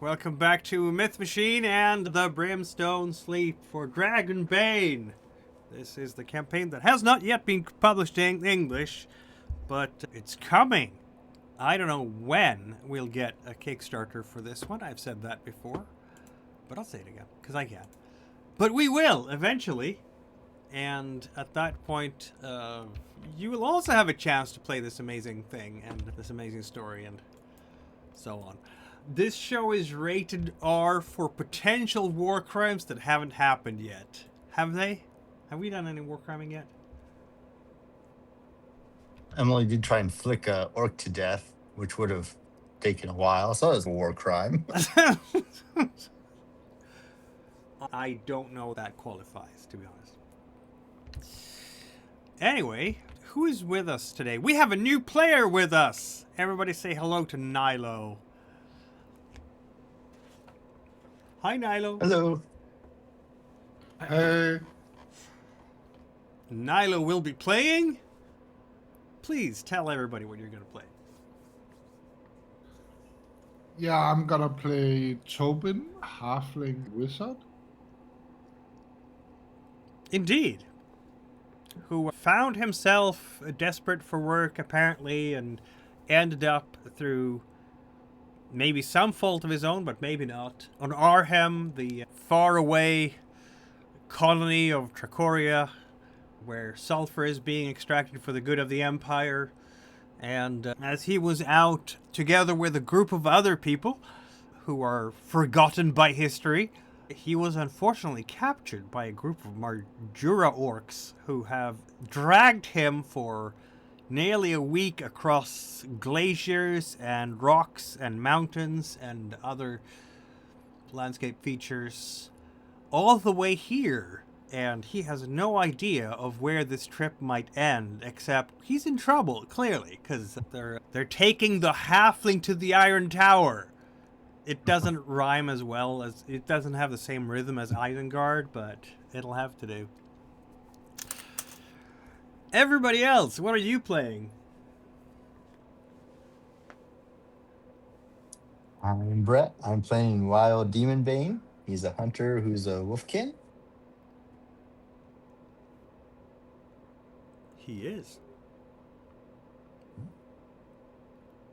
Welcome back to Myth Machine and the Brimstone Sleep for Dragonbane. This is the campaign that has not yet been published in English, but it's coming. I don't know when we'll get a Kickstarter for this one. I've said that before, but I'll say it again, because I can. But we will, eventually. And at that point, you will also have a chance to play this amazing thing and this amazing story and so on. This show is rated R for potential war crimes that haven't happened yet. Have they? Have we done any war criming yet? Emily did try and flick a orc to death, which would have taken a while, so it was a war crime. I don't know if that qualifies, to be honest. Anyway, who is with us today? We have a new player with us. Everybody say hello to Nilo. Hi, Nilo. Hello. Hey. Nilo will be playing. Please tell everybody what you're going to play. Yeah, I'm gonna play Tobin, halfling wizard. Indeed. Who found himself desperate for work, apparently, and ended up through maybe some fault of his own, but maybe not, on Arhem, the faraway colony of Tracoria, where sulfur is being extracted for the good of the Empire. And as he was out together with a group of other people who are forgotten by history, he was unfortunately captured by a group of Marjura orcs who have dragged him for nearly a week across glaciers and rocks and mountains and other landscape features all the way here. And he has no idea of where this trip might end, except he's in trouble, clearly, because they're taking the halfling to the Iron Tower. It doesn't rhyme as well as, it doesn't have the same rhythm as Isengard, but it'll have to do. Everybody else, what are you playing? I'm Brett. I'm playing Wild Demon Bane. He's a hunter who's a wolfkin. He is.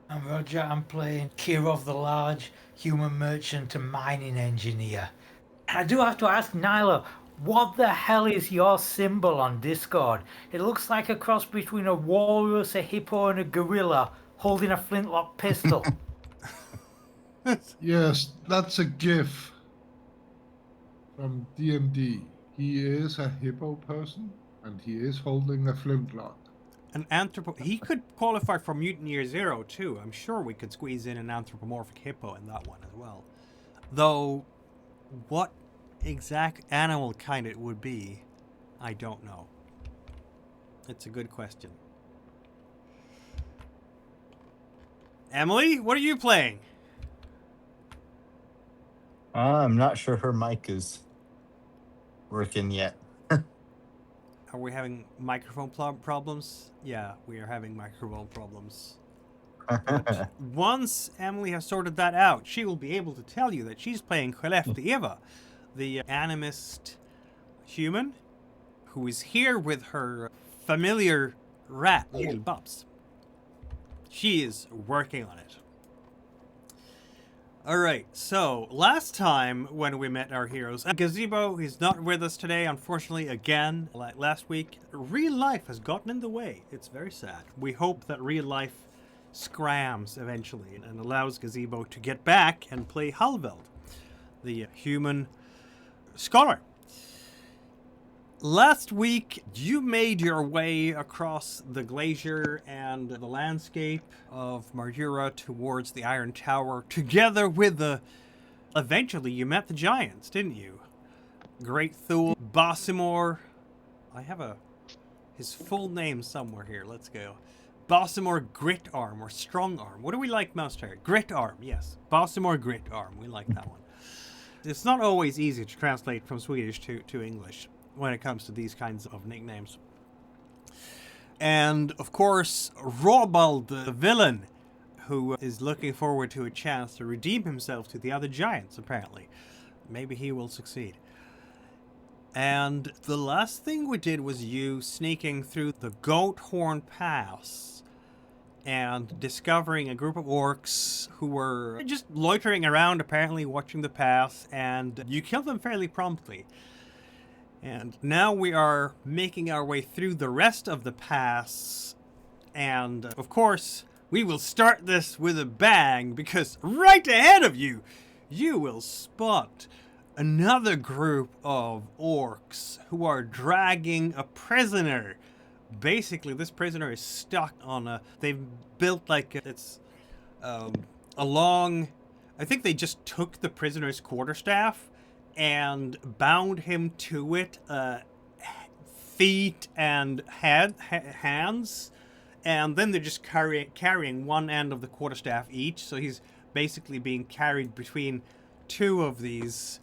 I'm Roger. I'm playing Kirov the Large, human merchant and mining engineer. I do have to ask Nyla, what the hell is your symbol on Discord? It looks like a cross between a walrus, a hippo, and a gorilla holding a flintlock pistol. Yes, that's a GIF from D&D. He is a hippo person, and he is holding a flintlock. An he could qualify for Mutineer Zero, too. I'm sure we could squeeze in an anthropomorphic hippo in that one as well. Though, what exact animal kind it would be, I don't know. It's a good question. Emily, what are you playing? I'm not sure her mic is working yet. Are we having microphone problems? Yeah, we are having microphone problems. But once Emily has sorted that out, she will be able to tell you that she's playing Khalef the Eva, the animist human who is here with her familiar rat, Little Bubs. She is working on it. Alright, so last time when we met our heroes, Gazebo is not with us today, unfortunately, again, like last week. Real life has gotten in the way. It's very sad. We hope that real life scrams eventually and allows Gazebo to get back and play Halveld, the human scholar. Last week, you made your way across the glacier and the landscape of Marjura towards the Iron Tower, together with the... Eventually, you met the giants, didn't you? Great Thule, Bossimor... I have his full name somewhere here. Let's go. Bossimor Gritarm, or Strong Arm. What do we like most here? Gritarm, yes. Bossimor Gritarm. We like that one. It's not always easy to translate from Swedish to English when it comes to these kinds of nicknames. And, of course, Robald, the villain, who is looking forward to a chance to redeem himself to the other giants, apparently. Maybe he will succeed. And the last thing we did was you sneaking through the Goat Horn Pass and discovering a group of orcs who were just loitering around, apparently watching the pass, and you killed them fairly promptly. And now we are making our way through the rest of the pass, and of course, we will start this with a bang, because right ahead of you, you will spot another group of orcs who are dragging a prisoner. Basically, this prisoner is stuck on a... They've built like... It's a long... I think they just took the prisoner's quarterstaff and bound him to it, feet and hands, and then they're just carrying one end of the quarterstaff each, so he's basically being carried between two of these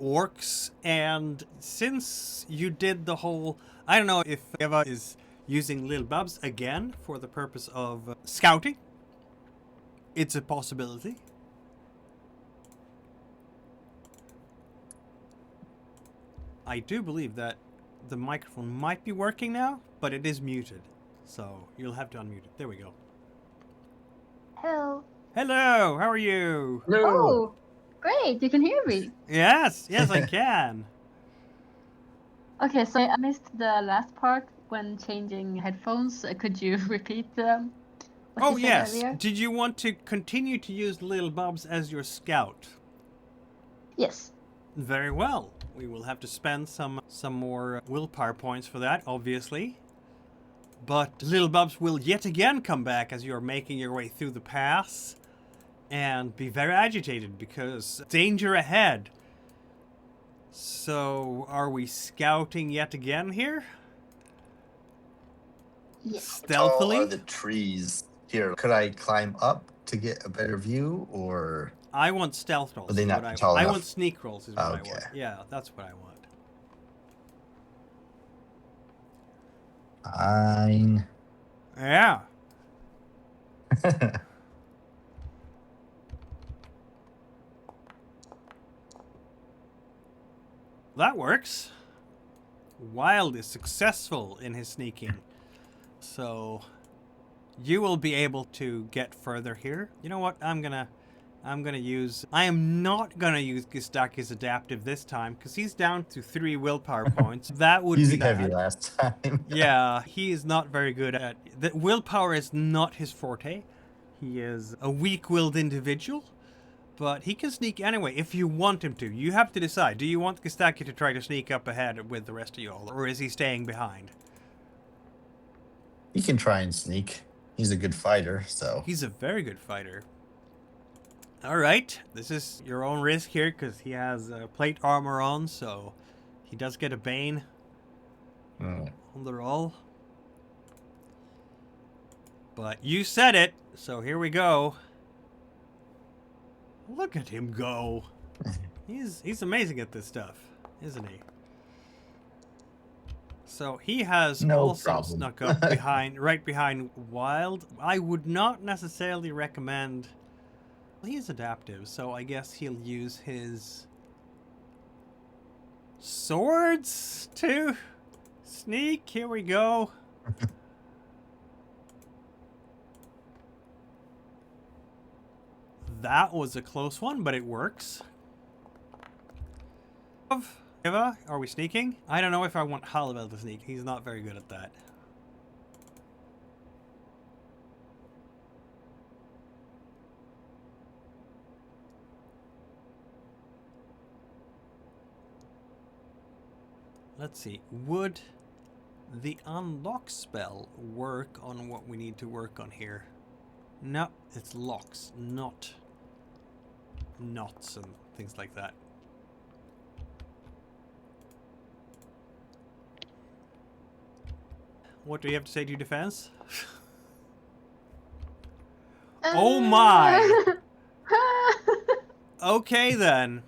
orcs. And since you did the whole... I don't know if Eva is using Lil Bubs again for the purpose of scouting. It's a possibility. I do believe that the microphone might be working now, but it is muted. So you'll have to unmute it. There we go. Hello. Hello, how are you? Oh, great. You can hear me. Yes, I can. Okay, so I missed the last part when changing headphones. Could you repeat what Oh, you said yes. earlier? Did you want to continue to use Lil Bubs as your scout? Yes. Very well. We will have to spend some more willpower points for that, obviously. But Lil Bubs will yet again come back as you're making your way through the pass and be very agitated because danger ahead. So, are we scouting yet again here? Yes. Stealthily? How tall are the trees here? Could I climb up to get a better view, or... I want stealth rolls. Are they is not what tall I enough? want sneak rolls is what I Okay. want. Yeah, that's what I want. Fine. Yeah. That works. Wild is successful in his sneaking. So you will be able to get further here. You know what? I am not gonna use Gustaki's adaptive this time because he's down to 3 willpower points. That would Using be heavy bad. last time. Yeah, he is not very good at... willpower is not his forte. He is a weak-willed individual, but he can sneak anyway if you want him to. You have to decide. Do you want Gustaki to try to sneak up ahead with the rest of you all, or is he staying behind? He can try and sneak. He's a good fighter, so... He's a very good fighter. Alright, this is your own risk here, because he has plate armor on, so he does get a Bane on the roll. But you said it, so here we go. Look at him go. He's amazing at this stuff, isn't he? So he has No also problem. snuck up right behind Wild. I would not necessarily recommend... He's adaptive, so I guess he'll use his swords to sneak. Here we go. That was a close one, but it works. Eva, are we sneaking? I don't know if I want Halibel to sneak. He's not very good at that. Let's see. Would the unlock spell work on what we need to work on here? No, it's locks, not knots and things like that. What do you have to say to your defense? Oh my! Okay then.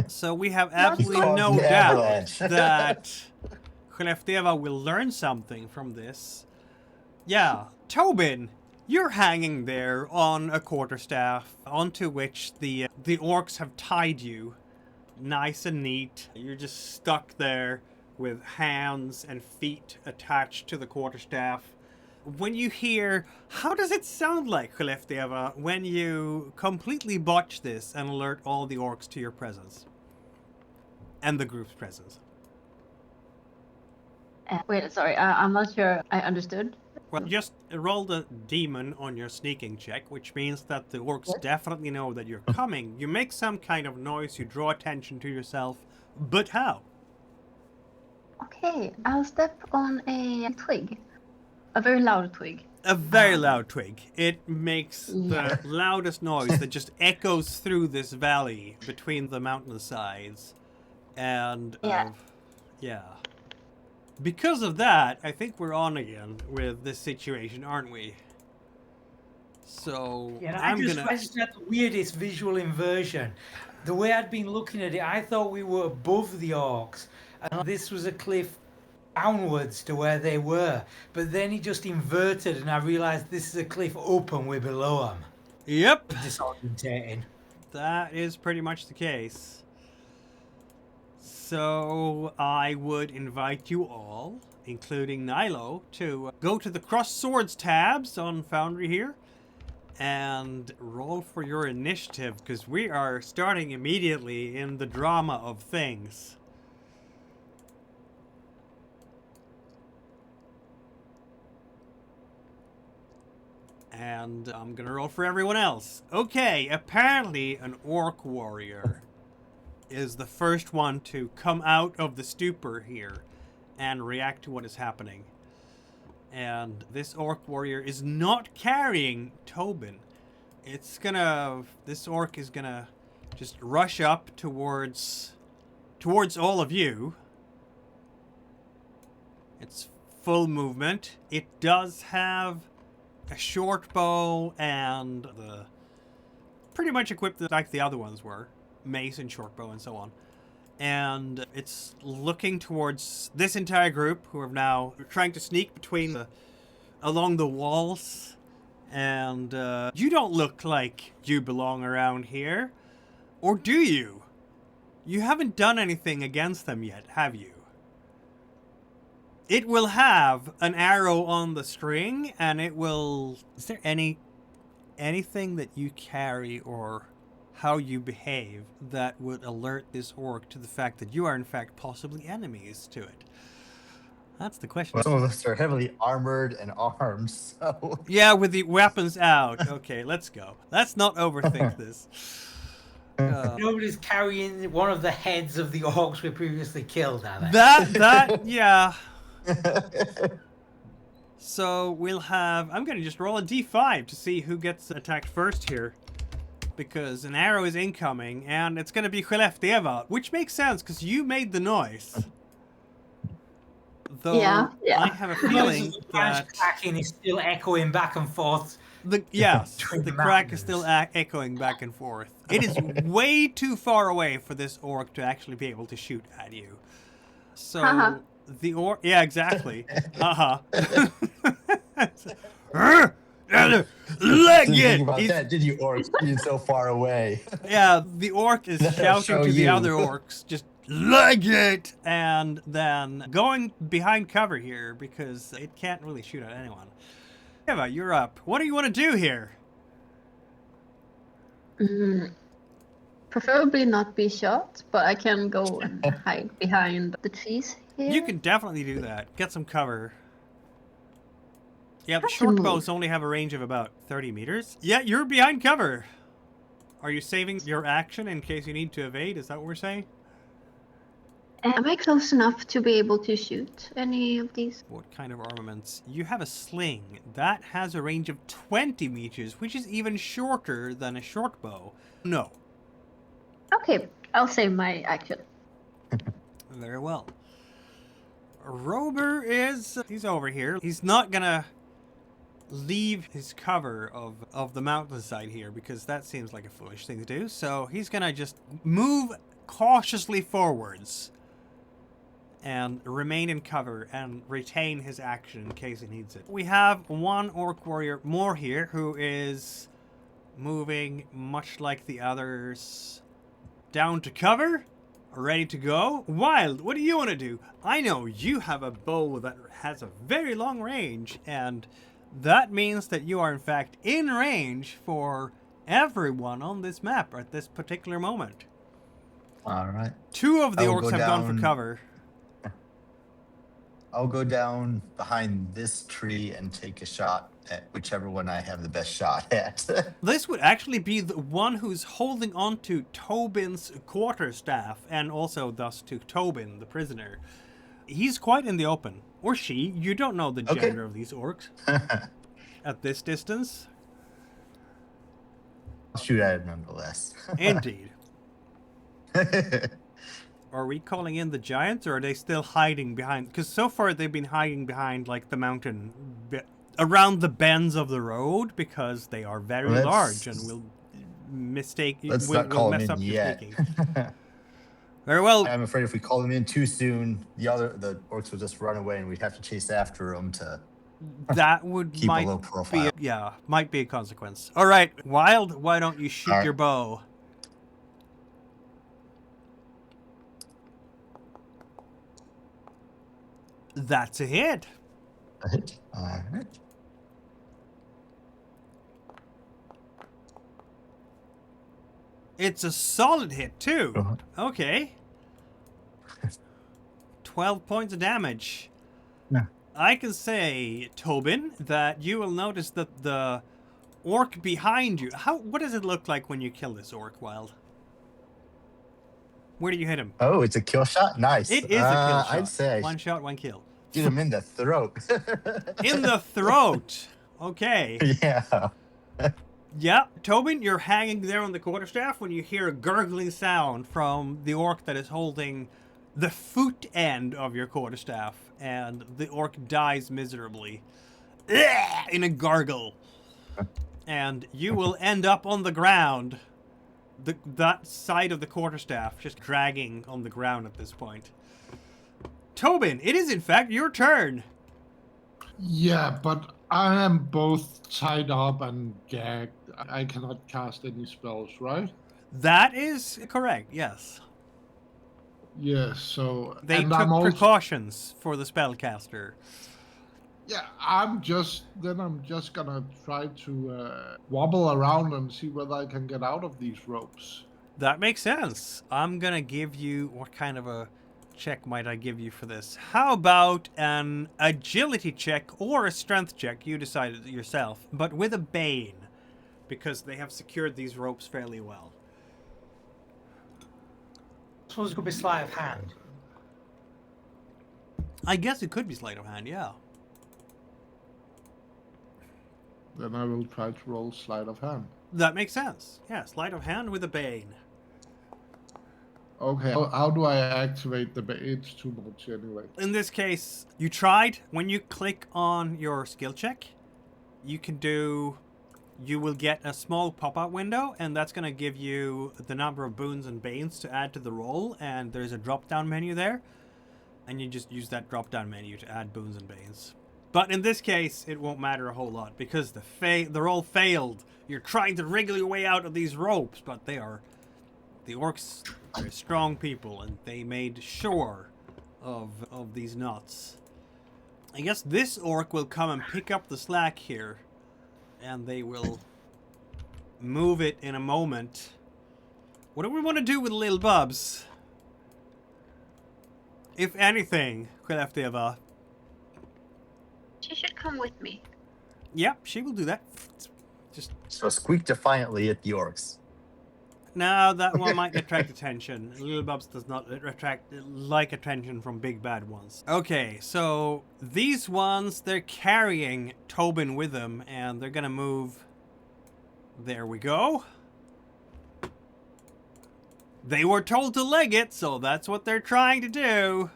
So we have absolutely called no the doubt avalanche. that Khlefteva will learn something from this. Yeah, Tobin, You're hanging there on a quarterstaff, onto which the orcs have tied you, nice and neat. You're just stuck there with hands and feet attached to the quarterstaff. When you hear, how does it sound like, Khlefdeva, when you completely botch this and alert all the orcs to your presence? And the group's presence. Wait, sorry, I'm not sure I understood. Well, just roll the demon on your sneaking check, which means that the orcs What? definitely know that you're coming. You make some kind of noise, you draw attention to yourself, but how? Okay, I'll step on a twig. A very loud twig. A very loud twig. It makes Yeah. the loudest noise that just echoes through this valley between the mountainsides. And, Yeah. yeah. Because of that, I think we're on again with this situation, aren't we? So, Yeah, I'm I gonna... just had the weirdest visual inversion. The way I'd been looking at it, I thought we were above the orcs, and this was a cliff downwards to where they were. But then it just inverted, and I realised this is a cliff up and we're below them. Yep, Disorientating. that is pretty much the case. So, I would invite you all, including Nilo, to go to the Cross Swords tabs on Foundry here and roll for your initiative, because we are starting immediately in the drama of things. And I'm gonna roll for everyone else. Okay, apparently an orc warrior is the first one to come out of the stupor here and react to what is happening. And this orc warrior is not carrying Tobin. This orc is gonna just rush up towards all of you. It's full movement. It does have a short bow and pretty much equipped like the other ones were. Mace and short bow and so on. And it's looking towards this entire group who are now trying to sneak along the walls. And you don't look like you belong around here. Or do you? You haven't done anything against them yet, have you? It will have an arrow on the string, and it will... Is there anything that you carry or how you behave that would alert this orc to the fact that you are in fact possibly enemies to it? That's the question. Well, some of us are heavily armored and armed, so... Yeah, with the weapons out. Okay, let's go. Let's not overthink this. Nobody's carrying one of the heads of the orcs we previously killed, are they? Yeah. So we'll have... I'm going to just roll a d5 to see who gets attacked first here. Because an arrow is incoming, and it's going to be Khlefdeva, which makes sense, because you made the noise. Though Yeah. I have a feeling The branch that... cracking is still echoing back and forth. Yes, Between the the crack is still mountains. echoing back and forth. It is way too far away for this orc to actually be able to shoot at you. So... Haha. The orc... Yeah, exactly. Haha. Leg Think it! about He's- that, did you, orcs, being so far away? Yeah, the orc is That'll shouting show to the you. other orcs, just leg it! And then going behind cover here because it can't really shoot at anyone. Eva, you're up. What do you want to do here? Preferably not be shot, but I can go and hide behind the trees here. You can definitely do that. Get some cover. Yeah, the I can short move. bows only have a range of about 30 meters. Yeah, you're behind cover. Are you saving your action in case you need to evade? Is that what we're saying? Am I close enough to be able to shoot any of these? What kind of armaments? You have a sling. That has a range of 20 meters, which is even shorter than a short bow. No. Okay, I'll save my action. Very well. Rober he's over here. He's not gonna leave his cover of the mountainside here because that seems like a foolish thing to do. So he's gonna just move cautiously forwards and remain in cover and retain his action in case he needs it. We have one orc warrior more here who is moving much like the others down to cover, ready to go. Wild, what do you want to do? I know you have a bow that has a very long range, and that means that you are in fact in range for everyone on this map at this particular moment. All right. Two of the I will orcs go have gone for down- cover. I'll go down behind this tree and take a shot at whichever one I have the best shot at. This would actually be the one who's holding on to Tobin's quarterstaff, and also thus to Tobin, the prisoner. He's quite in the open. Or she. You don't know the Okay. gender of these orcs at this distance. I'll shoot at it nonetheless. Indeed. Are we calling in the giants, or are they still hiding behind? Because so far they've been hiding behind, like, the mountain around the bends of the road, because they are very Let's- large and will mistake. Let's will not call mess them up in your yet. sneaking. Very well. I'm afraid if we call them in too soon, the orcs will just run away, and we'd have to chase after them to That would keep a might low be profile. might be a consequence. All right, Wild. Why don't you shoot All right. your bow? That's a hit. All right. It's a solid hit too. Uh-huh. Okay. 12 points of damage. Yeah. I can say, Tobin, that you will notice that the orc behind you. What does it look like when you kill this orc, Wild? Where do you hit him? Oh, it's a kill shot? Nice. It is a kill shot. I'd say One shot, one kill. get him in the throat. In the throat. Okay. Yeah. Yeah, Tobin, you're hanging there on the quarterstaff when you hear a gurgling sound from the orc that is holding the foot end of your quarterstaff, and the orc dies miserably in a gargle. And you will end up on the ground, that side of the quarterstaff, just dragging on the ground at this point. Tobin, it is in fact your turn. Yeah, but I am both tied up and gagged. I cannot cast any spells, right? That is correct, yes. Yes, so... They and took I'm also, precautions for the spellcaster. yeah, I'm just gonna try to wobble around and see whether I can get out of these ropes. That makes sense. I'm gonna give you... What kind of a check might I give you for this? How about an agility check or a strength check? You decided yourself. But with a bane. Because they have secured these ropes fairly well. I suppose it could be sleight of hand. I guess it could be sleight of hand, yeah. Then I will try to roll sleight of hand. That makes sense. Yeah, sleight of hand with a bane. Okay, how do I activate the it's too much anyway. In this case, you tried. When you click on your skill check, you can do... You will get a small pop-out window, and that's going to give you the number of boons and banes to add to the roll, and there's a drop-down menu there, and you just use that drop-down menu to add boons and banes. But in this case, it won't matter a whole lot, because the roll failed. You're trying to wriggle your way out of these ropes, but they are... The orcs are strong people, and they made sure of these knots. I guess this orc will come and pick up the slack here, and they will move it in a moment. What do we want to do with little Bubs? If anything, Clavicle. She should come with me. Yep, she will do that. Just So squeak defiantly at the orcs. no, that one might attract attention. Little Bubs does not like attention from big bad ones. Okay, so these ones, they're carrying Tobin with them, and they're gonna move. There we go. They were told to leg it, so that's what they're trying to do.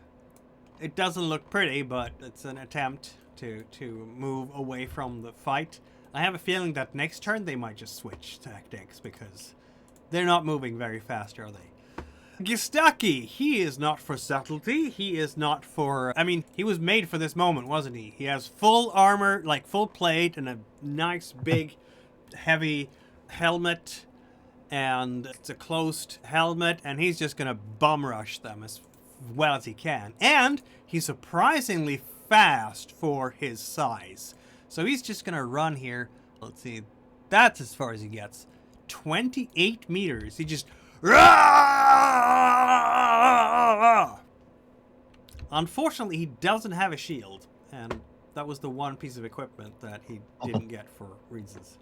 It doesn't look pretty, but it's an attempt to move away from the fight. I have a feeling that next turn they might just switch tactics, because they're not moving very fast, are they? Gustaki, he is not for subtlety. He is not for... I mean, he was made for this moment, wasn't he? He has full armor, like full plate, and a nice, big, heavy helmet. And it's a closed helmet, and he's just gonna bum rush them as well as he can. And he's surprisingly fast for his size. So he's just gonna run here. Let's see. That's as far as he gets. 28 meters. He just... Unfortunately, he doesn't have a shield, and that was the one piece of equipment that he didn't get for reasons.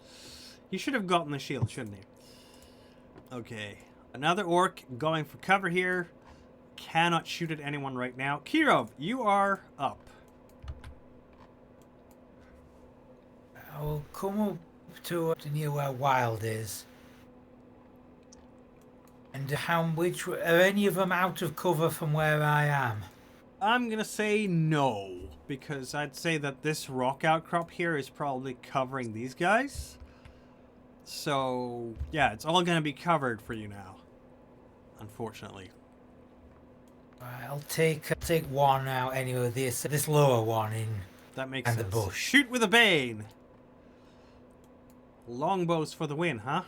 He should have gotten the shield, shouldn't he? Okay, another orc going for cover here. Cannot shoot at anyone right now. Kirov, you are up. I will come up to near where Wild is. And are any of them out of cover from where I am? I'm gonna say no, because I'd say that this rock outcrop here is probably covering these guys. So, yeah, it's all gonna be covered for you now, unfortunately. Right, I'll take one out anyway. This lower one in. That makes And sense. the bush. Shoot with a bane. Longbows for the win, huh?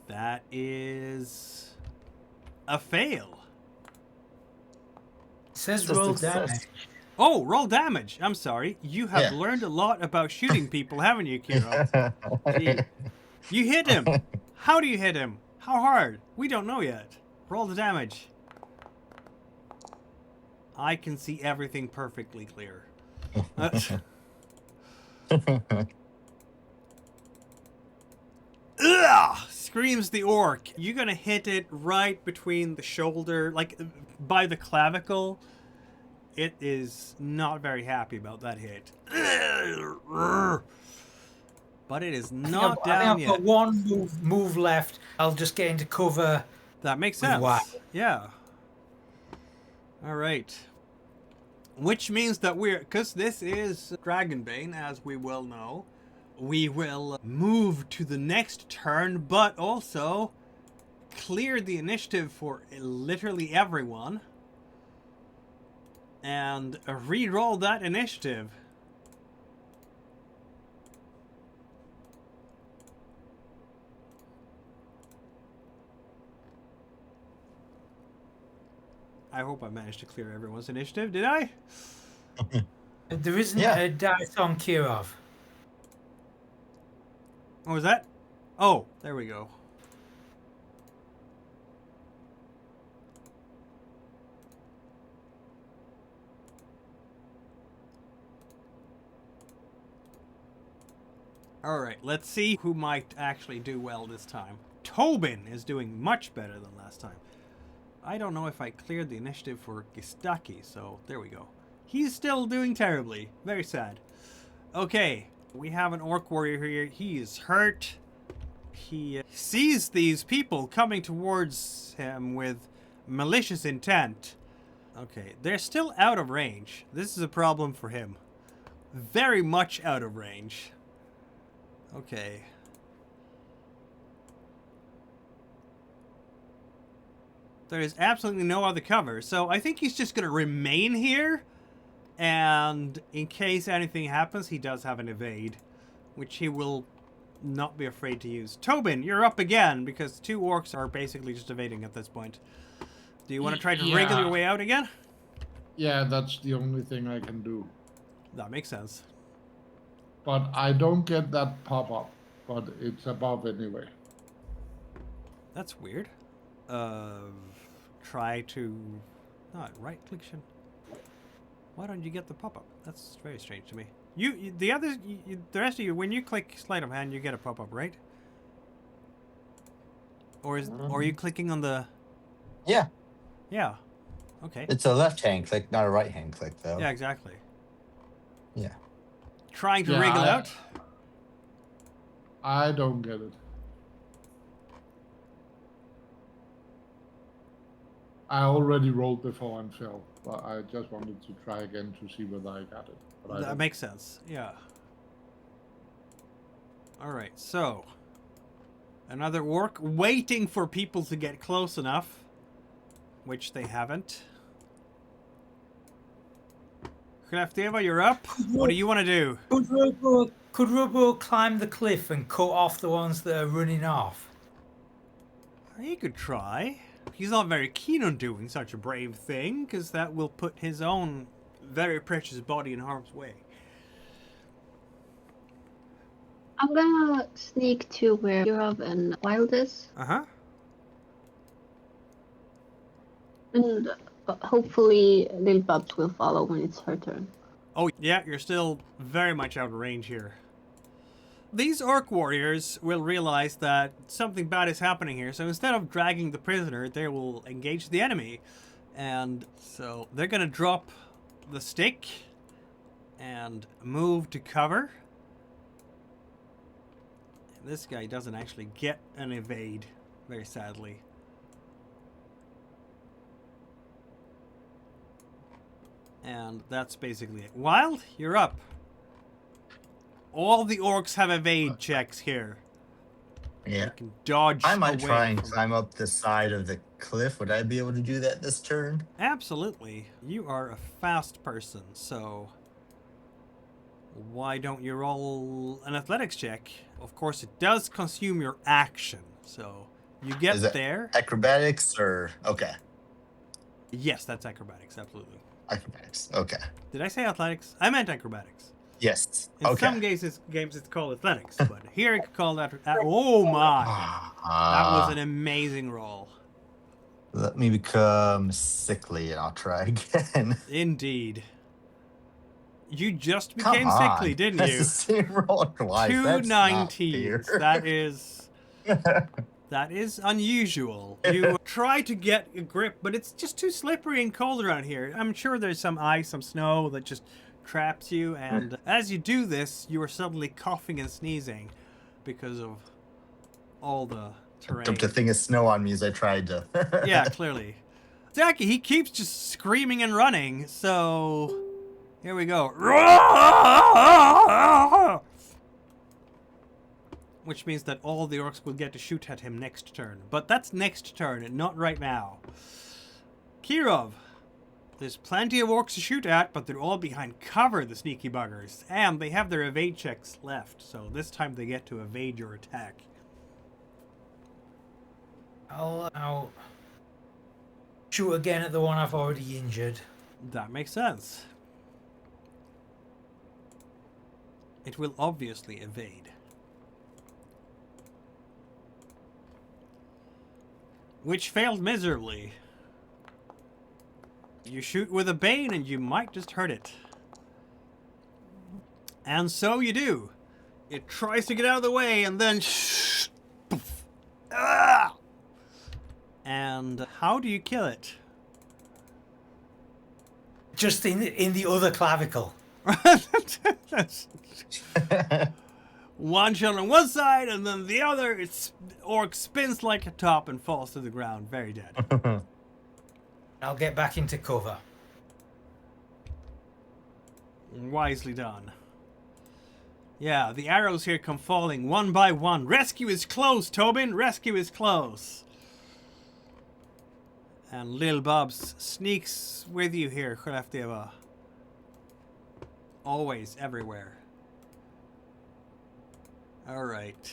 That is a fail. It says It's a roll success. damage. Oh, roll damage. I'm sorry. You have Yeah. learned a lot about shooting people, haven't you, Kiro? Gee. You hit him. How do you hit him? How hard? We don't know yet. Roll the damage. I can see everything perfectly clear. Ugh! Screams the orc. You're gonna hit it right between the shoulder, like by the clavicle. It is not very happy about that hit. But it is not I down think I've got yet. one move left. I'll just get into cover. That makes with sense. Wild. Yeah. All right. Which means that because this is Dragonbane, as we well know, we will move to the next turn, but also clear the initiative for literally everyone. And re-roll that initiative. I hope I managed to clear everyone's initiative. Did I? There isn't Yeah. a dice on Kirov. What was that? Oh, there we go. Alright, let's see who might actually do well this time. Tobin is doing much better than last time. I don't know if I cleared the initiative for Gustaki, so there we go. He's still doing terribly. Very sad. Okay, we have an orc warrior here. He is hurt. He sees these people coming towards him with malicious intent. Okay, they're still out of range. This is a problem for him. Very much out of range. Okay. There is absolutely no other cover, so I think he's just going to remain here. And in case anything happens, he does have an evade, which he will not be afraid to use. Tobin, you're up again, because two orcs are basically just evading at this point. Do you want to try to wriggle your way out again? Yeah, that's the only thing I can do. That makes sense. But I don't get that pop-up, but it's above anyway. That's weird. Try to... Not right-click should... Why don't you get the pop-up? That's very strange to me. The others, the rest of you, when you click sleight of hand, you get a pop-up, right? Or are you clicking on the... Yeah, Yeah. Okay. it's a left-hand click, not a right-hand click, though. Yeah, exactly. Yeah. Trying to Yeah, wriggle out? I don't get it. I already rolled before and fell. but I just wanted to try again to see whether I got it. But I That don't. makes sense. Yeah. All right. So another orc waiting for people to get close enough, which they haven't. Krafteva, you're up. What do you want to do? Could Robo climb the cliff and cut off the ones that are running off? He could try. He's not very keen on doing such a brave thing, because that will put his own very precious body in harm's way. I'm gonna sneak to where Kirov and Wild is, Uh-huh. and hopefully Lil Bubs will follow when it's her turn. Oh, yeah, you're still very much out of range here. These orc warriors will realize that something bad is happening here, so instead of dragging the prisoner, they will engage the enemy. And so they're going to drop the stick and move to cover. This guy doesn't actually get an evade, very sadly. And that's basically it. Wild, you're up. All the orcs have evade checks here. Yeah. You can dodge I might away try and from- climb up the side of the cliff. Would I be able to do that this turn? Absolutely. You are a fast person, so why don't you roll an athletics check? Of course, it does consume your action, so you get Is it there. Acrobatics or okay. Yes, that's acrobatics, absolutely. Acrobatics. Okay. Did I say athletics? I meant acrobatics. Yes. In Okay. some games it's called athletics, but here it's called oh my! That was an amazing roll. Let me become sickly and I'll try again. Indeed. You just Come became on. sickly, didn't That's you? the same roll twice. Two That's not 19s. fair. That is unusual. You try to get a grip, but it's just too slippery and cold around here. I'm sure there's some ice, some snow that just traps you, and as you do this, you are suddenly coughing and sneezing because of all the terrain. Dumped a thing of snow on me as I tried to. Yeah, clearly. Zaki, he keeps just screaming and running, so here we go. Which means that all the orcs will get to shoot at him next turn. But that's next turn, and not right now. Kirov. There's plenty of orcs to shoot at, but they're all behind cover, the sneaky buggers. And they have their evade checks left, so this time they get to evade your attack. I'll shoot again at the one I've already injured. That makes sense. It will obviously evade. Which failed miserably. You shoot with a bane and you might just hurt it. And so you do. It tries to get out of the way and then poof. Ah! And how do you kill it? Just in the other clavicle. One shot on one side and then the other. It's orc spins like a top and falls to the ground, very dead. I'll get back into cover. Wisely done. Yeah, the arrows here come falling one by one. Rescue is close, Tobin. Rescue is close. And Lil Bobs sneaks with you here, Khalafteva. Always, everywhere. Alright.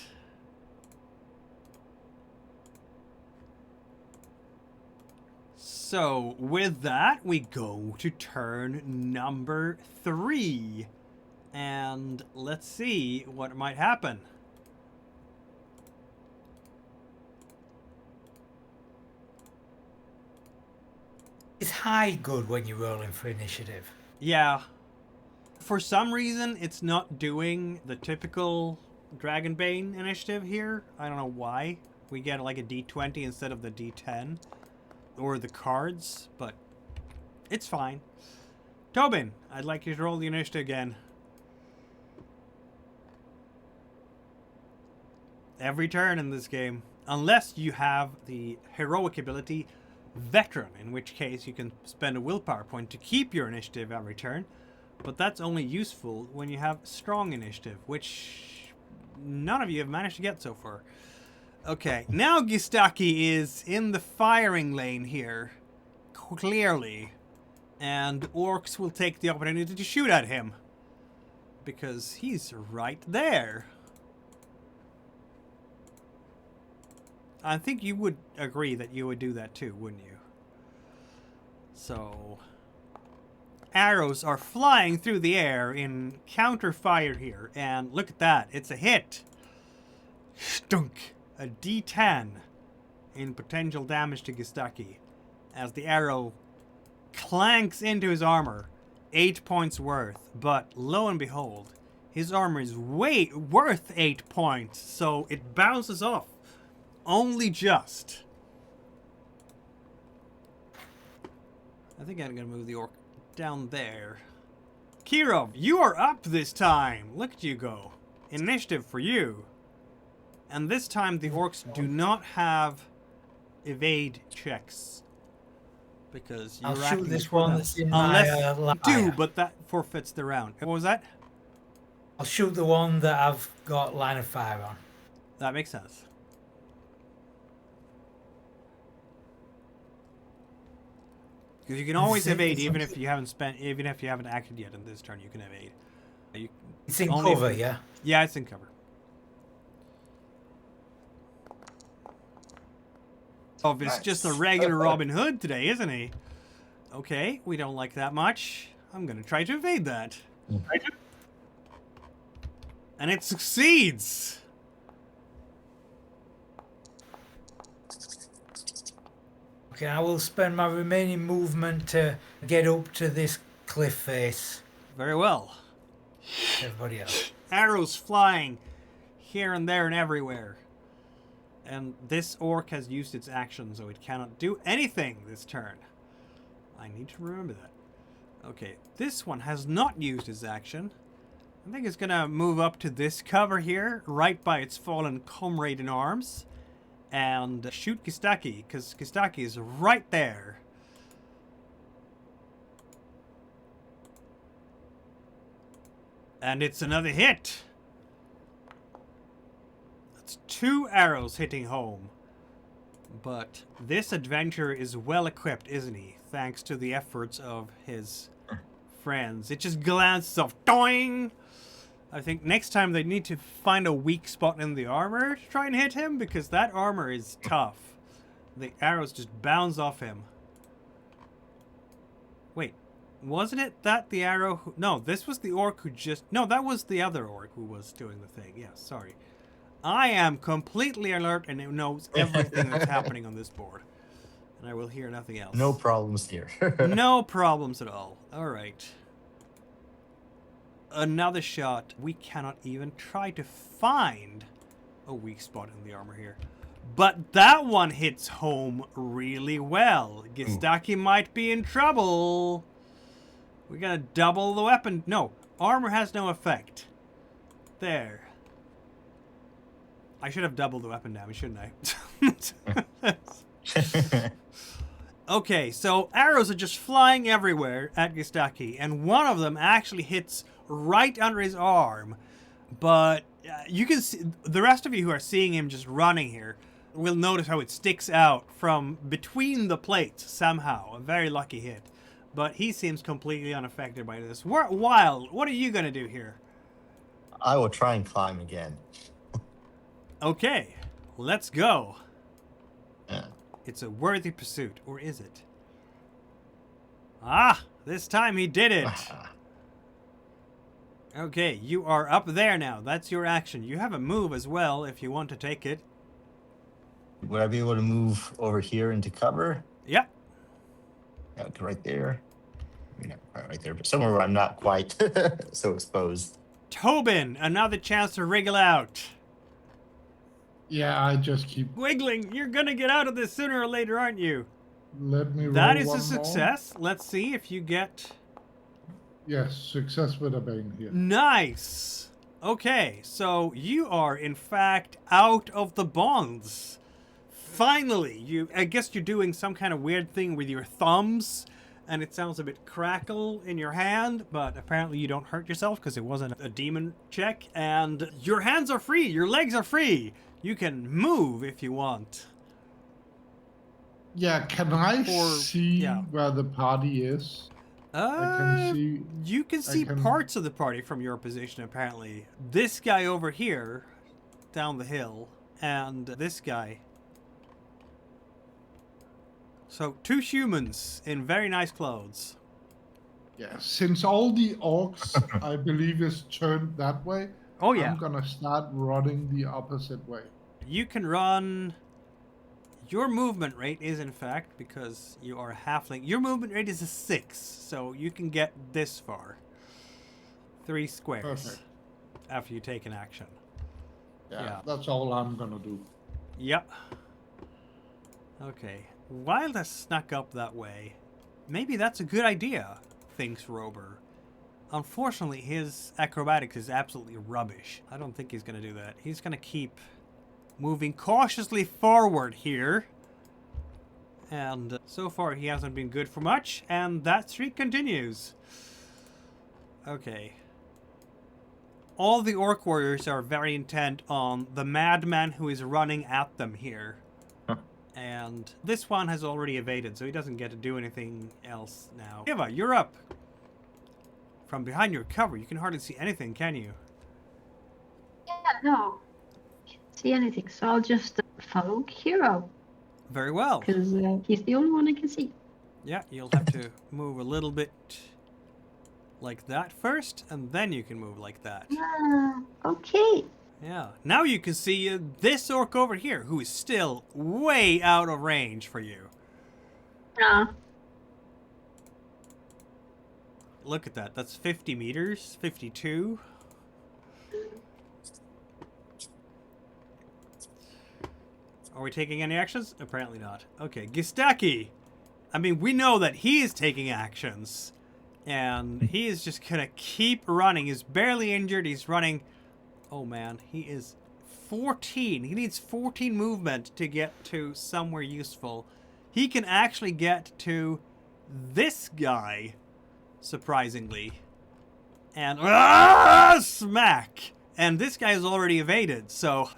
So, with that, we go to turn number 3. And let's see what might happen. Is high good when you're rolling for initiative? Yeah. For some reason, it's not doing the typical Dragonbane initiative here. I don't know why. We get like a D20 instead of the D10. Or the cards, but it's fine. Tobin, I'd like you to roll the initiative again. Every turn in this game. Unless you have the heroic ability veteran, in which case you can spend a willpower point to keep your initiative every turn, but that's only useful when you have strong initiative, which none of you have managed to get so far. Okay, now Gustaki is in the firing lane here, clearly, and Orcs will take the opportunity to shoot at him, because he's right there. I think you would agree that you would do that too, wouldn't you? So, arrows are flying through the air in counter fire here, and look at that, it's a hit. Stunk. A D10 in potential damage to Gustaki as the arrow clanks into his armor. 8 points worth, but lo and behold, his armor is way worth 8 points, so it bounces off. Only just. I think I'm gonna move the orc down there. Kirov, you are up this time. Look at you go. Initiative for you. And this time the orcs do not have evade checks. Because you're I'll shoot acting this for one them. that's in Unless my you do, line. but that forfeits the round. What was that? I'll shoot the one that I've got line of fire on. That makes sense. Because you can always evade even if you haven't acted yet in this turn. You can evade. It's in only cover, if- yeah? Yeah, it's in cover. Oh, it's just a Nice. regular Robin Hood today, isn't he? Okay, we don't like that much. I'm gonna try to evade that. And it succeeds! Okay, I will spend my remaining movement to get up to this cliff face. Very well. Everybody else. Arrows flying here and there and everywhere. And this orc has used its action, so it cannot do anything this turn. I need to remember that. Okay, this one has not used its action. I think it's gonna move up to this cover here, right by its fallen comrade in arms, and shoot Gustaki, because Gustaki is right there. And it's another hit. That's 2 arrows hitting home. But this adventurer is well equipped, isn't he? Thanks to the efforts of his friends. It just glances off. Doing! I think next time they need to find a weak spot in the armor to try and hit him, because that armor is tough. The arrows just bounce off him. Wait, wasn't it that the arrow... No, this was the orc who just... No, that was the other orc who was doing the thing. Yes, sorry. I am completely alert and it knows everything that's happening on this board. And I will hear nothing else. No problems here. No problems at all. Alright. Another shot. We cannot even try to find a weak spot in the armor here. But that one hits home really well. Gustaki might be in trouble. We're gonna double the weapon. No, armor has no effect. There. I should have doubled the weapon damage, shouldn't I? Okay, so arrows are just flying everywhere at Gustaki, and one of them actually hits right under his arm. But you can see, the rest of you who are seeing him just running here will notice how it sticks out from between the plates somehow. A very lucky hit. But he seems completely unaffected by this. Wild, what are you going to do here? I will try and climb again. Okay, let's go. Yeah. It's a worthy pursuit, or is it? Ah, this time he did it. Okay, you are up there now. That's your action. You have a move as well if you want to take it. Would I be able to move over here into cover? Yeah. Yeah, okay, right there. I mean, not right there, but somewhere where I'm not quite so exposed. Tobin, another chance to wriggle out. Yeah, I just keep. Wiggling, you're gonna get out of this sooner or later, aren't you? Let me roll That is one a more. success. Let's see if you get... Yes, success with a bane here. Nice. Okay, so you are in fact out of the bonds. Finally, I guess you're doing some kind of weird thing with your thumbs, and it sounds a bit crackle in your hand, but apparently you don't hurt yourself because it wasn't a demon check, and your hands are free, your legs are free. You can move if you want. Yeah, can I Or- see yeah. where the party is? I can see. You can see can- parts of the party from your position, apparently. This guy over here, down the hill, and this guy. So, 2 humans in very nice clothes. Yeah, since all the orcs, I believe, is turned that way. Oh, yeah. I'm gonna start running the opposite way. You can run. Your movement rate is, in fact, because you are a halfling, your movement rate is a 6, so you can get this far. 3 squares. Perfect. After you take an action. Yeah, that's all I'm gonna do. Yep. Okay. Wild has snuck up that way. Maybe that's a good idea, thinks Rober. Unfortunately, his acrobatics is absolutely rubbish. I don't think he's going to do that. He's going to keep moving cautiously forward here. And so far, he hasn't been good for much. And that streak continues. Okay. All the orc warriors are very intent on the madman who is running at them here. And this one has already evaded, so he doesn't get to do anything else now. Eva, you're up. From behind your cover, you can hardly see anything, can you? Yeah, no. Can't see anything, so I'll just follow Hero. Very well. Because he's the only one I can see. Yeah, you'll have to move a little bit like that first, and then you can move like that. Okay. Yeah. Now you can see this orc over here, who is still way out of range for you. Look at that. That's 50 meters. 52. Are we taking any actions? Apparently not. Okay. Gistaki. I mean, we know that he is taking actions. And he is just going to keep running. He's barely injured. He's running. Oh, man. He is 14. He needs 14 movement to get to somewhere useful. He can actually get to this guy, surprisingly. And smack! And this guy is already evaded, so...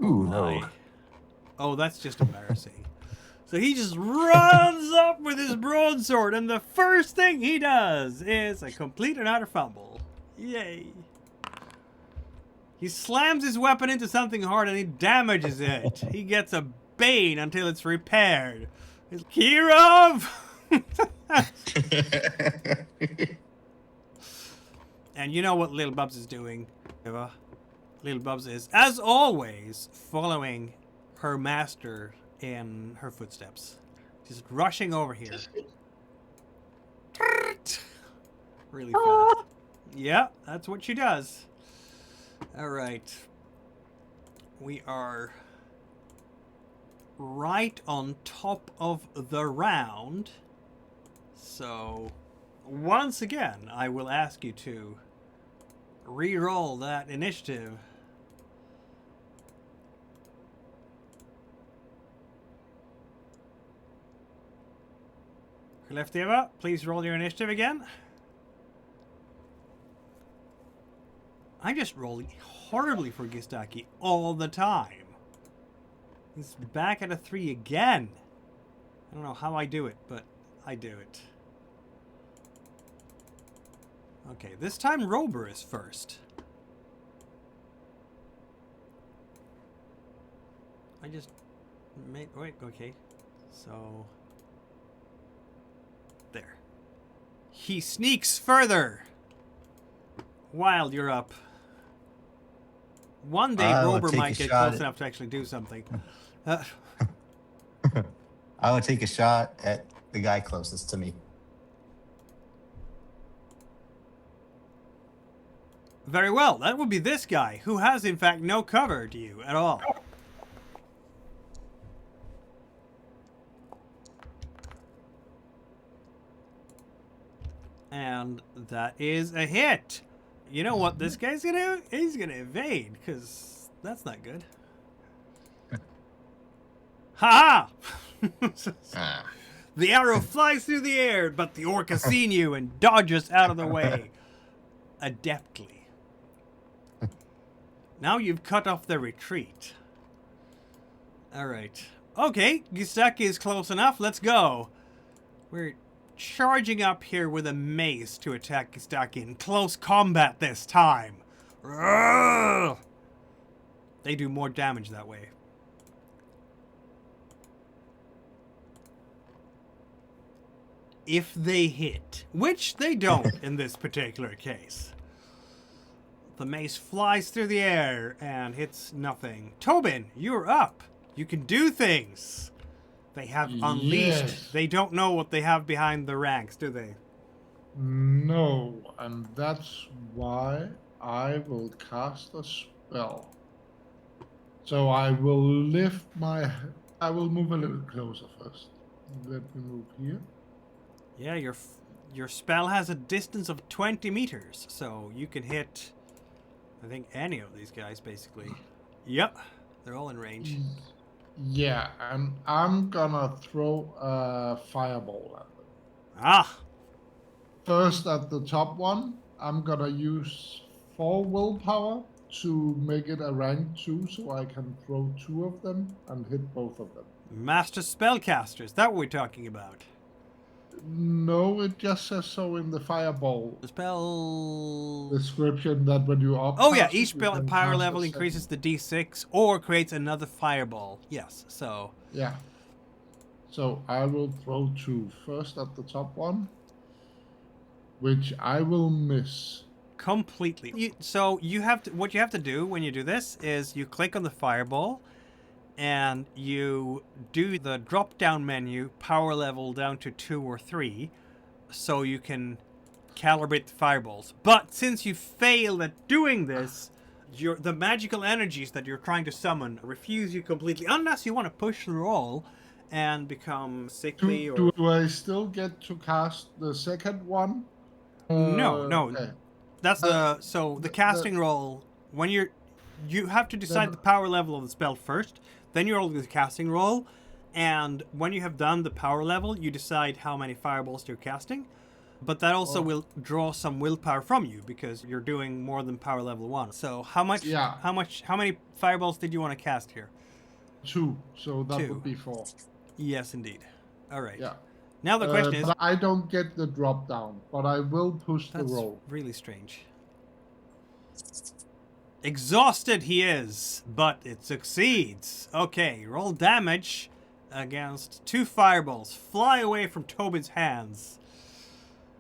Ooh, my. no. Oh, that's just embarrassing. So he just runs up with his broadsword, and the first thing he does is a complete and utter fumble. Yay. He slams his weapon into something hard and he damages it. He gets a bane until it's repaired. It's Kirov! And you know what Little Bubs is doing, Eva? Little Bubs is, as always, following her master in her footsteps. Just rushing over here. Really fast. Yeah, that's what she does. Alright. We are right on top of the round. So, once again, I will ask you to re-roll that initiative. Leftiva, please roll your initiative again. I'm just rolling horribly for Gistaki all the time. He's back at a 3 again. I don't know how I do it, but I do it. Okay, this time Rober is first. I just made... Wait, okay. So... There. He sneaks further. Wild, you're up. One day, I will Rober take might a get shot close at- enough to actually do something. I would take a shot at the guy closest to me. Very well. That would be this guy, who has, in fact, no cover to you at all. And And that is a hit. You know what this guy's gonna do? He's gonna evade, because that's not good. Ha ha! Ah. The arrow flies through the air, but the orc has seen you and dodges out of the way. Adeptly. Now you've cut off their retreat. Alright. Okay, Gustaki is close enough. Let's go. We're charging up here with a mace to attack Gustaki in close combat this time. Urgh! They do more damage that way. If they hit, which they don't in this particular case. The mace flies through the air and hits nothing. Tobin, you're up. You can do things. They have unleashed. Yes. They don't know what they have behind the ranks, do they? No, and that's why I will cast a spell. So I will lift my... I will move a little closer first. Let me move here. Yeah, your spell has a distance of 20 meters, so you can hit, I think, any of these guys, basically. Yep, they're all in range. Yeah, and I'm gonna throw a fireball at them. Ah! First, at the top one, I'm gonna use 4 willpower to make it a rank 2, so I can throw 2 of them and hit both of them. Master Spellcaster, is that what we're talking about? No, it just says so in the fireball The spell... description that when you up. Oh yeah, each spell at power level increases the d6 or creates another fireball. Yes, so... Yeah. So I will throw 2. First at the top one, which I will miss. Completely. So you have to... What you have to do when you do this is you click on the fireball and you do the drop-down menu, power level down to 2 or 3, so you can calibrate the fireballs. But since you failed at doing this, the magical energies that you're trying to summon refuse you completely, unless you want to push the roll and become sickly or... Do I still get to cast the second one? No. Okay. That's the casting roll, when you have to decide the power level of the spell first, then you roll the casting roll, and when you have done the power level, you decide how many fireballs you're casting. But that also will draw some willpower from you because you're doing more than power level 1. So how many fireballs did you want to cast here? 2, so that 2. would be 4. Yes, indeed. All right. Yeah. Now the question is... But I don't get the drop down, but I will push That's the roll. really strange. Exhausted he is, but it succeeds. Okay, roll damage against 2 fireballs. Fly away from Tobin's hands.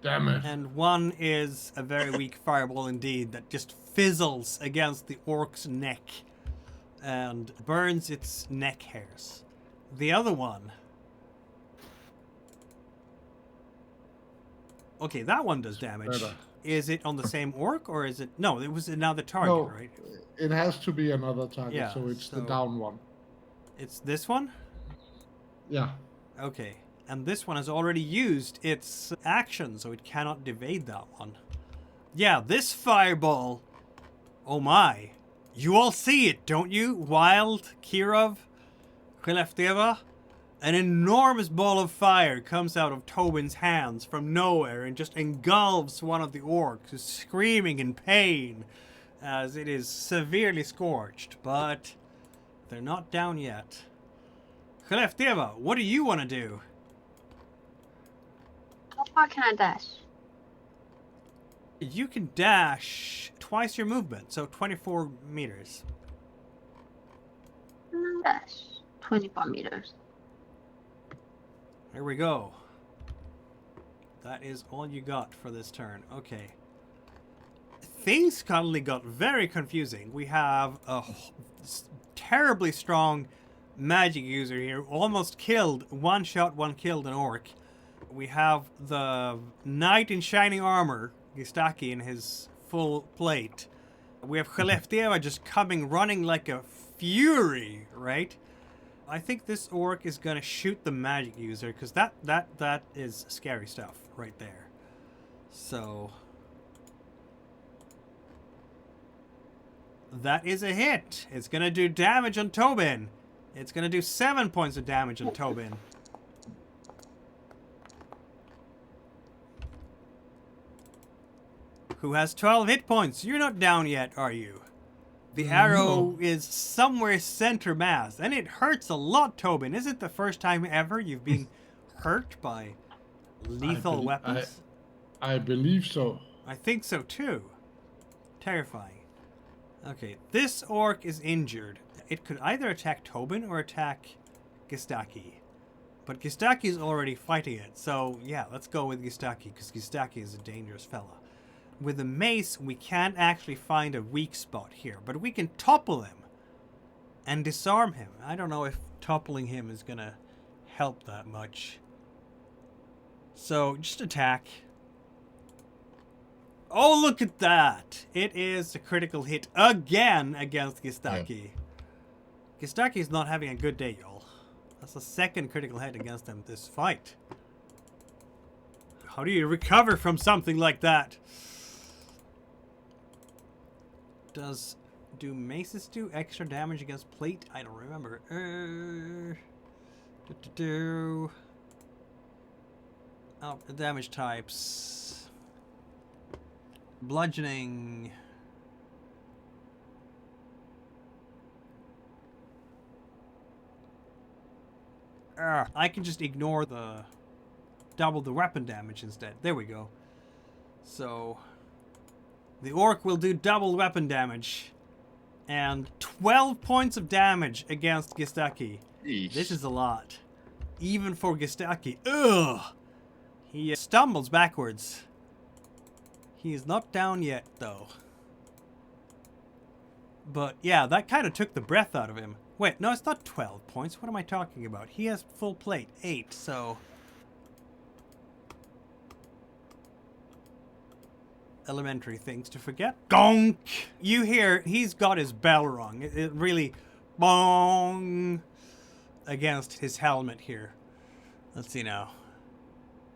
Damn it. And one is a very weak fireball indeed that just fizzles against the orc's neck and burns its neck hairs. The other one... Okay, that one does damage. Better. Is it on the same orc, or is it... No, it was another target, No, right? it has to be another target, Yeah, so it's the so- down one. It's this one? Yeah. Okay. And this one has already used its action, so it cannot evade that one. Yeah, this fireball... Oh my. You all see it, don't you? Wild, Kirov, Khilefteva? An enormous ball of fire comes out of Tobin's hands from nowhere and just engulfs one of the orcs, who's screaming in pain as it is severely scorched, but they're not down yet. Khilefteva, what do you want to do? How far can I dash? You can dash twice your movement, so 24 meters. Dash 24 meters. There we go. That is all you got for this turn. Okay. Things suddenly got very confusing. We have a terribly strong magic user here. Almost killed, one shot, one killed an orc. We have the knight in shining armor, Gustaki, in his full plate. We have Khilefteva just running like a fury, right? I think this orc is gonna shoot the magic user because that is scary stuff right there. So that is a hit. It's gonna do damage on Tobin. It's gonna do 7 points of damage on Tobin. Who has 12 hit points? You're not down yet, are you? The arrow is somewhere center mass, and it hurts a lot, Tobin. Is it the first time ever you've been hurt by lethal weapons? I believe so. I think so too. Terrifying. Okay, this orc is injured. It could either attack Tobin or attack Gustaki. But Gustaki is already fighting it, so yeah, let's go with Gustaki, because Gustaki is a dangerous fella. With the mace, we can't actually find a weak spot here, but we can topple him and disarm him. I don't know if toppling him is gonna help that much. So, just attack. Oh, look at that! It is a critical hit again against Gustaki. Yeah. Gustaki is not having a good day, y'all. That's the second critical hit against him this fight. How do you recover from something like that? Do maces do extra damage against plate? I don't remember. Oh, the damage types. Bludgeoning. I can just ignore the double the weapon damage instead. There we go. So the orc will do double weapon damage and 12 points of damage against Gustaki. This is a lot. Even for Gustaki. Ugh! He stumbles backwards. He is not down yet, though. But yeah, that kind of took the breath out of him. Wait, no, it's not 12 points. What am I talking about? He has full plate, 8, so... Elementary things to forget. Gonk! You hear, he's got his bell rung. It really... Bong! Against his helmet here. Let's see now.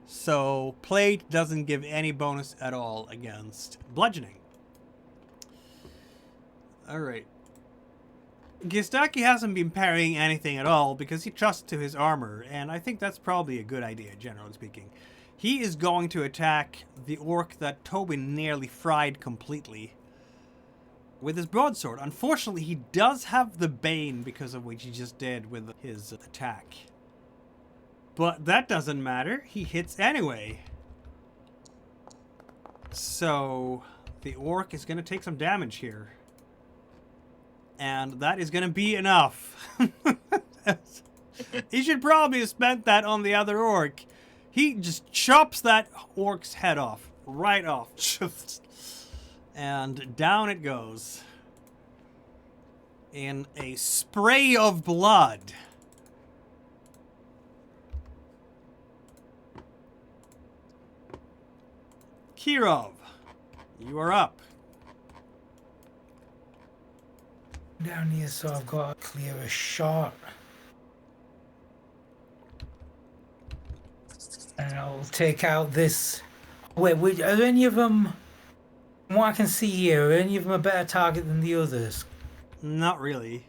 So, plate doesn't give any bonus at all against bludgeoning. Alright. Gustaki hasn't been parrying anything at all because he trusts to his armor, and I think that's probably a good idea, generally speaking. He is going to attack the orc that Tobin nearly fried completely with his broadsword. Unfortunately, he does have the bane because of what he just did with his attack. But that doesn't matter. He hits anyway. So the orc is going to take some damage here. And that is going to be enough. He should probably have spent that on the other orc. He just chops that orc's head off. Right off. And down it goes. In a spray of blood. Kirov, you are up. Down here, so I've got to clear a shot. And I'll take out this. Wait, are any of them, from what I can see here, are any of them a better target than the others? Not really.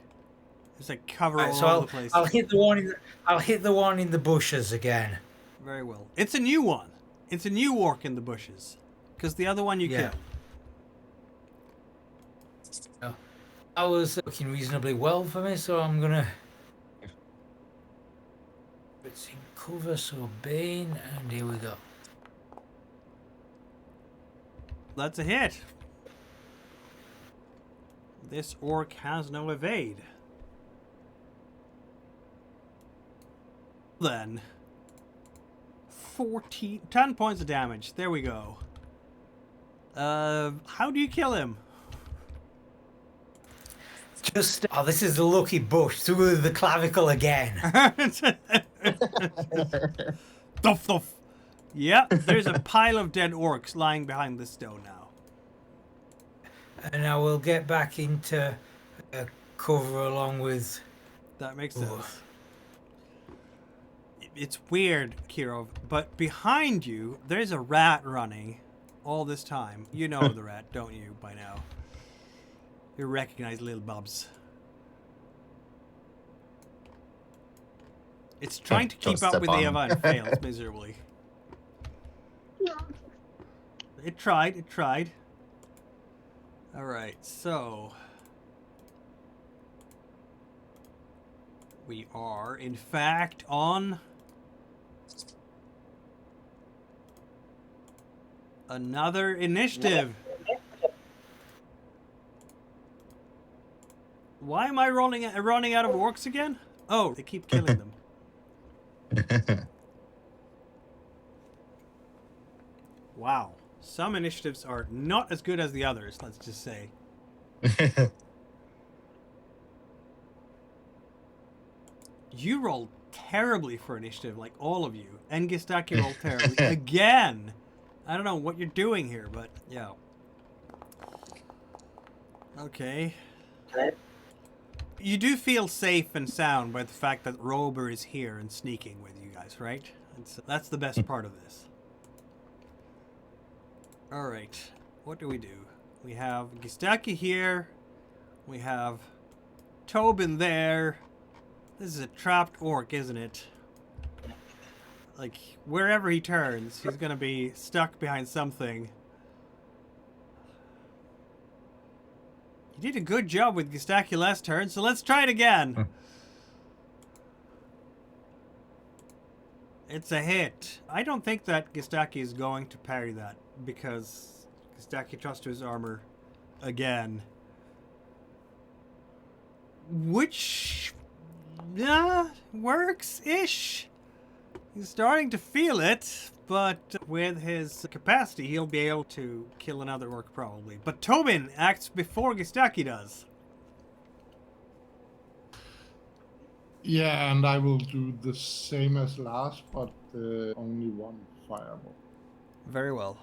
There's like cover all so over the place. I'll hit the one. I'll hit the one in the bushes again. Very well. It's a new one. It's a new orc in the bushes, because the other one you killed. I was looking reasonably well for me, so I'm gonna. It's in cover, so Bane, and here we go. That's a hit. This orc has no evade. Then 10 points of damage. There we go. How do you kill him? Just this is the lucky bush through the clavicle again. Thuff, thuff. Yeah, there's a pile of dead orcs lying behind the stone now. And I will get back into cover along with. That makes sense. It's weird, Kirov, but behind you, there's a rat running all this time. You know the rat, don't you, by now? You recognize little bubs. It's trying to Don't keep up step with on Eva him. and fails miserably. It tried. Alright, so... we are, in fact, on... another initiative. Why am I running out of orcs again? Oh, they keep killing them. Wow. Some initiatives are not as good as the others, let's just say. You rolled terribly for initiative, like all of you. And Gustaki rolled terribly again. I don't know what you're doing here, but yeah. Okay. You do feel safe and sound by the fact that Rober is here and sneaking with you guys, right? That's the best part of this. Alright, what do? We have Gustaki here. We have Tobin there. This is a trapped orc, isn't it? Like, wherever he turns, he's gonna be stuck behind something. You did a good job with Gustaki last turn, so let's try it again. It's a hit. I don't think that Gustaki is going to parry that, because Gustaki trusts to his armor again. Which... works-ish. He's starting to feel it, but with his capacity, he'll be able to kill another orc probably. But Tobin acts before Gustaki does. Yeah, and I will do the same as last, but only one fireball. Very well.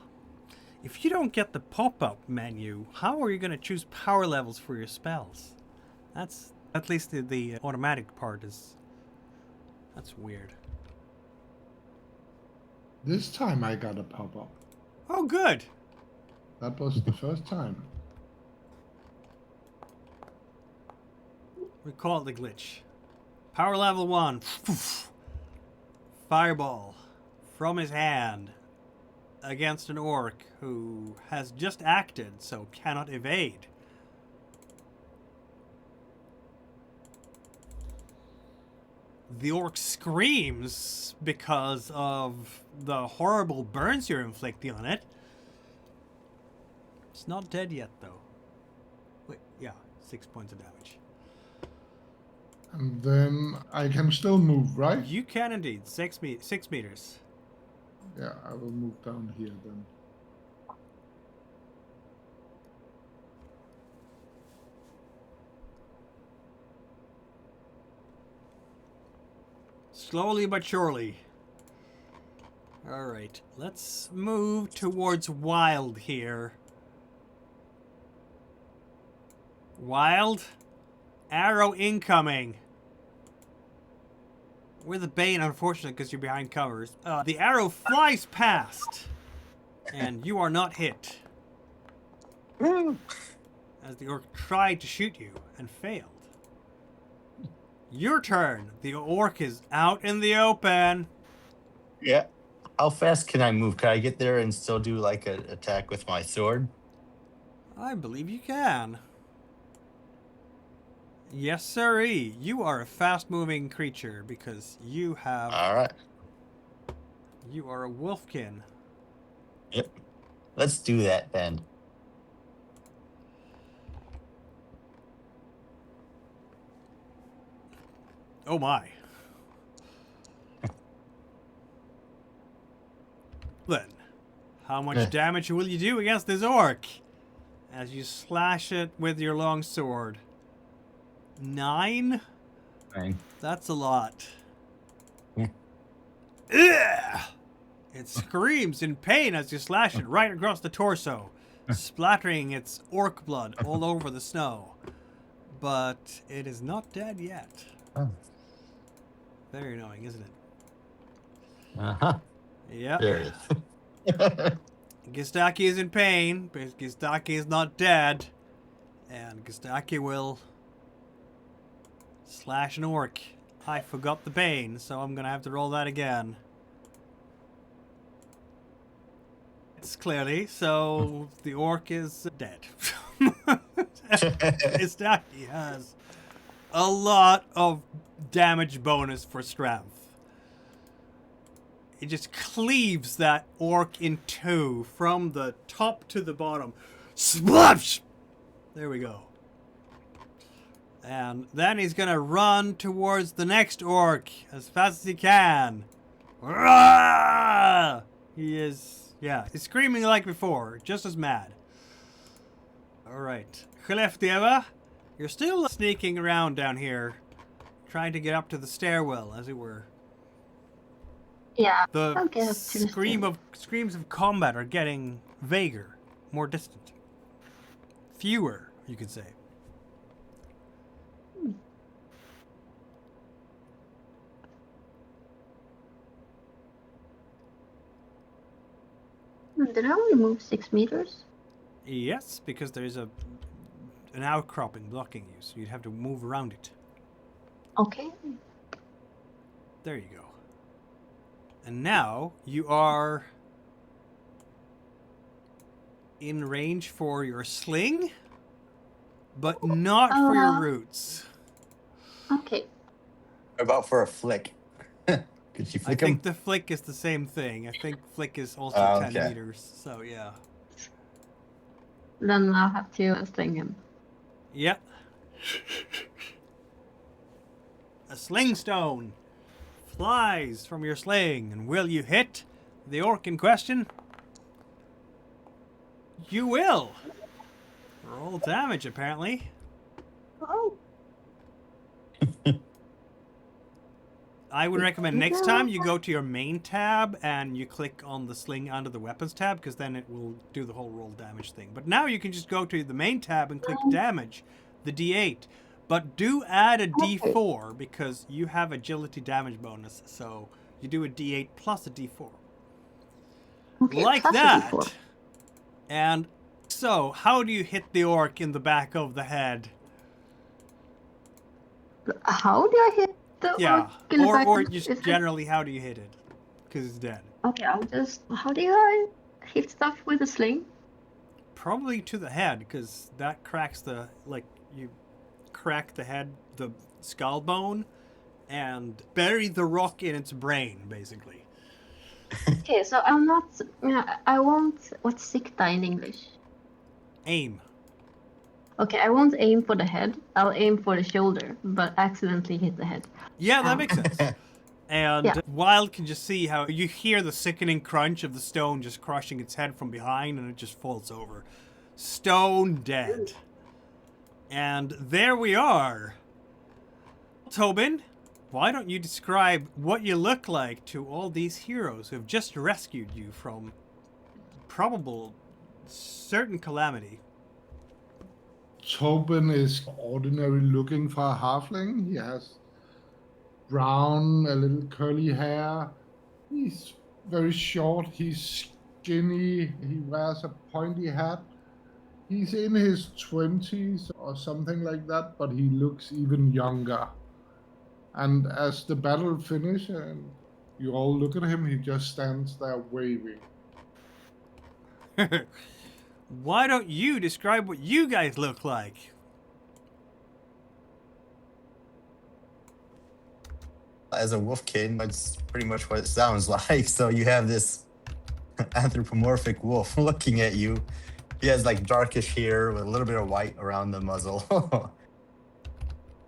If you don't get the pop-up menu, how are you going to choose power levels for your spells? That's, at least the automatic part is... that's weird. This time I got a pop-up. Oh, good. That was the first time. We call it the glitch. Power level 1. Fireball from his hand against an orc who has just acted, so cannot evade. The orc screams because of the horrible burns you're inflicting on it. It's not dead yet, though. Wait, yeah, 6 points of damage. And then I can still move, right? You can indeed. 6 meters. Yeah, I will move down here then. Slowly but surely. Alright, let's move towards Wild here. Wild? Arrow incoming. We're the Bane, unfortunately, because you're behind covers. The arrow flies past, and you are not hit. As the orc tried to shoot you and failed. Your turn. The orc is out in the open. Yeah. How fast can I move? Can I get there and still do like an attack with my sword? I believe you can. Yes, sirree. You are a fast-moving creature because you have... All right. You are a wolfkin. Yep. Let's do that then. Oh my. Then, how much damage will you do against this orc? As you slash it with your long sword. 9? 9. That's a lot. Yeah. Ugh! It screams in pain as you slash it right across the torso, splattering its orc blood all over the snow. But it is not dead yet. Oh. Very annoying, isn't it? Uh-huh. Yep. There it is. Gustaki is in pain, but Gustaki is not dead. And Gustaki will slash an orc. I forgot the bane, so I'm gonna have to roll that again. It's clearly, so the orc is dead. Gustaki has a lot of damage bonus for strength. It just cleaves that orc in two from the top to the bottom. Splash! There we go. And then he's gonna run towards the next orc as fast as he can. Rah! He is, yeah, he's screaming like before, just as mad. Alright. Khlefdeva, you're still sneaking around down here, trying to get up to the stairwell, as it were. Yeah. The I'll get up to the screams of combat are getting vaguer, more distant. Fewer, you could say. Did I only move 6 meters? Yes, because there is an outcropping blocking you, so you'd have to move around it. Okay. There you go. And now you are in range for your sling, but not for your roots. Okay. About for a flick. Could you I flick think him? the flick is the same thing. I think flick is also Oh, 10 okay. meters, so yeah. Then I'll have to sling him. Yep. A sling stone flies from your sling, and will you hit the orc in question? You will. Roll damage, apparently. Oh. I would recommend next time you go to your main tab and you click on the sling under the weapons tab, because then it will do the whole roll damage thing. But now you can just go to the main tab and click damage, the D8. But do add a D4 because you have agility damage bonus, so you do a D8 plus a D4. Okay, Like plus a that. D4. And so, how do you hit the orc in the back of the head? How do I hit the Yeah, orc in the back or of- just is it- generally, how do you hit it? Because it's dead. Okay, I'll just... How do I hit stuff with a sling? Probably to the head, because that cracks the, like, you crack the head, the skull bone, and bury the rock in its brain, basically. Okay, so I'm not... I won't... What's sikta in English? Aim. Okay, I won't aim for the head. I'll aim for the shoulder, but accidentally hit the head. Yeah, that makes sense. And Yeah. Wild can just see how you hear the sickening crunch of the stone just crushing its head from behind, and it just falls over. Stone dead. And there we are. Tobin, why don't you describe what you look like to all these heroes who have just rescued you from probable certain calamity? Tobin is ordinary looking for a halfling. He has brown, a little curly hair. He's very short. He's skinny. He wears a pointy hat. He's in his 20s or something like that, but he looks even younger. And as the battle finishes and you all look at him, he just stands there waving. Why don't you describe what you guys look like? As a wolfkin, that's pretty much what it sounds like. So you have this anthropomorphic wolf looking at you. He has like darkish hair with a little bit of white around the muzzle.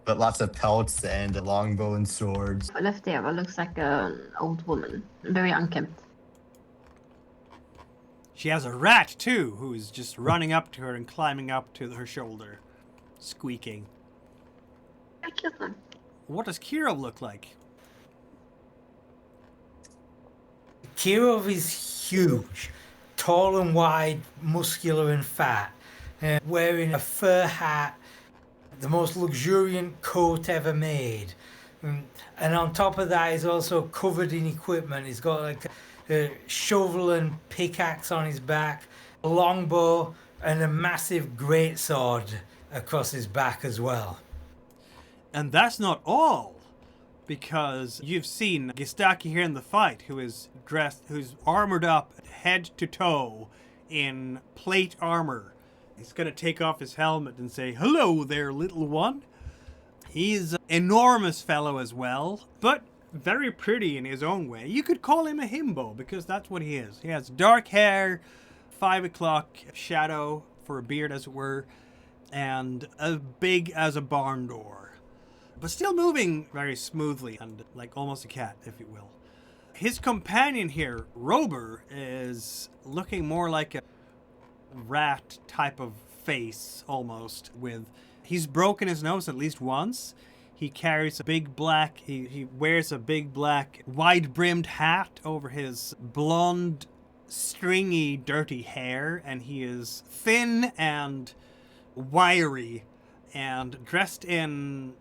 But lots of pelts and a longbow and swords. Khlefdeva looks like an old woman. Very unkempt. She has a rat, too, who is just running up to her and climbing up to her shoulder, squeaking. I killed them. What does Kirov look like? Kirov is huge, tall and wide, muscular and fat, wearing a fur hat, the most luxuriant coat ever made. And on top of that, he's also covered in equipment. He's got like a shovel and pickaxe on his back, a longbow, and a massive greatsword across his back as well. And that's not all, because you've seen Gistaki here in the fight, who's armored up head to toe in plate armor. He's gonna take off his helmet and say, "Hello there, little one." He's an enormous fellow as well, but very pretty in his own way. You could call him a himbo, because that's what he is. He has dark hair, 5 o'clock shadow for a beard, as it were, and as big as a barn door, but still moving very smoothly and like almost a cat, if you will. His companion here, Rober, is looking more like a rat type of face, almost, with... He's broken his nose at least once. He carries a big black... He wears a big black wide-brimmed hat over his blonde, stringy, dirty hair, and he is thin and wiry and dressed in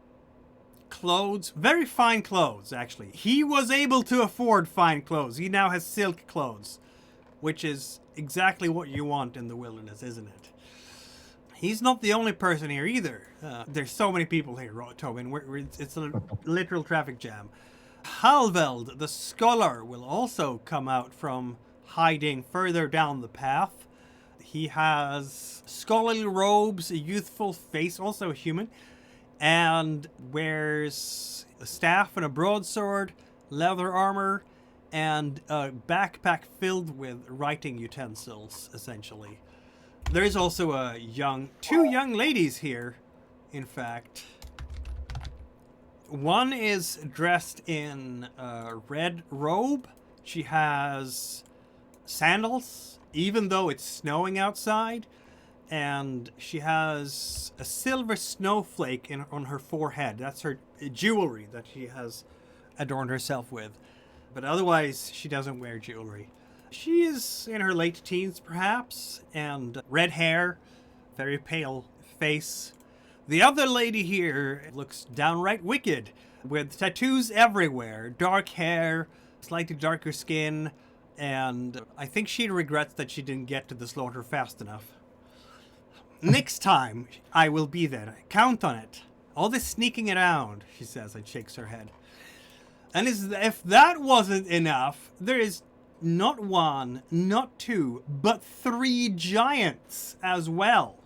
clothes, very fine clothes, actually. He was able to afford fine clothes. He now has silk clothes, which is exactly what you want in the wilderness, isn't it? He's not the only person here either. There's so many people here, Tobin. It's a literal traffic jam. Halveld, the scholar, will also come out from hiding further down the path. He has scholarly robes, a youthful face, also a human, and wears a staff and a broadsword, leather armor, and a backpack filled with writing utensils, essentially. There is also two young ladies here, in fact. One is dressed in a red robe. She has sandals, even though it's snowing outside. And she has a silver snowflake on her forehead. That's her jewelry that she has adorned herself with. But otherwise, she doesn't wear jewelry. She is in her late teens, perhaps, and red hair, very pale face. The other lady here looks downright wicked, with tattoos everywhere, dark hair, slightly darker skin, and I think she regrets that she didn't get to the slaughter fast enough. Next time, I will be there. Count on it. All this sneaking around, she says, and shakes her head. And if that wasn't enough, there is not one, not two, but 3 giants as well.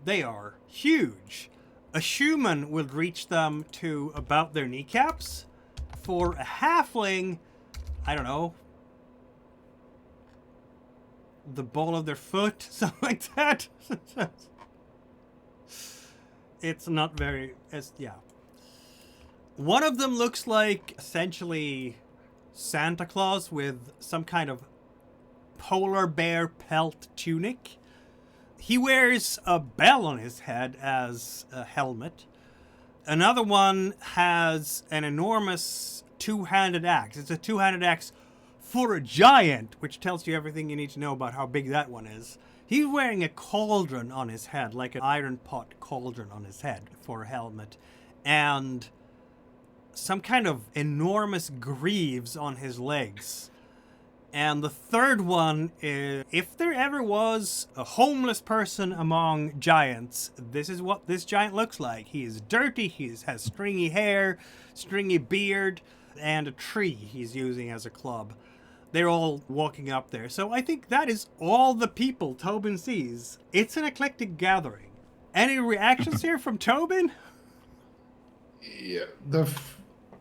They are huge. A human would reach them to about their kneecaps. For a halfling, I don't know, the ball of their foot, something like that. It's not very... yeah. One of them looks like, essentially, Santa Claus with some kind of polar bear pelt tunic. He wears a bell on his head as a helmet. Another one has an enormous two-handed axe. It's a two-handed axe for a giant, which tells you everything you need to know about how big that one is. He's wearing a cauldron on his head, like an iron pot cauldron on his head for a helmet. And some kind of enormous greaves on his legs. And the third one is, if there ever was a homeless person among giants, this is what this giant looks like. He is dirty, he has stringy hair, stringy beard, and a tree he's using as a club. They're all walking up there. So I think that is all the people Tobin sees. It's an eclectic gathering. Any reactions here from Tobin? Yeah,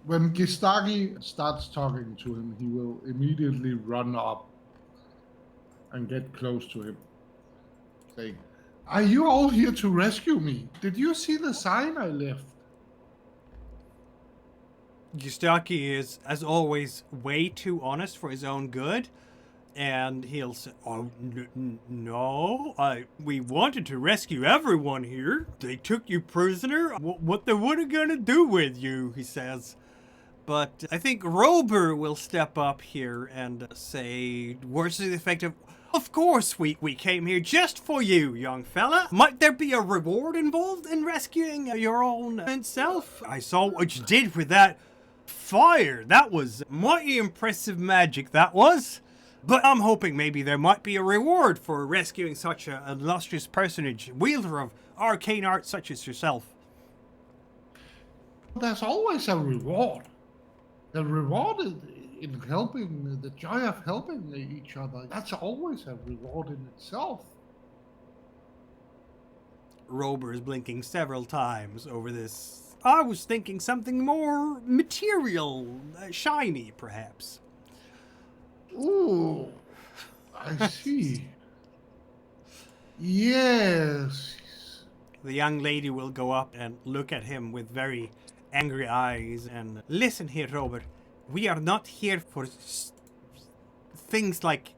when Gistaki starts talking to him, he will immediately run up and get close to him, saying, "Are you all here to rescue me? Did you see the sign I left?" Gustaki is, as always, way too honest for his own good. And he'll say, "Oh, no, we wanted to rescue everyone here. They took you prisoner. What they were gonna do with you," he says. But I think Rober will step up here and say words to the effect of, Of course we came here just for you, young fella. Might there be a reward involved in rescuing your own self? I saw what you did with that fire. That was mighty impressive magic, that was. But I'm hoping maybe there might be a reward for rescuing such an illustrious personage, wielder of arcane art such as yourself. There's always a reward. The reward is in helping, the joy of helping each other. That's always a reward in itself. Rober is blinking several times over this. I was thinking something more material, shiny, perhaps. Ooh, I see. Yes. The young lady will go up and look at him with very angry eyes and listen here, Robert. We are not here for things like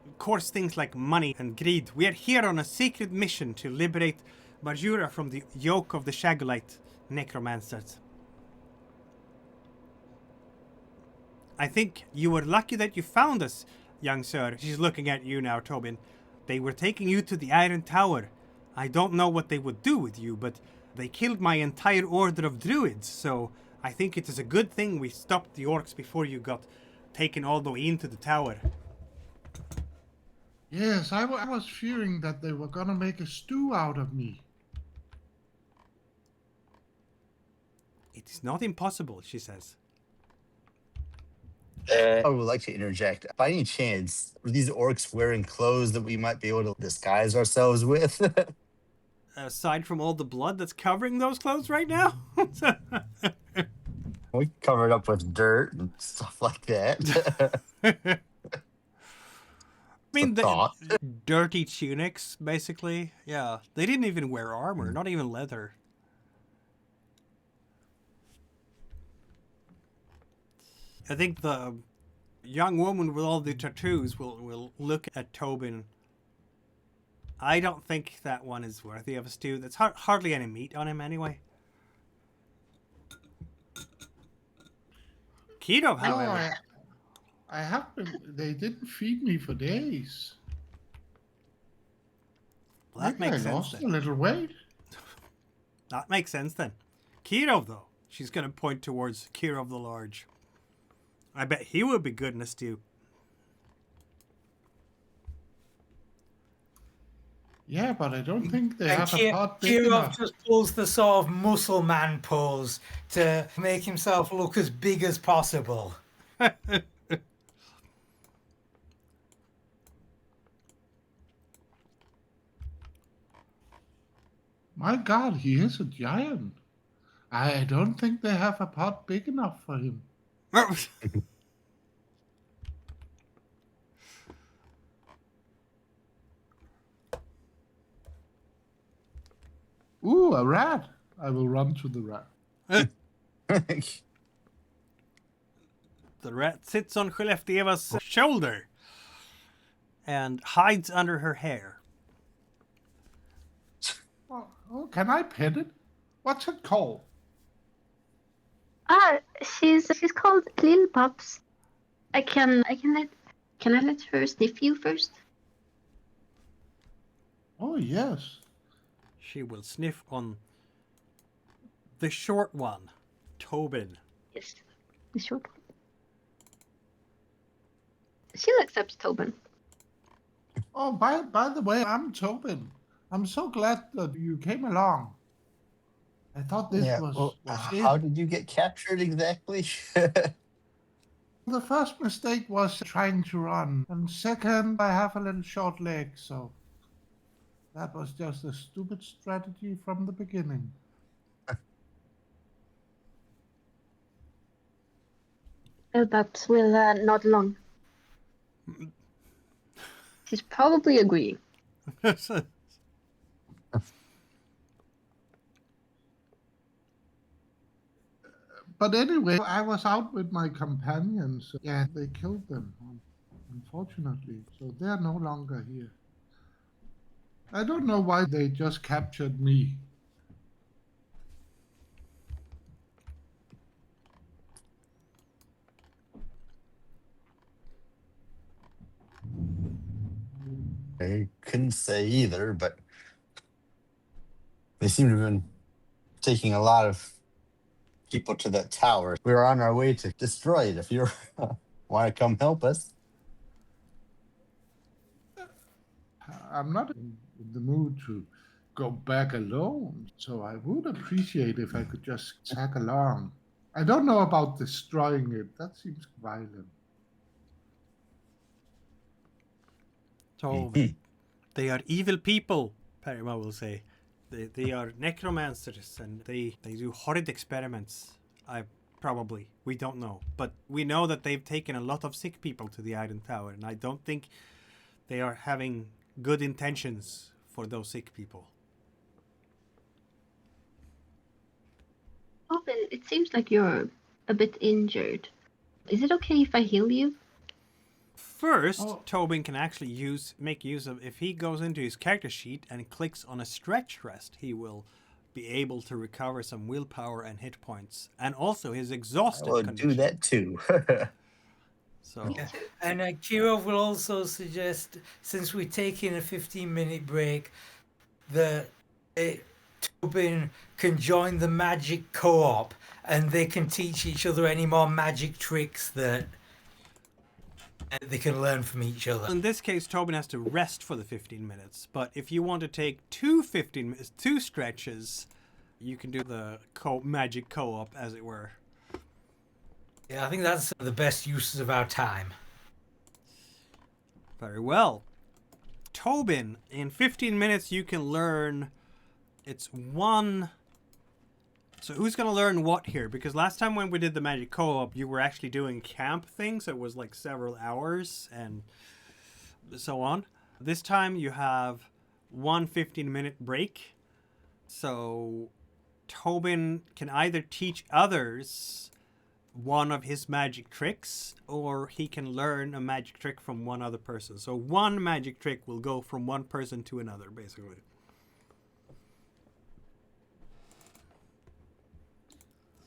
money and greed. We are here on a secret mission to liberate Majura from the yoke of the Shagolite necromancers. I think you were lucky that you found us, young sir. She's looking at you now, Tobin. They were taking you to the Iron Tower. I don't know what they would do with you, but they killed my entire order of druids, so I think it is a good thing we stopped the orcs before you got taken all the way into the tower. Yes, I was fearing that they were gonna make a stew out of me. It is not impossible, she says. I would like to interject. By any chance, are these orcs wearing clothes that we might be able to disguise ourselves with? Aside from all the blood that's covering those clothes right now? We covered up with dirt and stuff like that. I mean, It's a thought. dirty tunics, basically. Yeah, they didn't even wear armor, not even leather. I think the young woman with all the tattoos will look at Tobin. I don't think that one is worthy of a stew. There's hardly any meat on him anyway. Keto, however. I have been. They didn't feed me for days. Well, that Maybe makes I sense lost then. a little weight. That makes sense then. Keto, though. She's going to point towards Kirov the Large. I bet he would be good in a stew. Yeah, but I don't think they And have a pot big Kirov enough. just pulls the sort of muscle man pose to make himself look as big as possible. My God, he is a giant. I don't think they have a pot big enough for him. Ooh, a rat. I will run to the rat. The rat sits on Skellefteva's shoulder and hides under her hair. Oh, can I pet it? What's it called? She's called Lil Pops. Can I let her sniff you first? Oh, yes. She will sniff on the short one, Tobin. Yes, the short one. She looks up to Tobin. Oh, by the way, I'm Tobin. I'm so glad that you came along. I thought this was how it. did you get captured exactly? The first mistake was trying to run, and second, I have a little short leg, so that was just a stupid strategy from the beginning. Lil Pops will nod along. She's probably agreeing. But anyway, I was out with my companions. Yeah, they killed them, unfortunately. So they're no longer here. I don't know why they just captured me. I couldn't say either, but they seem to have been taking a lot of people to that tower. We were on our way to destroy it. If you want to come help us. I'm not in the mood to go back alone, so I would appreciate if I could just tag along. I don't know about destroying it. That seems violent. So they are evil people, Parama will say. They are necromancers and they do horrid experiments. We don't know. But we know that they've taken a lot of sick people to the Iron Tower, and I don't think they are having good intentions for those sick people. Tobin, it seems like you're a bit injured. Is it okay if I heal you? First, Oh. Tobin can actually make use of, if he goes into his character sheet and clicks on a stretch rest, he will be able to recover some willpower and hit points, and also his I exhausted will condition. do that too. So Yeah. And Kirov will also suggest, since we're taking a 15-minute break, that Tobin can join the magic co-op and they can teach each other any more magic tricks that they can learn from each other. in this case, Tobin has to rest for the 15 minutes. But if you want to take two stretches, you can do the magic co-op, as it were. Yeah, I think that's the best uses of our time. Very well. Tobin, in 15 minutes you can learn... It's one... So who's going to learn what here? Because last time when we did the magic co-op, you were actually doing camp things. So it was like several hours and so on. This time you have one 15-minute break. So Tobin can either teach others one of his magic tricks, or he can learn a magic trick from one other person. So one magic trick will go from one person to another, basically.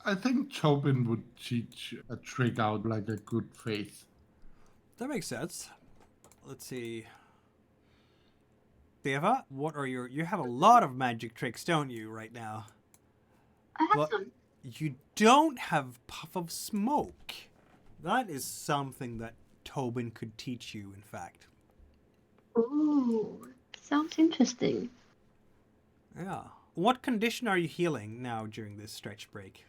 I think Tobin would teach a trick out like a good faith. That makes sense. Let's see. Deva, what are you have a lot of magic tricks, don't you, right now? I have But some. you don't have Puff of Smoke. That is something that Tobin could teach you, in fact. Ooh, sounds interesting. Yeah. What condition are you healing now during this stretch break?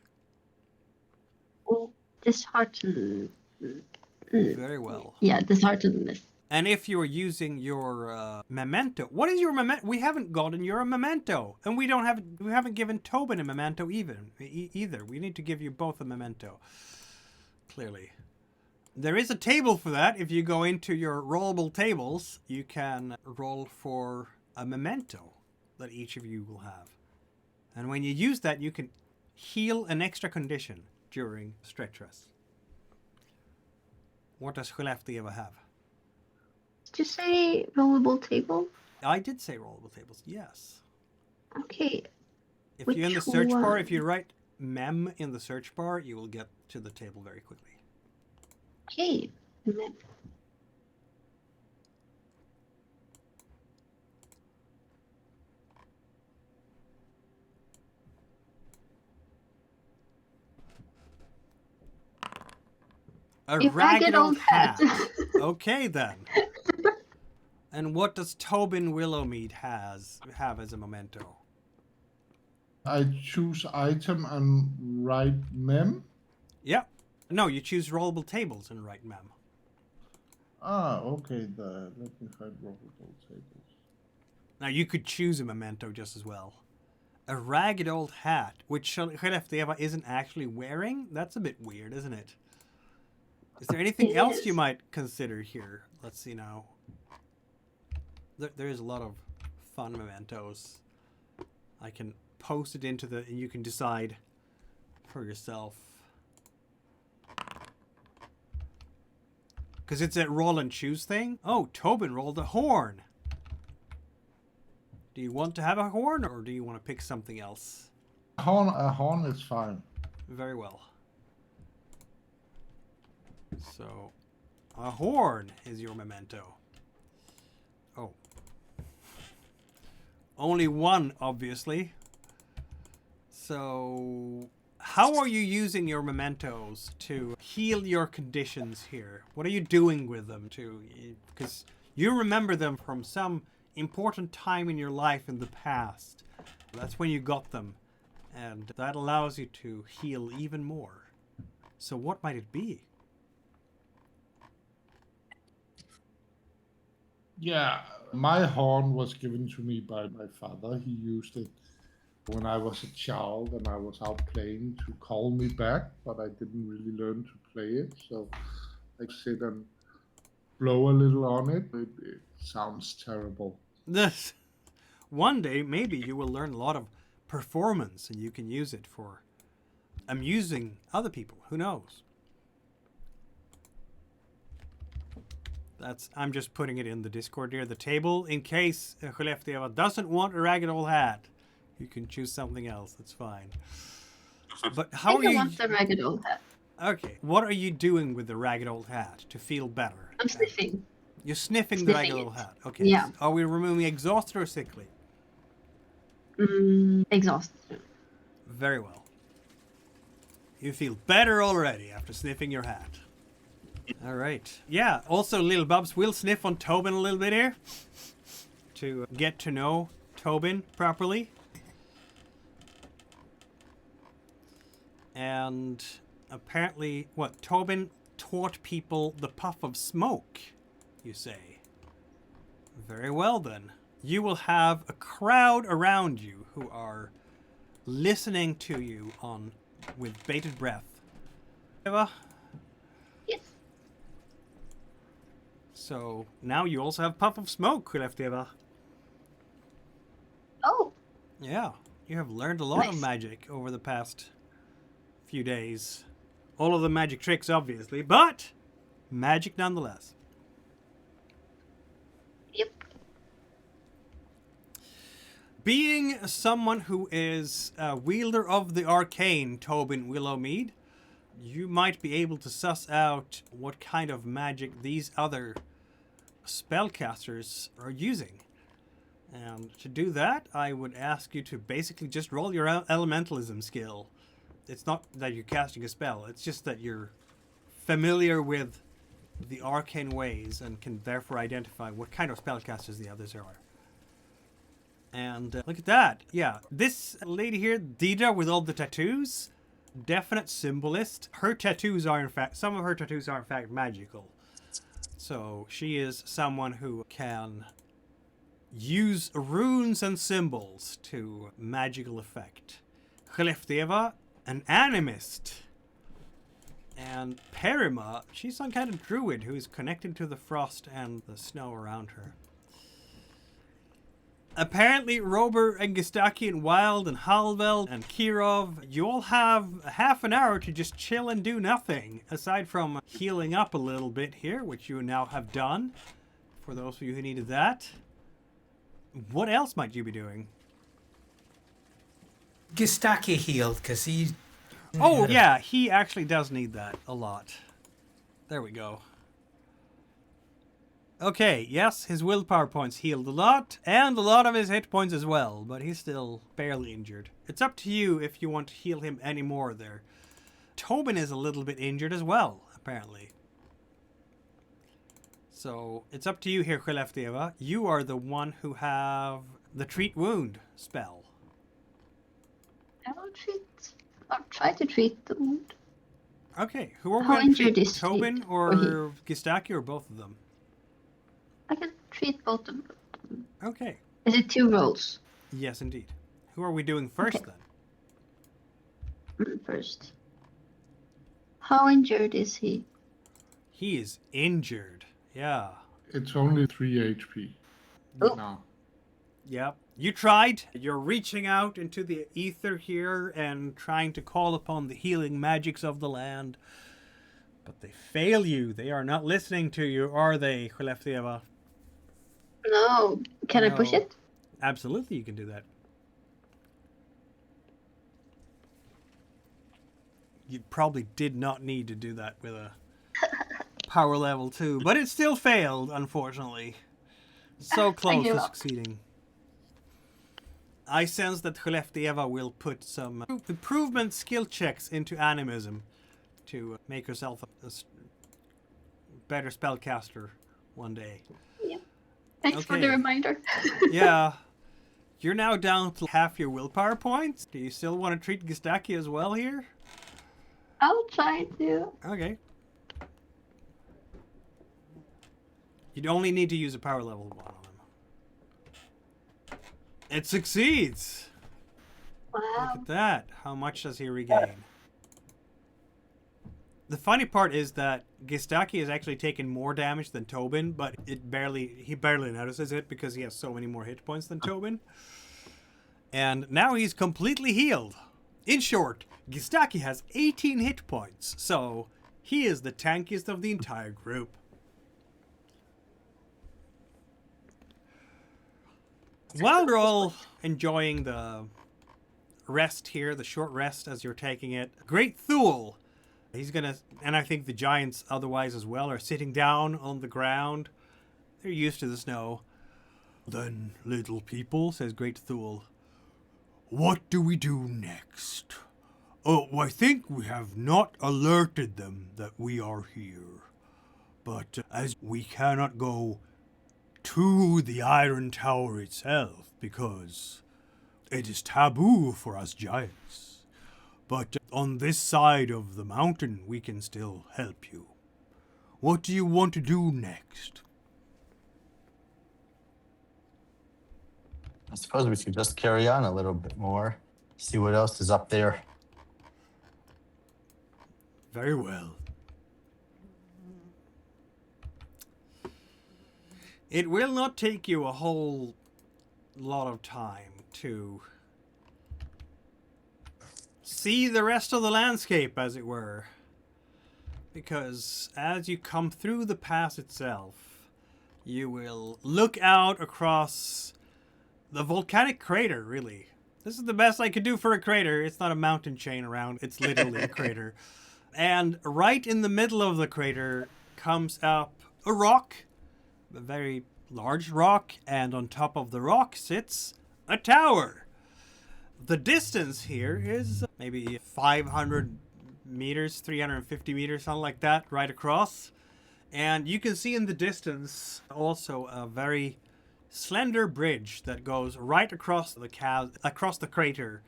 Oh, disheartened. Very well. Yeah, disheartenedness. And if you're using your memento, what is your memento? We haven't gotten your memento, and we haven't given Tobin a memento either. We need to give you both a memento. Clearly, there is a table for that. If you go into your rollable tables, you can roll for a memento that each of you will have, and when you use that, you can heal an extra condition during stretch rest. What does Skellefteå have? Did you say rollable table? I did say rollable tables, yes. Okay. If you're in the Which search bar, one? if you write mem in the search bar, you will get to the table very quickly. Okay. A ragged old hat. Okay, then. And what does Tobin Willow Mead have as a memento? I choose item and write mem. Yep. No, you choose rollable tables and write mem. Ah, okay. Let me find rollable tables. Now, you could choose a memento just as well. A ragged old hat, which Skellefteå isn't actually wearing? That's a bit weird, isn't it? Is there anything It else is. you might consider here? Let's see now. There is a lot of fun mementos. I can post it into and you can decide for yourself. Because it's a roll and choose thing. Oh, Tobin rolled a horn. Do you want to have a horn, or do you want to pick something else? A horn is fine. Very well. So, a horn is your memento. Oh, Only one, obviously. So, how are you using your mementos to heal your conditions here? What are you doing with them because you remember them from some important time in your life in the past. That's when you got them. And that allows you to heal even more. So what might it be? Yeah, my horn was given to me by my father. He used it when I was a child and I was out playing to call me back, but I didn't really learn to play it. So I sit and blow a little on it. It sounds terrible. This one day maybe you will learn a lot of performance and you can use it for amusing other people. Who knows? I'm just putting it in the Discord near the table in case Skellefteå doesn't want a ragged old hat. You can choose something else. That's fine. But how are you? I want the ragged old hat. Okay. What are you doing with the ragged old hat to feel better? I'm sniffing. You're sniffing the ragged old hat. Okay. Yeah. Are we removing exhausted or sickly? Exhausted. Very well. You feel better already after sniffing your hat. All right. Yeah. Also, little Bubs will sniff on Tobin a little bit here to get to know Tobin properly. And apparently, Tobin taught people the puff of smoke, you say. Very well then. You will have a crowd around you who are listening to you with bated breath. Eva? Yes. So now you also have puff of smoke, Skellefteå. Oh. Yeah, you have learned a lot of Nice. magic over the past few days. All of the magic tricks, obviously, but magic nonetheless. Yep. Being someone who is a wielder of the arcane, Tobin Willow Mead, you might be able to suss out what kind of magic these other spellcasters are using. And to do that, I would ask you to basically just roll your elementalism skill. It's not that you're casting a spell, it's just that you're familiar with the arcane ways and can therefore identify what kind of spellcasters the others are. And look at that. Yeah, this lady here, Deidre, with all the tattoos, definite symbolist. Her tattoos are, in fact, some of her tattoos are, in fact, magical. So she is someone who can use runes and symbols to magical effect. Skellefteå, an animist. And Parama, she's some kind of druid who is connected to the frost and the snow around her. Apparently, Rober and Gustaki and Wild and Halvel and Kirov, you all have half an hour to just chill and do nothing, aside from healing up a little bit here, which you now have done, for those of you who needed that. What else might you be doing? Gustaki healed because he. Oh, yeah, he actually does need that a lot. There we go. Okay, yes, his willpower points healed a lot, and a lot of his hit points as well, but he's still barely injured. It's up to you if you want to heal him any more there. Tobin is a little bit injured as well, apparently. So, it's up to you here, Skellefteå. You are the one who have the treat wound spell. I'll try to treat the wound. Okay, who are we How going to injured treat? is he? Tobin or Gustaki or both of them? I can treat both of them. Okay. Is it 2 rolls? Yes, indeed. Who are we doing first Okay. then? First. How injured is he? He is injured. Yeah. It's only 3 HP. Oh. No. Yep. You tried. You're reaching out into the ether here and trying to call upon the healing magics of the land. But they fail you. They are not listening to you, are they, Skellefteå? No. Can I push No. it? Absolutely, you can do that. You probably did not need to do that with a power level 2, but it still failed, unfortunately. So close give to up. succeeding. I sense that Eva will put some improvement skill checks into animism to make herself a better spellcaster one day. Yeah. Thanks for the Okay. reminder. Yeah. You're now down to half your willpower points. Do you still want to treat Gustaki as well here? I'll try to. Okay. You'd only need to use a power level 1 on him. It succeeds! Look Wow. at that. How much does he regain? The funny part is that Gustaki has actually taken more damage than Tobin, but he barely notices it because he has so many more hit points than Tobin. And now he's completely healed. In short, Gustaki has 18 hit points, so he is the tankiest of the entire group. While we're all enjoying the rest here, the short rest as you're taking it, Great Thule, he's gonna, and I think the giants otherwise as well, are sitting down on the ground. They're used to the snow. Then, little people, says Great Thule, what do we do next? Oh, I think we have not alerted them that we are here. But as we cannot go to the Iron Tower itself because it is taboo for us giants. But on this side of the mountain, we can still help you. What do you want to do next? I suppose we should just carry on a little bit more. See what else is up there. Very well. It will not take you a whole lot of time to see the rest of the landscape, as it were. Because as you come through the pass itself, you will look out across the volcanic crater, really. This is the best I could do for a crater. It's not a mountain chain around. It's literally a crater. And right in the middle of the crater comes up a rock, a very large rock, and on top of the rock sits a tower. The distance here is maybe 500 meters, 350 meters, something like that, right across. And you can see in the distance also a very slender bridge that goes right across the crater,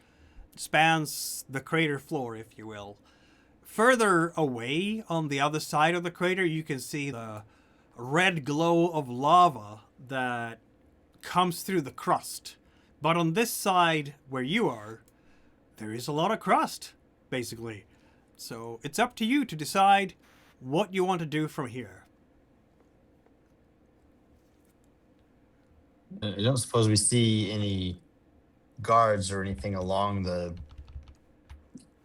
spans the crater floor, if you will. Further away on the other side of the crater, you can see the red glow of lava that comes through the crust. But on this side where you are, there is a lot of crust, basically. So it's up to you to decide what you want to do from here. I don't suppose we see any guards or anything along the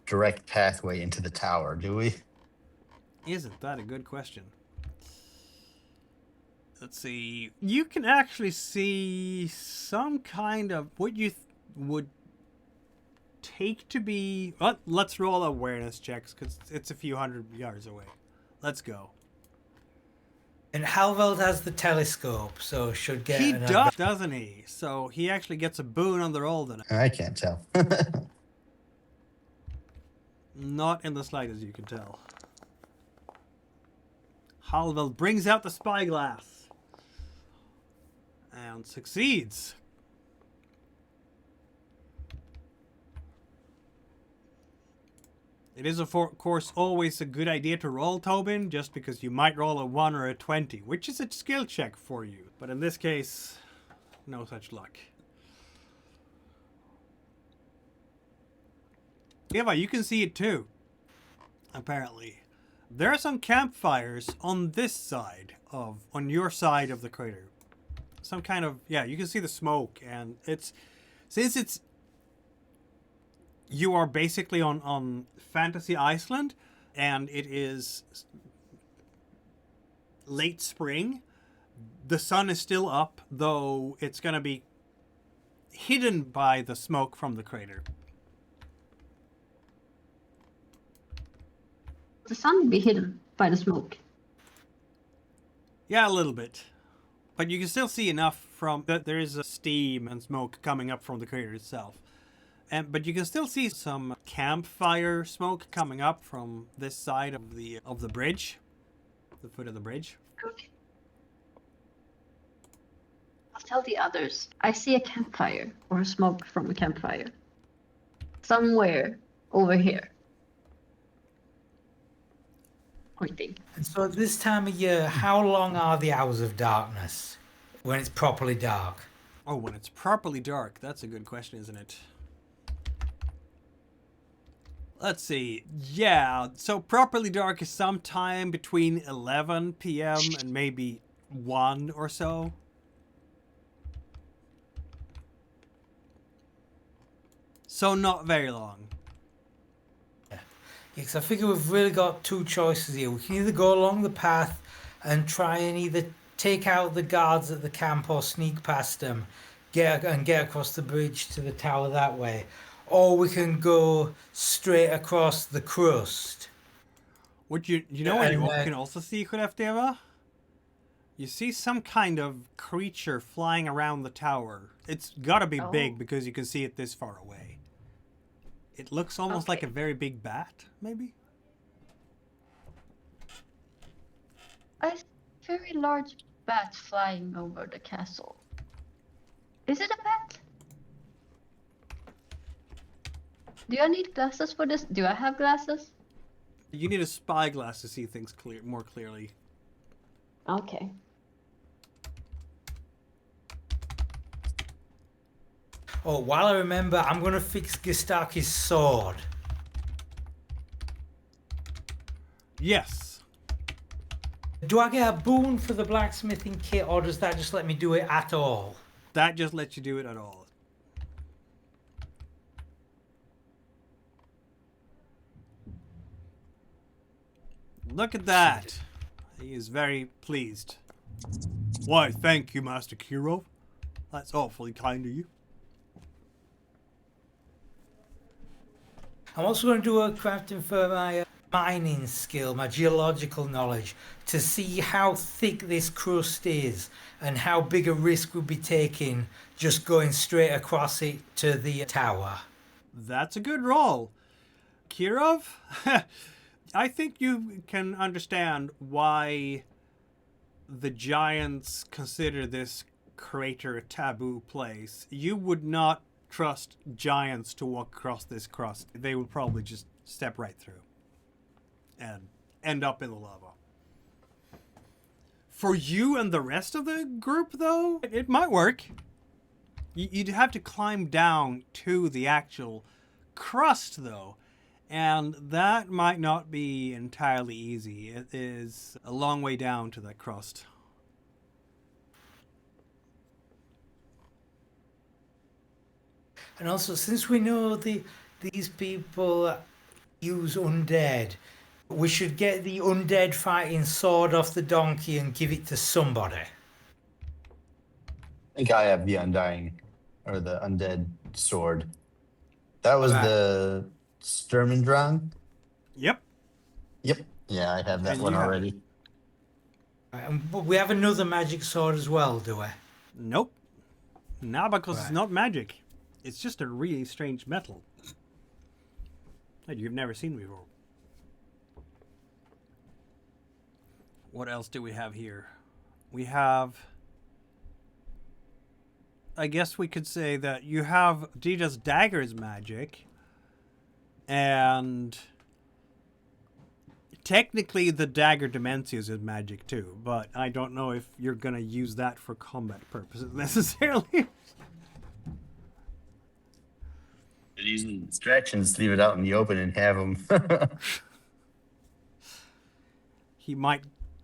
direct pathway into the tower, do we? Isn't that a good question? Let's see. You can actually see some kind of what you would take to be... let's roll awareness checks because it's a few hundred yards away. Let's go. And Halveld has the telescope, so should get... He does, doesn't he? So he actually gets a boon on the roll then. I can't tell. Not in the slightest, you can tell. Halveld brings out the spyglass and succeeds. It is, of course, always a good idea to roll, Tobin, just because you might roll a 1 or a 20, which is a skill check for you. But in this case, no such luck. Eva, you can see it too, apparently. There are some campfires on this side on your side of the crater. Some kind of, yeah, you can see the smoke, and since you are basically on Fantasy Iceland, and it is late spring. The sun is still up, though it's going to be hidden by the smoke from the crater. The sun will be hidden by the smoke. Yeah, a little bit. But you can still see enough from that. There is a steam and smoke coming up from the crater itself. But you can still see some campfire smoke coming up from this side of the bridge, the foot of the bridge. Okay. I'll tell the others. I see a campfire or smoke from a campfire. Somewhere over here. Pointing. And so at this time of year, how long are the hours of darkness when it's properly dark? Oh, when it's properly dark, that's a good question, isn't it? Let's see. Yeah, so properly dark is sometime between 11 p.m. and maybe 1 or so. So not very long. Yeah, because I figure we've really got two choices here. We can either go along the path and try and either take out the guards at the camp or sneak past them, get across the bridge to the tower that way. Or we can go straight across the crust. What you know what you And, can also see, Khudefdeva? You see some kind of creature flying around the tower. It's gotta be big because you can see it this far away. It looks almost like a very big bat, maybe? I see a very large bat flying over the castle. Is it a bat? Do I need glasses for this? Do I have glasses? You need a spyglass to see things more clearly. Okay. Oh, while I remember, I'm going to fix Gustaki's sword. Yes. Do I get a boon for the blacksmithing kit, or does that just let me do it at all? That just lets you do it at all. Look at that. He is very pleased. Why, thank you, Master Kirov. That's awfully kind of you. I'm also going to do a crafting for my mining skill, my geological knowledge, to see how thick this crust is and how big a risk we'll be taking just going straight across it to the tower. That's a good roll. Kirov, I think you can understand why the giants consider this crater a taboo place. You would not trust giants to walk across this crust. They would probably just step right through and end up in the lava. For you and the rest of the group, though, it might work. You'd have to climb down to the actual crust, though, and that might not be entirely easy. It is a long way down to that crust. And also, since we know these people use undead, we should get the undead fighting sword off the donkey and give it to somebody. I think I have the undying, or the undead sword. That was the Sturmendron? Yep. Yep. Yeah, I have that And one you have already. But we have another magic sword as well, do we? Nope. Not because it's Right. not magic. It's just a really strange metal that you've never seen before. What else do we have here? We have... I guess we could say that you have Dita's Dagger's magic, and technically the Dagger Dimensius is magic too, but I don't know if you're going to use that for combat purposes necessarily. Using distractions, leave it out in the open and have them. He might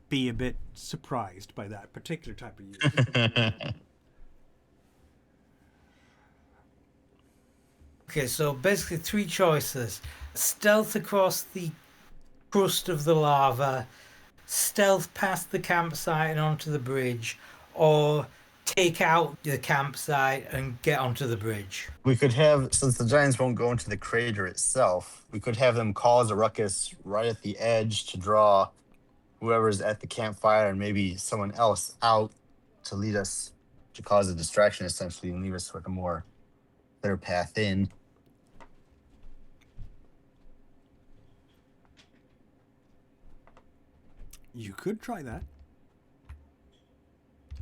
be a bit surprised by that particular type of use. Okay, so basically three choices. Stealth across the crust of the lava, stealth past the campsite and onto the bridge, or take out the campsite and get onto the bridge. We could have, since the giants won't go into the crater itself, we could have them cause a ruckus right at the edge to draw whoever's at the campfire and maybe someone else out to lead us, to cause a distraction essentially, and leave us with a more clear path in. You could try that.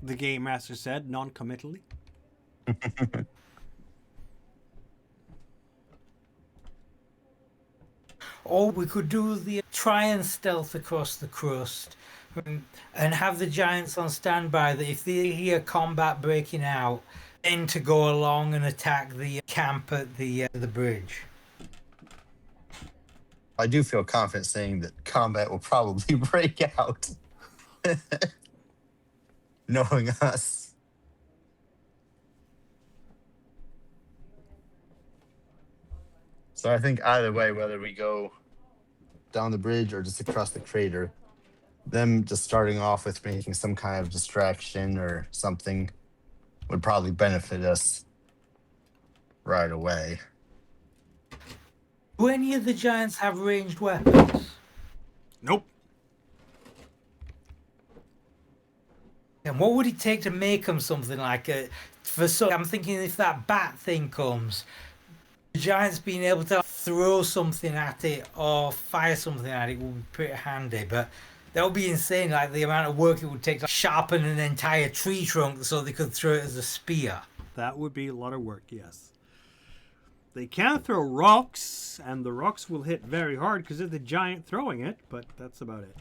The game master said, non-committally. Or we could do the try and stealth across the crust and have the giants on standby that if they hear combat breaking out, then to go along and attack the camp at the bridge. I do feel confident saying that combat will probably break out. Knowing us. So I think either way, whether we go down the bridge or just across the crater, them just starting off with making some kind of distraction or something would probably benefit us right away. Do any of the giants have ranged weapons? Nope. And what would it take to make them something like a? I'm thinking if that bat thing comes, the giants being able to throw something at it or fire something at it would be pretty handy. But that would be insane, like the amount of work it would take to sharpen an entire tree trunk so they could throw it as a spear. That would be a lot of work, yes. They can throw rocks, and the rocks will hit very hard because of the giant throwing it, but that's about it.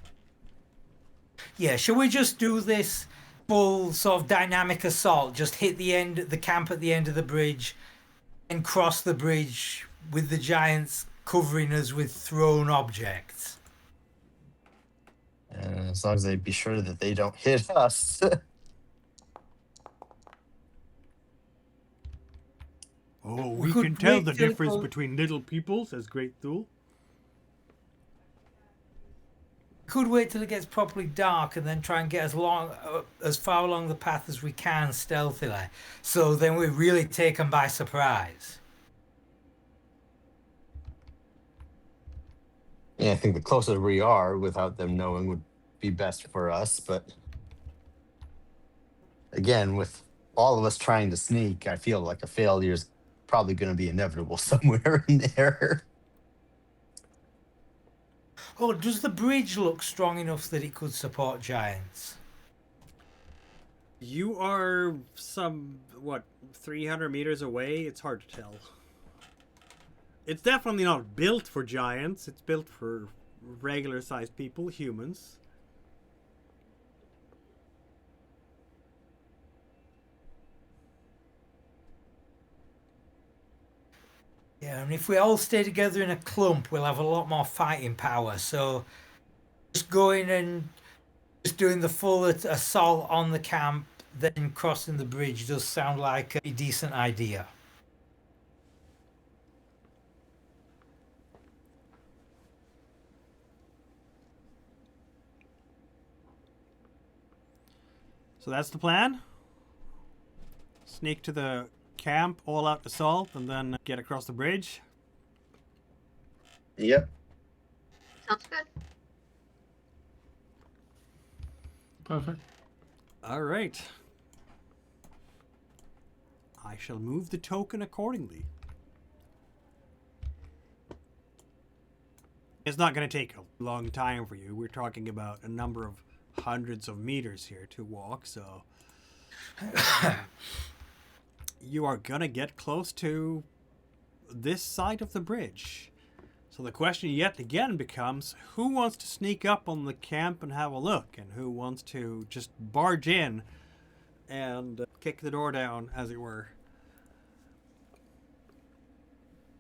Yeah, shall we just do this full sort of dynamic assault? Just hit the camp at the end of the bridge and cross the bridge with the giants covering us with thrown objects. As long as they be sure that they don't hit us. Oh, We we could can tell wait the till it difference goes- between little people, says Great Thule. Could wait till it gets properly dark and then try and get as far along the path as we can stealthily. So then we really take them by surprise. Yeah, I think the closer we are without them knowing would be best for us. But again, with all of us trying to sneak, I feel like a failure is probably going to be inevitable somewhere in there. Oh, does the bridge look strong enough that it could support giants? You are 300 meters away? It's hard to tell. It's definitely not built for giants. It's built for regular-sized people, humans. Yeah, and if we all stay together in a clump, we'll have a lot more fighting power. So just going and just doing the full assault on the camp, then crossing the bridge does sound like a decent idea. So that's the plan. Sneak to the camp, all-out assault, and then get across the bridge. Yep. Sounds good. Perfect. All right. I shall move the token accordingly. It's not going to take a long time for you. We're talking about a number of hundreds of meters here to walk, so you are going to get close to this side of the bridge. So the question yet again becomes, who wants to sneak up on the camp and have a look, and who wants to just barge in and kick the door down, as it were?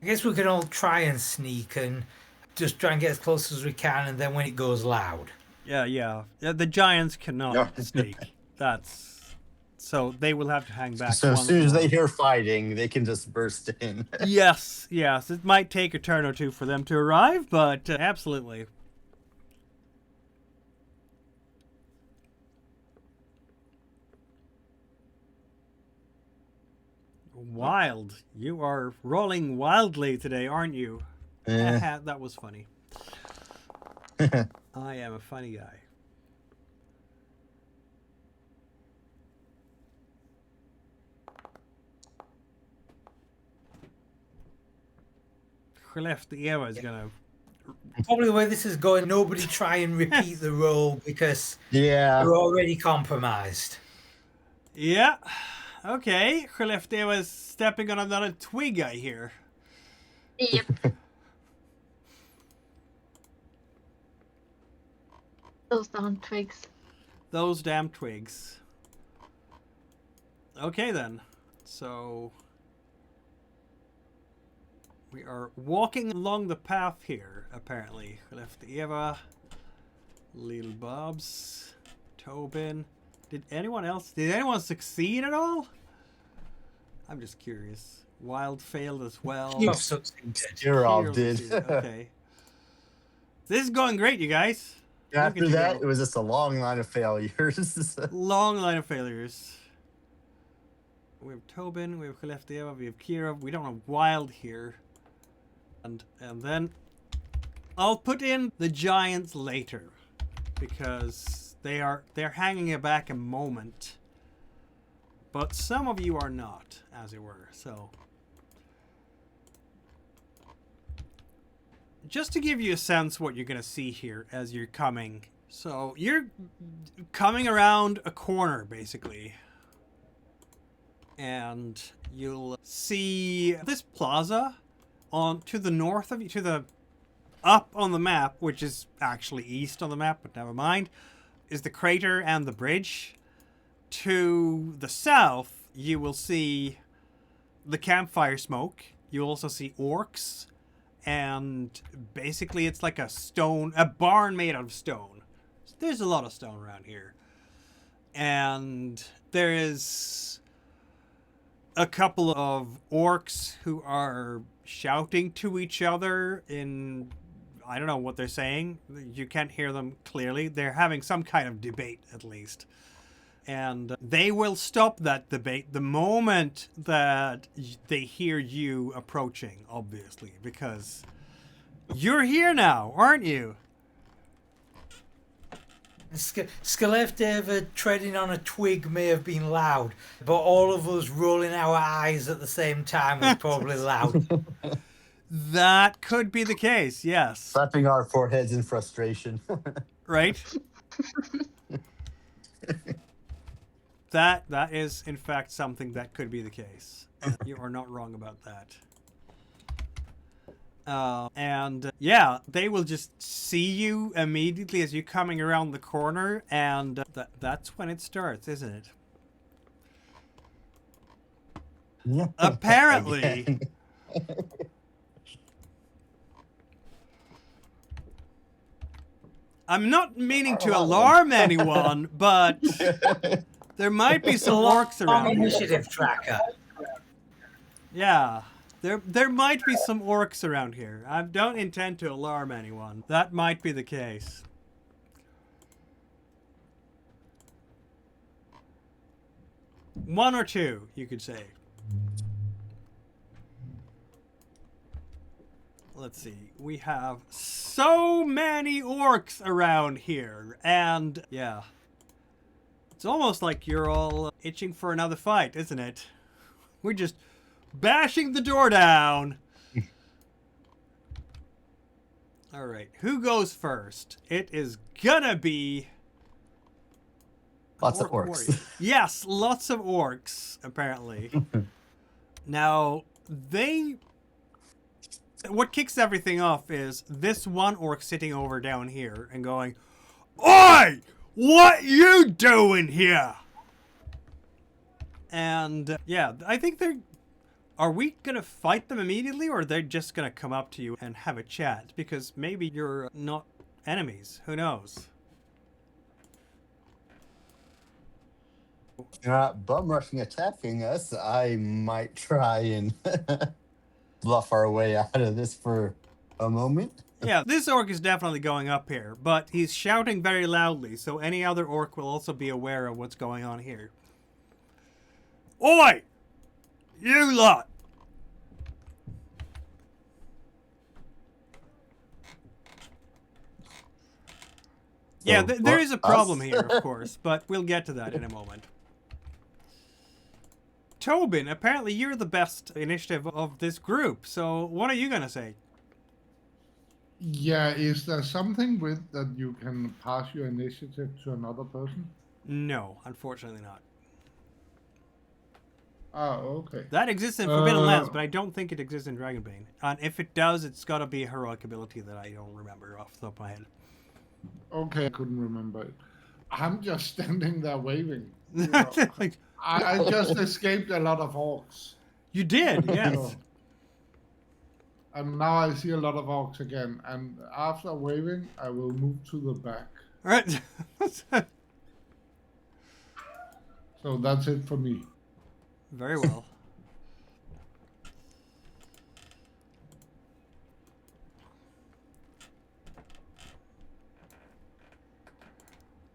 I guess we can all try and sneak and just try and get as close as we can, and then when it goes loud. Yeah. The giants cannot No. sneak. So they will have to hang back. So as once soon as more. they hear fighting, they can just burst in. Yes. It might take a turn or two for them to arrive, but absolutely. Wild. You are rolling wildly today, aren't you? Eh. That was funny. I am a funny guy. Eva is gonna. Probably the way this is going, nobody try and repeat the roll because Yeah. you're already compromised. Yeah. Okay. Eva is stepping on another twig, I hear. Yep. Those darn twigs. Those damn twigs. Okay then. So we are walking along the path here, apparently. Eva, Little Bobs, Tobin. Did anyone succeed at all? I'm just curious. Wild failed as well. You've succeeded. You're all Kirill did. succeeded. Okay. This is going great, you guys. Look After at you that, go. it was just a long line of failures. Long line of failures. We have Tobin, we have Eva, we have Kira. We don't have Wild here. And then I'll put in the giants later because they're hanging it back a moment. But some of you are not, as it were. So just to give you a sense what you're going to see here as you're coming. So you're coming around a corner, basically. And you'll see this plaza to the north of you, up on the map, which is actually east on the map, but never mind, is the crater and the bridge. To the south, you will see the campfire smoke. You'll also see orcs. And basically it's like a barn made out of stone. There's a lot of stone around here. And there is a couple of orcs who are shouting to each other in, I don't know what they're saying. You can't hear them clearly. They're having some kind of debate, at least. And they will stop that debate the moment that they hear you approaching, obviously, because you're here now, aren't you? Skelefdeva treading on a twig may have been loud, but all of us rolling our eyes at the same time was probably loud. That could be the case, yes. Slapping our foreheads in frustration. Right? That is, in fact, something that could be the case. You are not wrong about that. And yeah, they will just see you immediately as you're coming around the corner, and that's when it starts, isn't it? Yeah. Apparently. I'm not meaning to alarm anyone, but there might be some orcs around here. Initiative tracker. Yeah. There might be some orcs around here. I don't intend to alarm anyone. That might be the case. One or two, you could say. Let's see. We have so many orcs around here. And yeah. It's almost like you're all itching for another fight, isn't it? We're just bashing the door down. All right, who goes first? It is gonna be Lots of Orc orcs. warrior. Yes, lots of orcs apparently. Now what kicks everything off is this one orc sitting over down here and going, "Oi! What you doing here?" And yeah, I think are we gonna fight them immediately, or are they just gonna come up to you and have a chat? Because maybe you're not enemies. Who knows? Bum rushing attacking us. I might try and bluff our way out of this for a moment. Yeah, this orc is definitely going up here, but he's shouting very loudly, so any other orc will also be aware of what's going on here. Oi! You lot! Yeah, there is a problem here, of course, but we'll get to that in a moment. Tobin, apparently you're the best initiative of this group, so what are you gonna say? Yeah, is there something with that you can pass your initiative to another person? No, unfortunately not. Oh, okay. That exists in Forbidden Uh, Lands, but I don't think it exists in Dragonbane. And if it does, it's got to be a heroic ability that I don't remember off the top of my head. Okay, I couldn't remember it. I'm just standing there waving. You know. Like, I just escaped a lot of orcs. you did, yes. So, and now I see a lot of orcs again. And after waving, I will move to the back. All right. So that's it for me. Very well.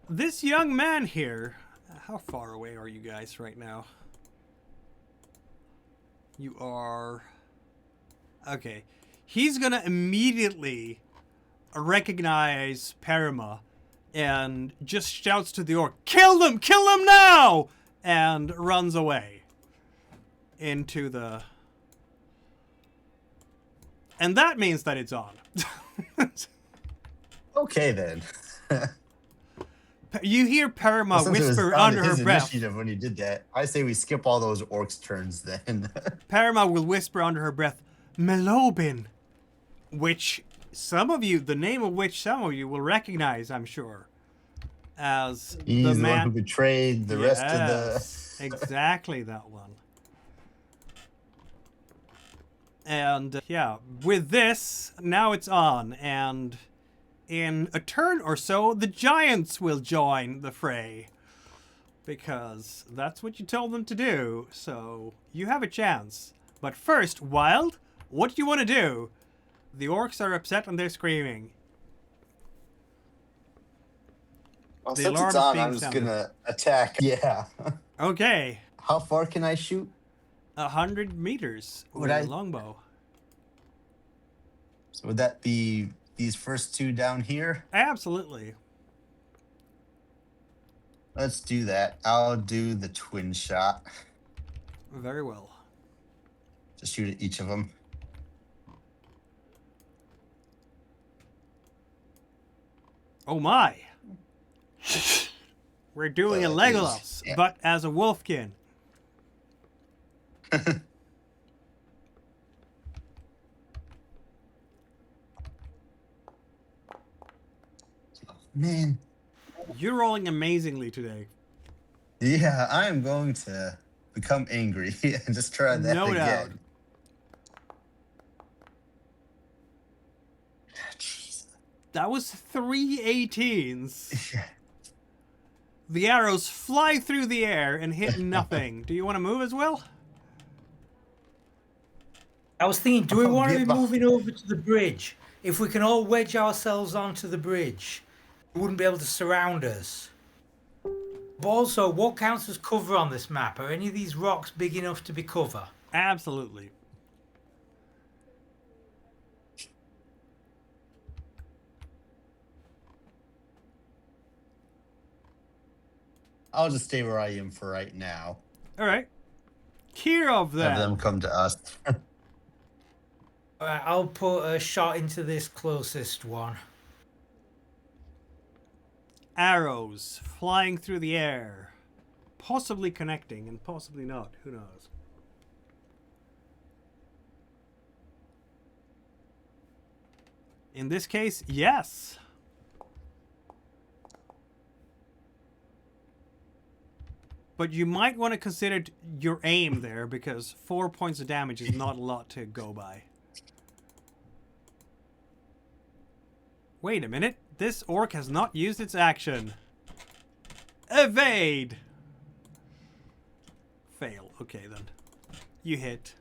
This young man here, how far away are you guys right now? You are... Okay. He's gonna immediately recognize Parama and just shouts to the orc, "Kill them! Kill them now!" and runs away into the... And that means that it's on. Okay then. You hear Parama Since it was whisper on under his her breath. initiative when he did that, I say we skip all those orcs' turns then. Parama will whisper under her breath, "Melobin," which some of you, the name of which some of you will recognize, I'm sure, as He's the the man one who betrayed the rest of Yes, the. exactly that one. And yeah, with this, now it's on, and in a turn or so, the giants will join the fray. Because that's what you told them to do, so you have a chance. But first, Wild, what do you want to do? The orcs are upset and they're screaming. Well, The since alarm it's is on, being I'm just sounded. gonna attack. Yeah. Okay, How far can I shoot? 100 meters Would with I- a longbow. So would that be these first two down here? Absolutely. Let's do that. I'll do the twin shot. Very well. Just shoot at each of them. Oh my! We're doing a That is- Legolas, yeah. but as a wolfkin. Man. You're rolling amazingly today. Yeah, I am going to become angry and just try that No doubt. again. Jeez. That was 3 18s. Yeah. The arrows fly through the air and hit nothing. Do you want to move as well? I was thinking, do we Oh, want to get be behind- moving over to the bridge? If we can all wedge ourselves onto the bridge, we wouldn't be able to surround us. But also, what counts as cover on this map? Are any of these rocks big enough to be cover? Absolutely. I'll just stay where I am for right now. All right. Kirov Have then. them come to us. Alright, I'll put a shot into this closest one. Arrows flying through the air. Possibly connecting and possibly not. Who knows? In this case, yes. But you might want to consider your aim there, because 4 points of damage is not a lot to go by. Wait a minute. This orc has not used its action. Evade! Fail. Okay, then. You hit.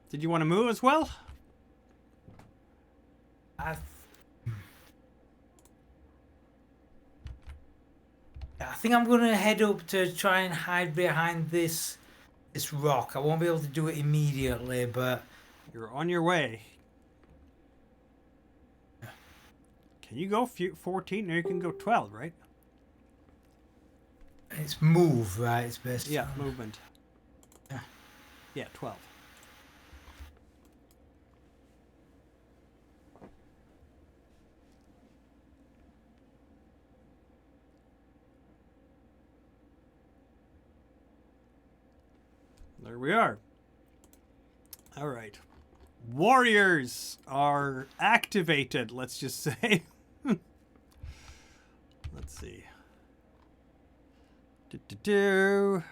Did you want to move as well? I think I'm gonna head up to try and hide behind this rock. I won't be able to do it immediately, but You're on your way. Can you go 14 or you can go 12, right? it's move, right? It's best. Yeah, movement. Yeah. Yeah, 12. we are. All right. Warriors are activated, let's just say. Let's see. Do.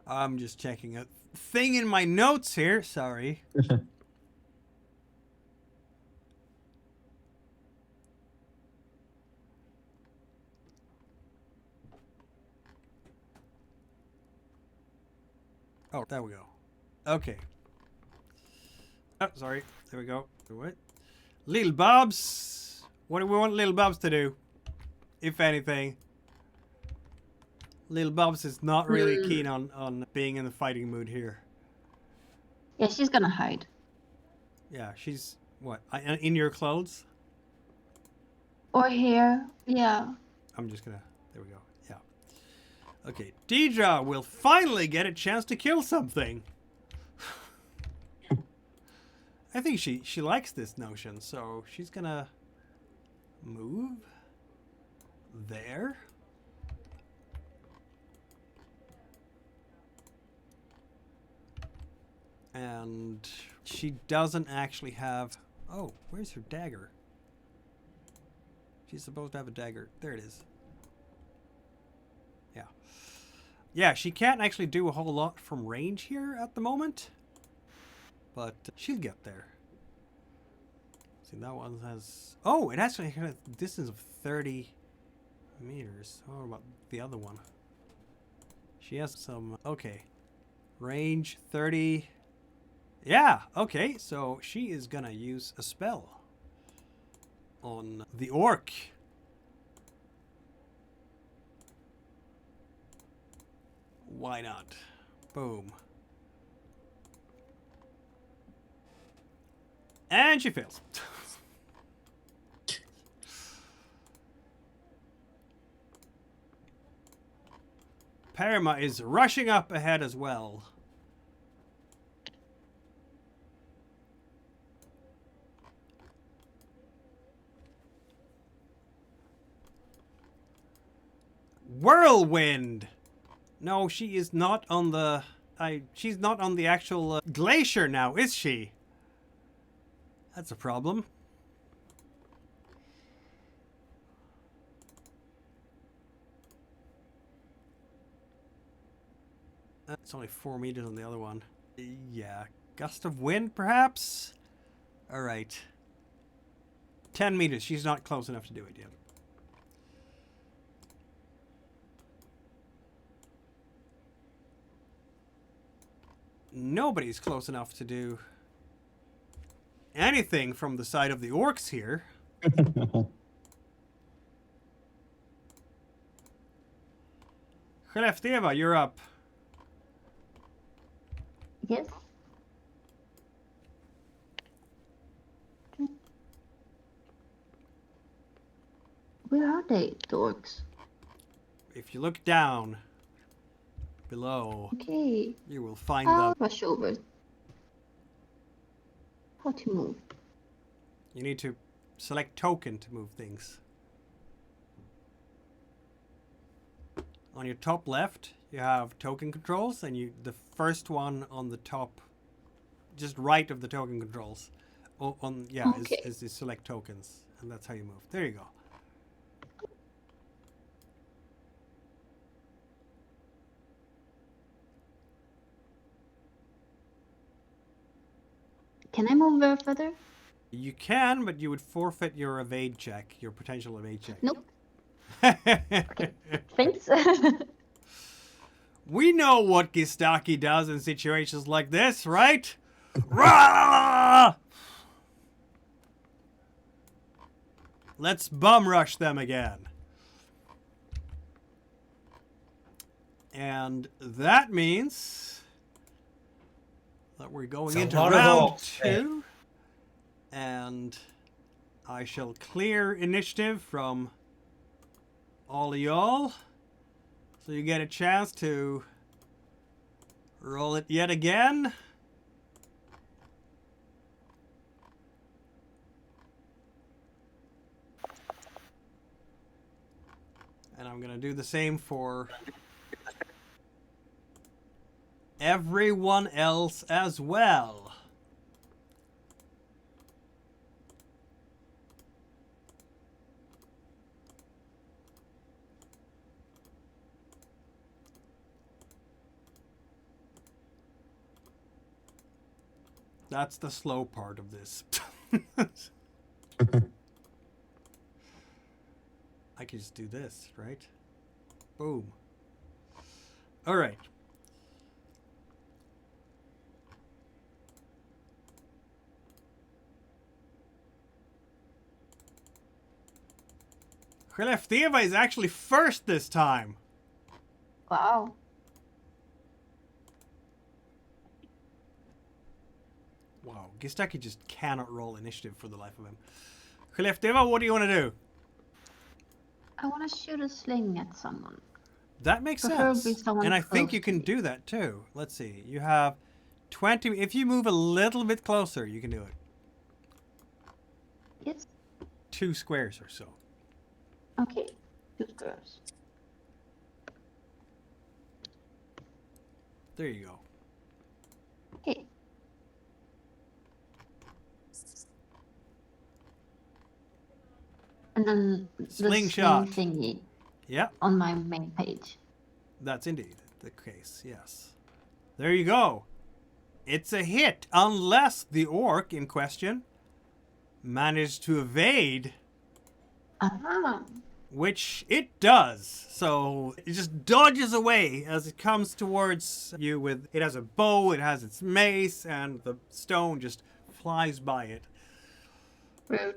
I'm just checking a thing in my notes here. Sorry. Oh, there we go. Okay. Oh, sorry. There we go. What? Little Bobs. What do we want Little Bobs to do? If anything. Little Bobs is not really keen on being in the fighting mood here. Yeah, she's gonna hide. Yeah, she's... What? In your clothes? Or here. Yeah. I'm just gonna... There we go. Yeah. Okay. Deidre will finally get a chance to kill something. I think she likes this notion, so she's gonna move there. And she doesn't actually have... Oh, where's her dagger? She's supposed to have a dagger. There it is. Yeah. Yeah, she can't actually do a whole lot from range here at the moment. But she'll get there. See, that one has... Oh, it actually has a distance of 30 meters. Oh, about the other one? She has some... Okay. Range 30... Yeah, okay, so she is gonna use a spell on the orc. Why not? Boom. And she fails. Parama is rushing up ahead as well. Whirlwind! No, she is not on the... she's not on the actual glacier now, is she? That's a problem. It's only 4 meters on the other one. Yeah. Gust of wind, perhaps? Alright. 10 meters. She's not close enough to do it yet. Nobody's close enough to do anything from the side of the orcs here. Khlefteva, you're up. Yes. Where are they, the orcs? If you look down below, Okay. you will find I'll them. rush over. How to move? You need to select token to move things. On your top left, you have token controls, and the first one on the top, just right of the token controls, Okay. is the select tokens, and that's how you move. There you go. Can I move further? You can, but you would forfeit your evade check, your potential evade check. Nope. Thanks. We know what Gistaki does in situations like this, right? Rah! Let's bum rush them again. And that means that we're going It's a into lot of round orcs, 2. And I shall clear initiative from all of y'all. So you get a chance to roll it yet again. And I'm going to do the same for everyone else as well. That's the slow part of this. I can just do this, right? Boom. All right. Khileftiva is actually first this time. Wow. Wow, Gustaki just cannot roll initiative for the life of him. Khileftiva, what do you want to do? I want to shoot a sling at someone. That makes Preferably sense. someone And I think close you to can me. do that too. Let's see. You have 20. If you move a little bit closer, you can do it. Yes. 2 squares or so. Okay. 2 squares. There you go. Okay. And then the Slingshot. sling thingy Yeah, on my main page. that's indeed the case. Yes. There you go. It's a hit unless the orc in question managed to evade, Ah. which it does. So it just dodges away as it comes towards you with, it has a bow, it has its mace, and the stone just flies by it. Rude.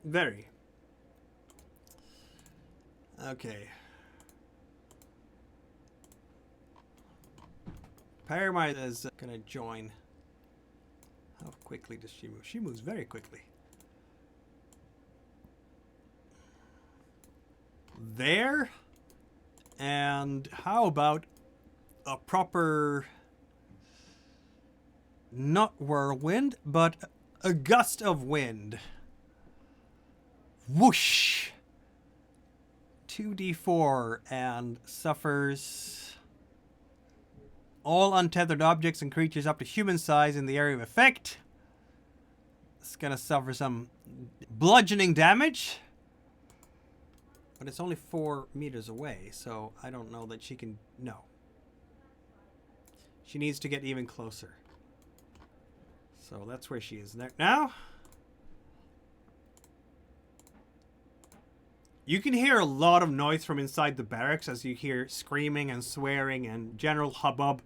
Very. Okay. Paramount is gonna join. How quickly does she move? She moves very quickly. There. And how about a proper, not whirlwind, but a gust of wind? Whoosh! 2d4 and suffers all untethered objects and creatures up to human size in the area of effect. It's gonna suffer some bludgeoning damage, but it's only 4 meters away, so I don't know that she can. No, she needs to get even closer. So that's where she is now. You can hear a lot of noise from inside the barracks as you hear screaming and swearing and general hubbub,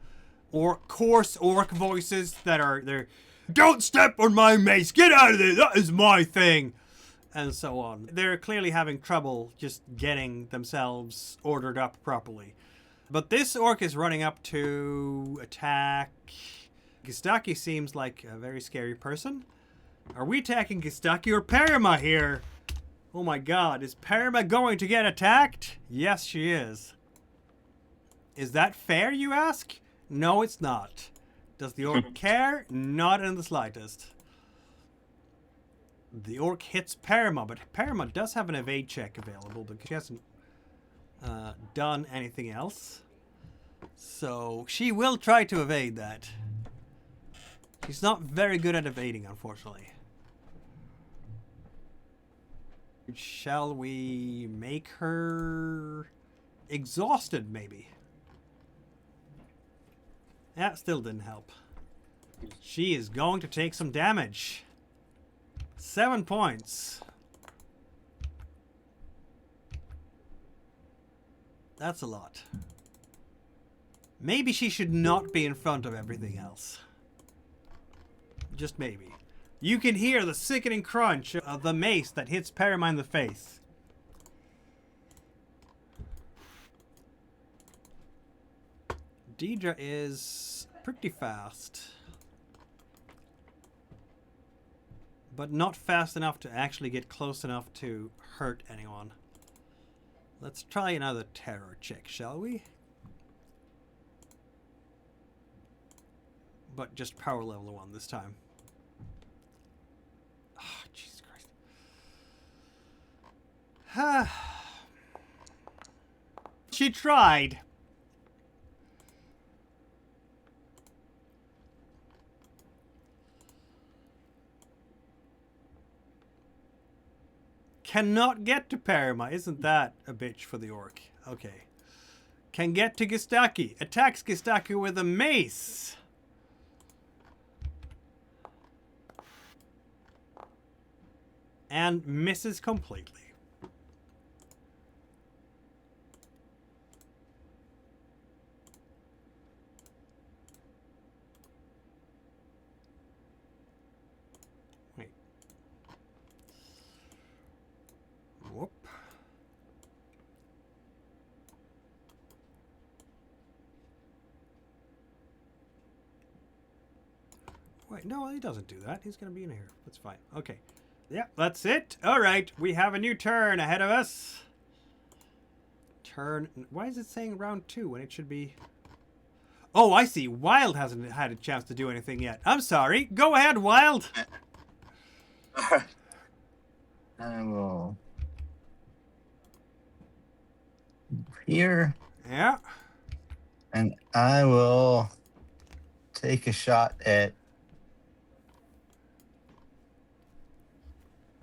or coarse orc voices that are there. Don't step on my mace! Get out of there! That is my thing! And so on. They're clearly having trouble just getting themselves ordered up properly. But this orc is running up to attack. Gustaki seems like a very scary person. Are we attacking Gustaki or Parama here? Oh my god, is Parama going to get attacked? Yes, she is. Is that fair, you ask? No, it's not. Does the orc care? Not in the slightest. The orc hits Parama, but Parama does have an evade check available because she hasn't done anything else. So she will try to evade that. She's not very good at evading, unfortunately. Shall we make her exhausted, maybe? That still didn't help. She is going to take some damage. 7 points. That's a lot. Maybe she should not be in front of everything else. Just maybe. You can hear the sickening crunch of the mace that hits Parama in the face. Deidre is pretty fast. But not fast enough to actually get close enough to hurt anyone. Let's try another terror check, shall we? but just power level 1 this time. Oh, Jesus Christ. She tried. Cannot get to Parama. Isn't that a bitch for the orc? Okay. Can get to Gustaki. Attacks Gustaki with a mace. And misses completely. Wait. Whoop. Wait, no, he doesn't do that. He's going to be in here. That's fine. Okay. Yeah, that's it. All right, we have a new turn ahead of us. Turn. Why is it saying round 2 when it should be... Oh, I see. Wild hasn't had a chance to do anything yet. I'm sorry. Go ahead, Wild. I will... Here. Yeah. And I will take a shot at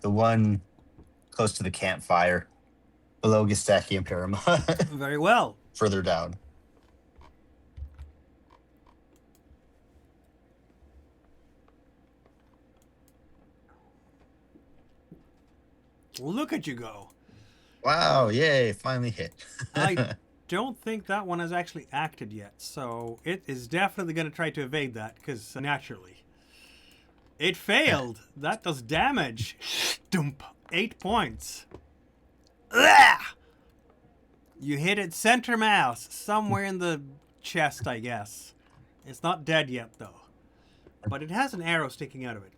the one close to the campfire below Gustaki and Paramount. Very well. Further down. Look at you go. Wow, yay, finally hit. I don't think that one has actually acted yet, so it is definitely going to try to evade that, because naturally. It failed. That does damage. Dump. 8 points. Ugh! You hit it center mass, somewhere in the chest, I guess. It's not dead yet, though. But it has an arrow sticking out of it.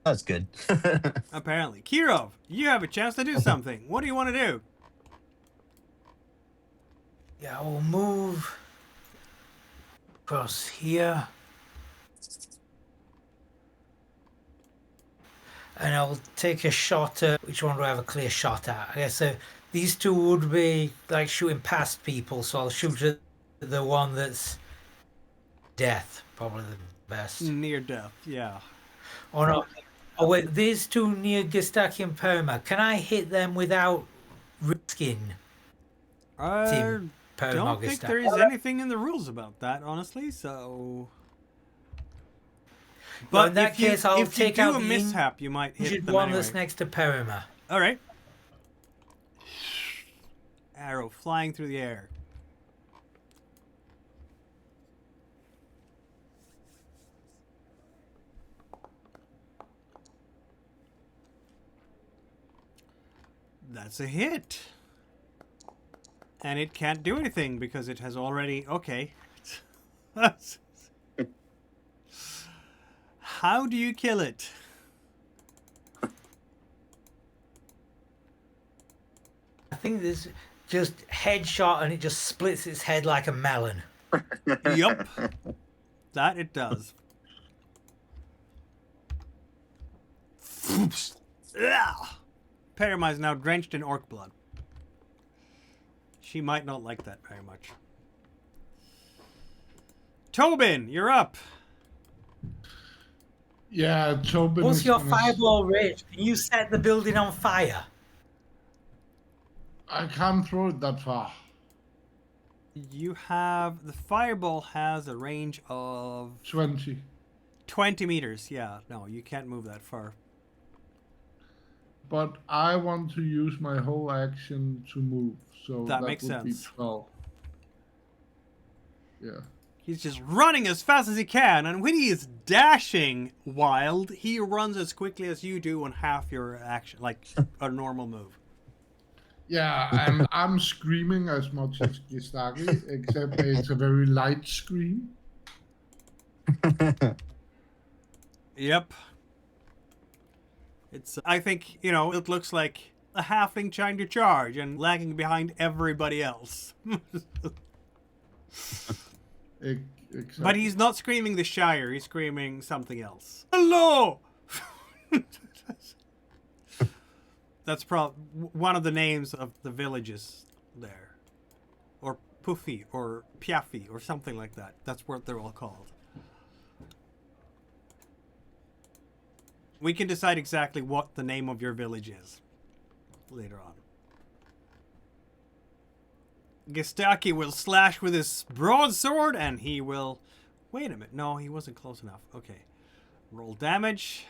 That's good. Apparently. Kirov, you have a chance to do something. What do you want to do? Yeah, I will move across here. And I'll take a shot at... Which one do I have a clear shot at? I guess these two would be like shooting past people, so I'll shoot at the one that's death. Probably the best. Near death, yeah. Or not. Oh wait, these two near Gustaki and Parama. Can I hit them without risking Team Parama Don't think Gustaki? there is anything in the rules about that, honestly, so... But in that case, I'll take out a the mishap, you might hit injured them one anyway. that's next to Parama. All right. Arrow flying through the air. That's a hit. And it can't do anything because it has already... Okay. How do you kill it? I think there's just headshot and it just splits its head like a melon. Yup. That it does. Parama is now drenched in orc blood. She might not like that very much. Tobin, you're up. Yeah, Tobin. What's is your gonna- fireball range? Can you set the building on fire? I can't throw it that far. You have... The fireball has a range of 20. 20 meters. Yeah, no, you can't move that far. But I want to use my whole action to move, so That that makes would be sense. 12. Yeah. He's just running as fast as he can, and when he is dashing wild, he runs as quickly as you do on half your action, like a normal move. Yeah, and I'm screaming as much as Gustaki, except it's a very light scream. Yep. It's, I think, you know, it looks like a halfling trying to charge and lagging behind everybody else. Exactly. But he's not screaming the Shire, he's screaming something else. Hello! That's probably one of the names of the villages there. Or Puffy, or Piaffi, or something like that. That's what they're all called. We can decide exactly what the name of your village is later on. Gustaki will slash with his broadsword, and he will... Wait a minute. No, he wasn't close enough. Okay. Roll damage.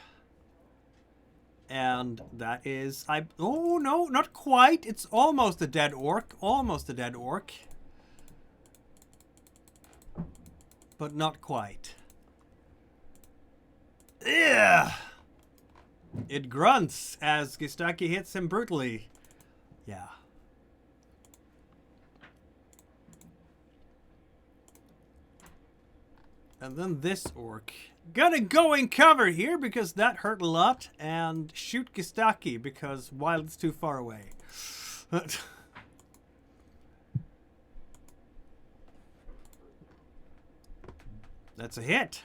And that is... Oh, no, not quite. It's almost a dead orc. Almost a dead orc. But not quite. Ugh! It grunts as Gustaki hits him brutally. Yeah. And then this orc. Gonna go in cover here because that hurt a lot. And shoot Gustaki because Wild's too far away. That's a hit.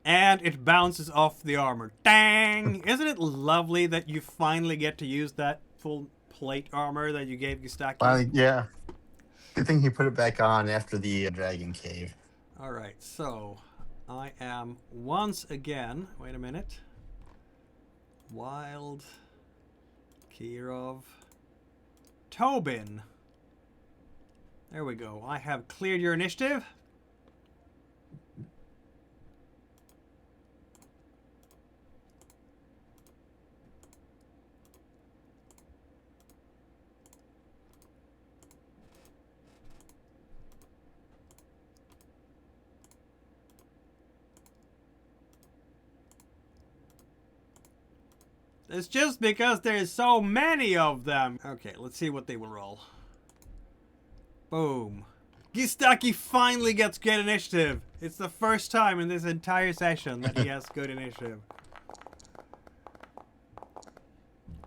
And it bounces off the armor. Dang! Isn't it lovely that you finally get to use that full plate armor that you gave Gustaki? Yeah. Good thing he put it back on after the dragon cave. Alright, so I am once again... Wait a minute. Wild. Kirov. Tobin. There we go. I have cleared your initiative. It's just because there's so many of them. Okay, let's see what they will roll. Boom. Gustaki finally gets good initiative. It's the first time in this entire session that he has good initiative.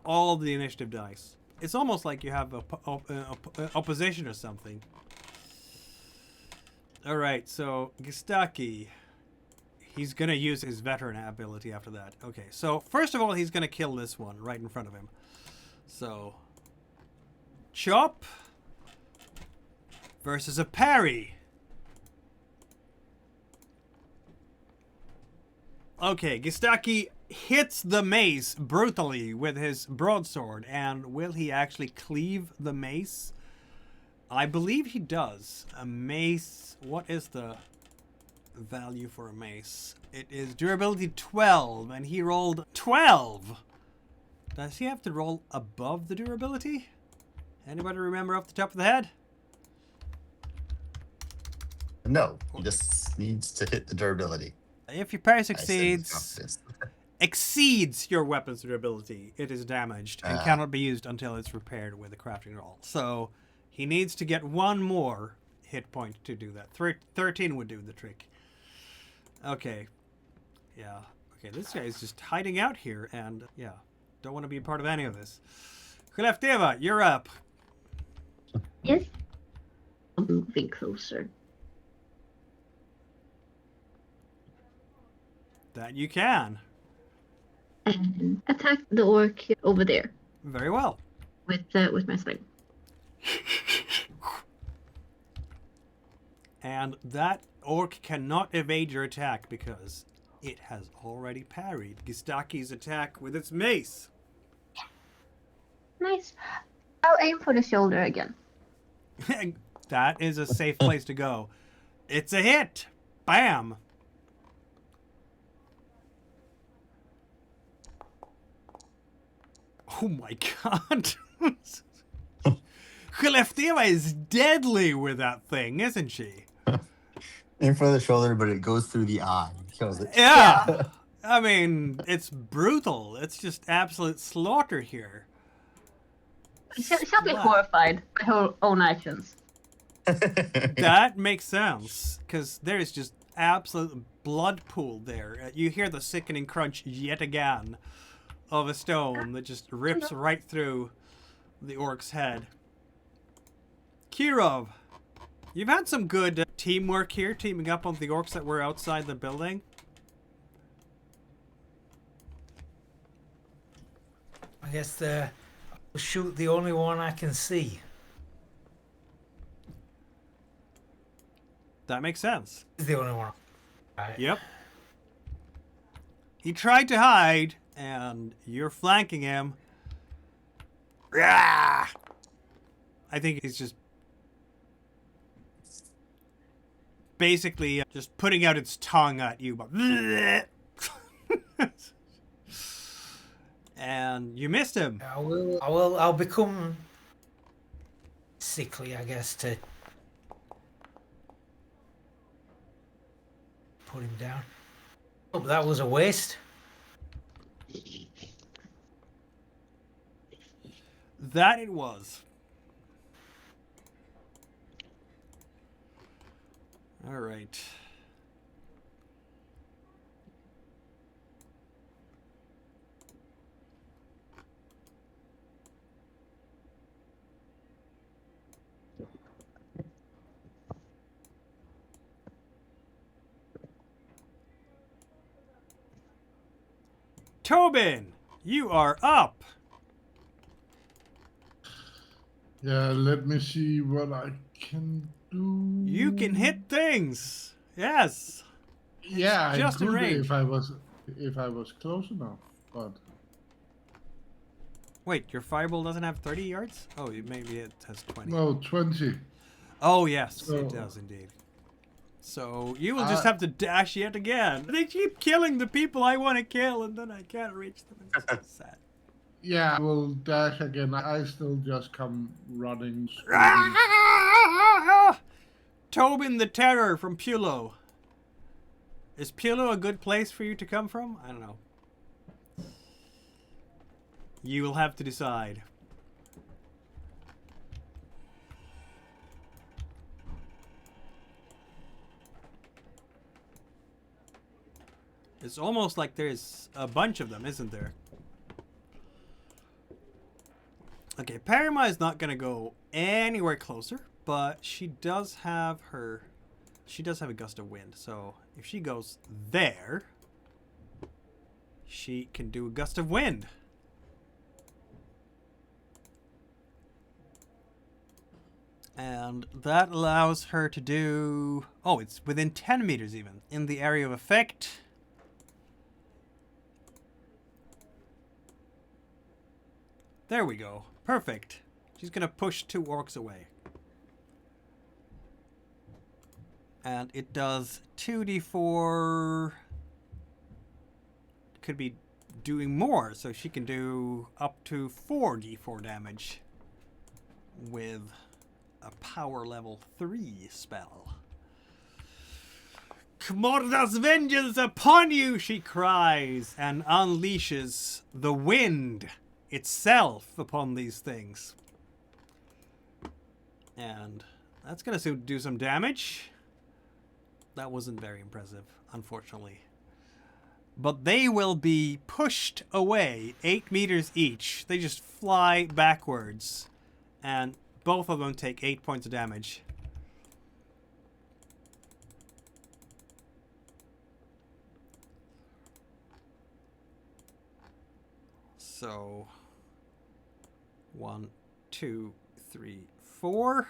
All the initiative dice. It's almost like you have a opposition or something. Alright, so Gustaki... He's going to use his veteran ability after that. Okay, so first of all, he's going to kill this one right in front of him. So, chop versus a parry. Okay, Gustaki hits the mace brutally with his broadsword. And will he actually cleave the mace? I believe he does. A mace... What is the... value for a mace? It is durability 12, and he rolled 12. Does he have to roll above the durability? Anybody remember off the top of the head? No, he just needs to hit the durability. If your parry I said succeeds, exceeds your weapon's durability, it is damaged and cannot be used until it's repaired with a crafting roll. So he needs to get one more hit point to do that. 13 would do the trick. Okay. Yeah. Okay, this guy is just hiding out here and, yeah, don't want to be a part of any of this. Khlefteva, you're up. Yes. I'm moving closer. That you can. And attack the orc over there Very well. with my sling. And that orc cannot evade your attack because it has already parried Gustaki's attack with its mace. Nice. I'll aim for the shoulder again. That is a safe place to go. It's a hit. Bam. Oh my god. Khlefteva is deadly with that thing, isn't she? In front of the shoulder, but it goes through the eye. Kills it. Yeah. I mean, it's brutal. It's just absolute slaughter here. She'll be horrified by her own actions. That makes sense, because there is just absolute blood pool there. You hear the sickening crunch yet again of a stone that just rips right through the orc's head. Kirov. You've had some good teamwork here, teaming up on the orcs that were outside the building. I guess I'll shoot the only one I can see. That makes sense. He's the only one. Right. Yep. He tried to hide, and you're flanking him. Rah! I think he's just basically just putting out its tongue at you. But and you missed him. I'll become sickly, I guess, to put him down. Oh, that was a waste. That it was. All right. Tobin, you are up. Yeah, let me see what I can do. You can hit things. Yes. Yeah, I just in could range. if I was close enough, but Wait, your fireball doesn't have 30 yards? Oh, maybe it has 20. no 20. Oh, yes, So- it does indeed. So you will just have to dash yet again. They keep killing the people I want to kill, and then I can't reach them. It's so sad. Yeah, I will dash again. I still just come running. screaming. Tobin the Terror from Pulo. Is Pulo a good place for you to come from? I don't know. You will have to decide. It's almost like there's a bunch of them, isn't there? Okay, Parama is not gonna go anywhere closer, but she does have a gust of wind. So if she goes there, she can do a gust of wind. And that allows her to do... Oh, it's within 10 meters even. In the area of effect. There we go. Perfect. She's going to push 2 orcs away. And it does 2d4... Could be doing more, so she can do up to 4d4 damage with a power level 3 spell. Kmorda's vengeance upon you, she cries, and unleashes the wind itself upon these things. And that's gonna do some damage. That wasn't very impressive, unfortunately. But they will be pushed away 8 meters each. They just fly backwards. And both of them take 8 points of damage. So 1, 2, 3, 4.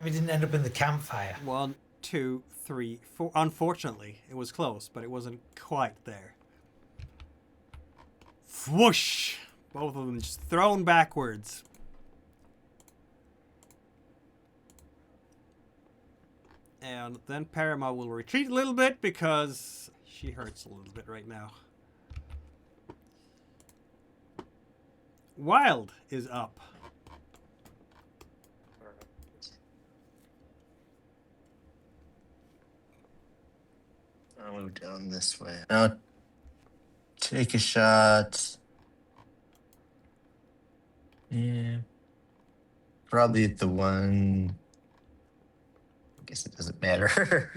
We didn't end up in the campfire. 1, 2, 3, 4. Unfortunately, it was close, but it wasn't quite there. Whoosh! Both of them just thrown backwards. And then Parama will retreat a little bit because she hurts a little bit right now. Wild is up. I'll move down this way. I'll take a shot. Yeah. Probably at the one. I guess it doesn't matter.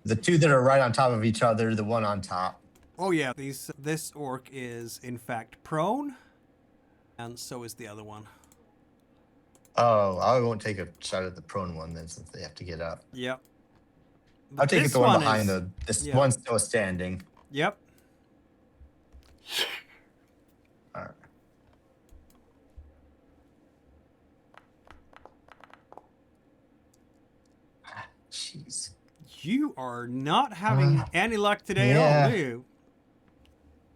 The 2 that are right on top of each other, the one on top. Oh yeah, this orc is in fact prone, and so is the other one. Oh, I won't take a shot at the prone one then, since they have to get up. Yep. I'll take this the one one behind is- this yeah. one's still standing. Yep. All right. Jeez. You are not having any luck today at yeah. all, do you?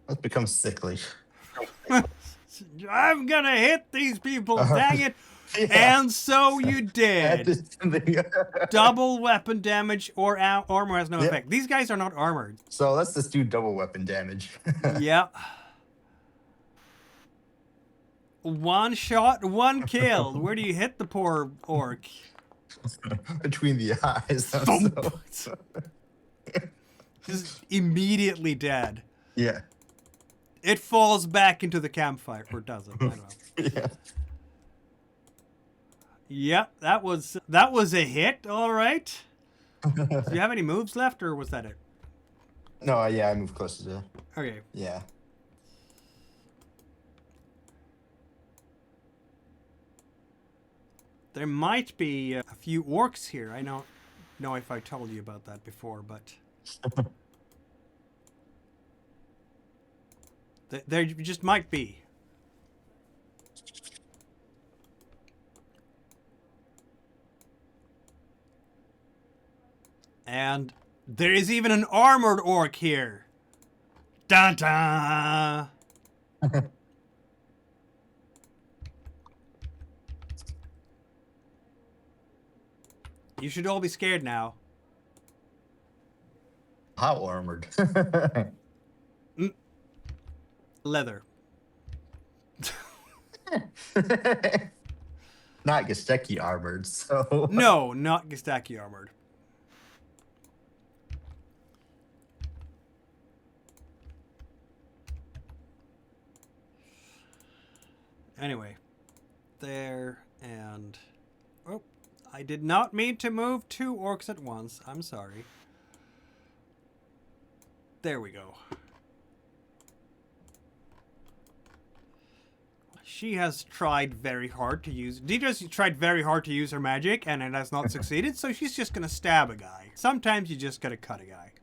Let's become sickly. I'm gonna hit these people, dang it. Yeah. And so you That did. is something- Double weapon damage or armor has no Yep. effect. These guys are not armored. So let's just do double weapon damage. Yep. One shot, one kill. Where do you hit the poor orc? Between the eyes. Thump. Just immediately dead. Yeah. It falls back into the campfire, or doesn't. I don't know. Yeah. Yep, that was a hit. All right. Do you have any moves left, or was that it? No, yeah, I moved closer to. Okay. Yeah. There might be a few orcs here. I don't know if I told you about that before, but there just might be. And there is even an armored orc here. Dun dun! You should all be scared now. How armored? Leather. Not Gusteki armored, so. No, not Gustaki armored. Anyway, there and... Oh, I did not mean to move two orcs at once. I'm sorry. There we go. She has tried very hard to use... Deidre's tried very hard to use her magic, and it has not succeeded, so she's just gonna stab a guy. Sometimes you just gotta cut a guy.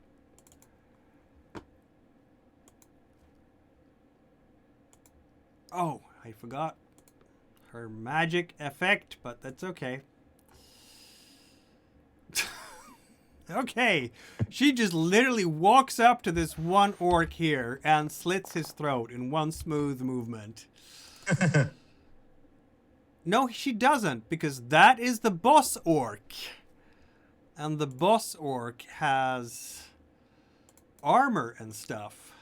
Oh, I forgot her magic effect, but that's okay. Okay, she just literally walks up to this one orc here and slits his throat in one smooth movement. No, she doesn't, because that is the boss orc. And the boss orc has armor and stuff.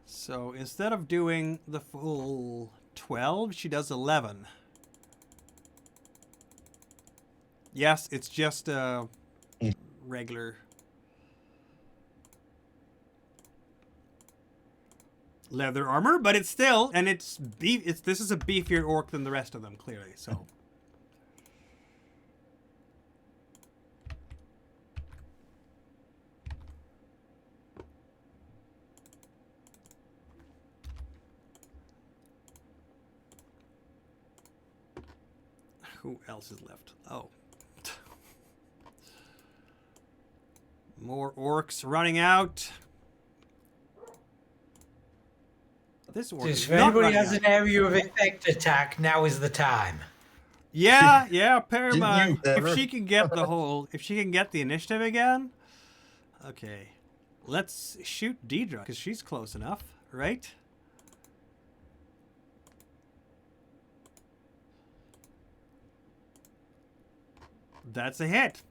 So instead of doing the full 12, she does 11. Yes, it's just a regular leather armor, but it's still, and this is a beefier orc than the rest of them, clearly, so. Who else is left? Oh. More orcs running out. This orc is If not anybody running has out. an area of effect attack, now is the time. Yeah, Didn't Paramount. you ever? If she can get the initiative again. Okay. Let's shoot Deidre, because she's close enough, right? That's a hit.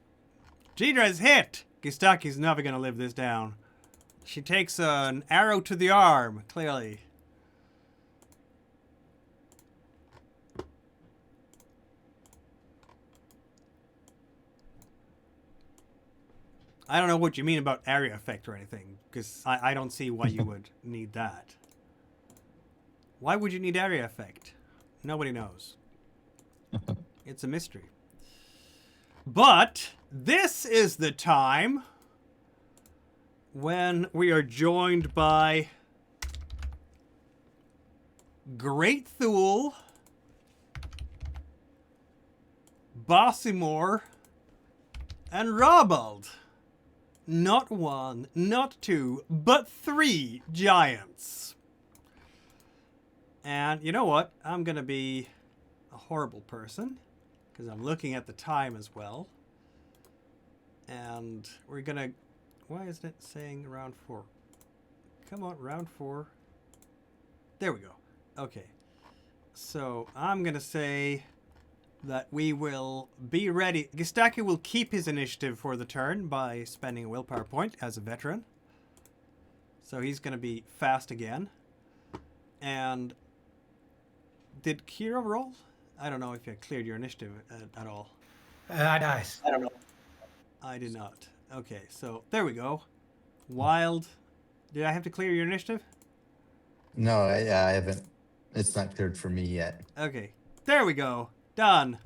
Deidre's hit. Gistaki's never gonna live this down. She takes an arrow to the arm, clearly. I don't know what you mean about area effect or anything, because I don't see why you would need that. Why would you need area effect? Nobody knows. It's a mystery. But this is the time when we are joined by Great Thule, Bossimore, and Robald. Not one, not two, but 3 giants. And you know what? I'm gonna be a horrible person, because I'm looking at the time as well. And we're gonna... Why isn't it saying round 4? Come on, round 4. There we go. Okay. So I'm gonna say that we will be ready. Gustaki will keep his initiative for the turn by spending a willpower point as a veteran. So he's gonna be fast again. And did Kira roll? I don't know if you cleared your initiative at all. Nice. I don't know. I did not. Okay, so there we go. Wild. Did I have to clear your initiative? No, I haven't. It's not cleared for me yet. Okay, there we go. Done.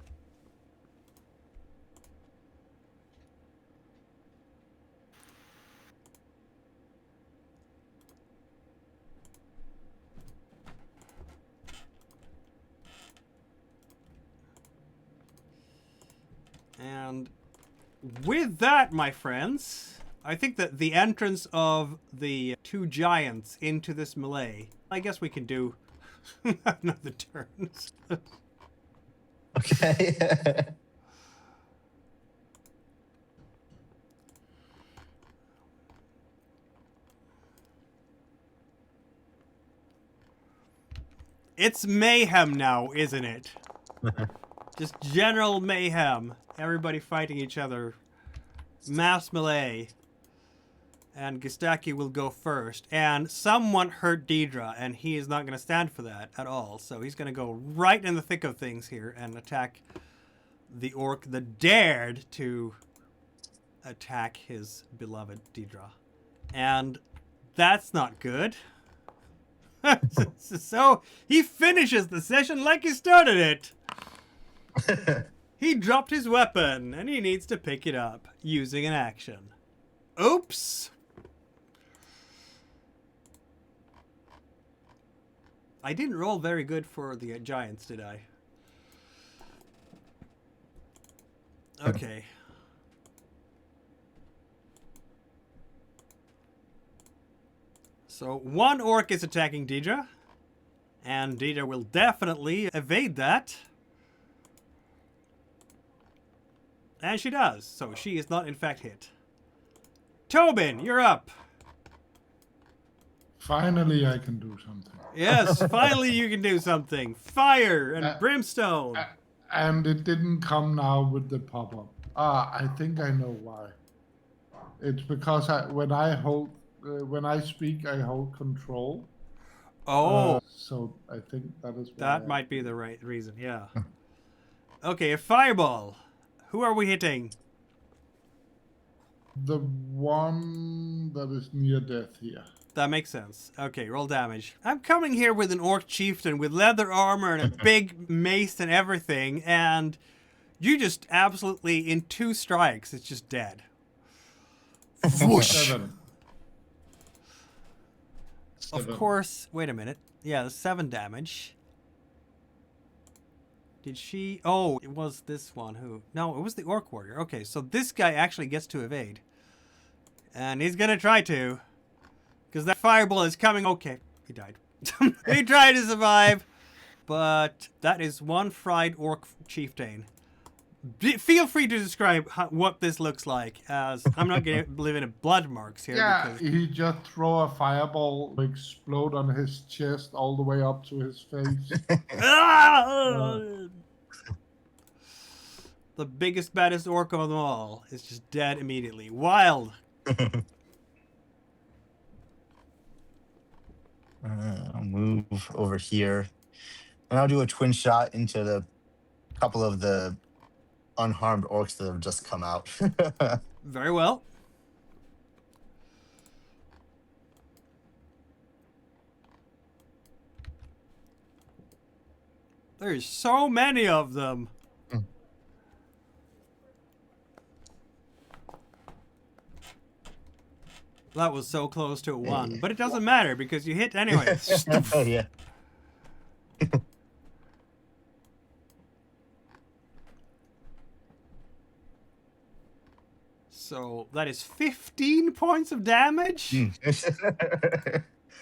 And with that, my friends, I think that the entrance of the 2 giants into this melee, I guess we can do another turn. Okay. It's mayhem now, isn't it? Just general mayhem. Everybody fighting each other. Mass melee. And Gustaki will go first. And someone hurt Deidre, and he is not going to stand for that at all. So he's going to go right in the thick of things here and attack the orc that dared to attack his beloved Deidre. And that's not good. So he finishes the session like he started it. He dropped his weapon, and he needs to pick it up using an action. Oops! I didn't roll very good for the giants, did I? Okay. So one orc is attacking Deidre, and Deidre will definitely evade that. And she does, so she is not in fact hit. Tobin, you're up. Finally, I can do something. Yes, finally you can do something. Fire and brimstone. And it didn't come now with the pop-up. I think I know why. It's because when I speak, I hold control. Oh, So I think that is why. that might be the right reason, yeah. Okay, a fireball. Who are we hitting? The one that is near death here. That makes sense. Okay, roll damage. I'm coming here with an orc chieftain with leather armor and a big mace and everything, and you just absolutely, in 2 strikes, it's just dead. Whoosh! 7. Of course, wait a minute. Yeah, the 7 damage. Did she... Oh, it was this one who... No, it was the orc warrior. Okay, so this guy actually gets to evade. And he's gonna try to. Because that fireball is coming... Okay, he died. He tried to survive. But that is one fried orc chieftain. Feel free to describe what this looks like, as I'm not going to live in blood marks here. Yeah, Because... he just throw a fireball, explode on his chest all the way up to his face. The biggest, baddest orc of them all is just dead immediately. Wild. I'll move over here, and I'll do a twin shot into the couple of the unharmed orcs that have just come out. Very well. There's so many of them. That was so close to a 1. But it doesn't matter because you hit anyway. Yeah. So that is 15 points of damage.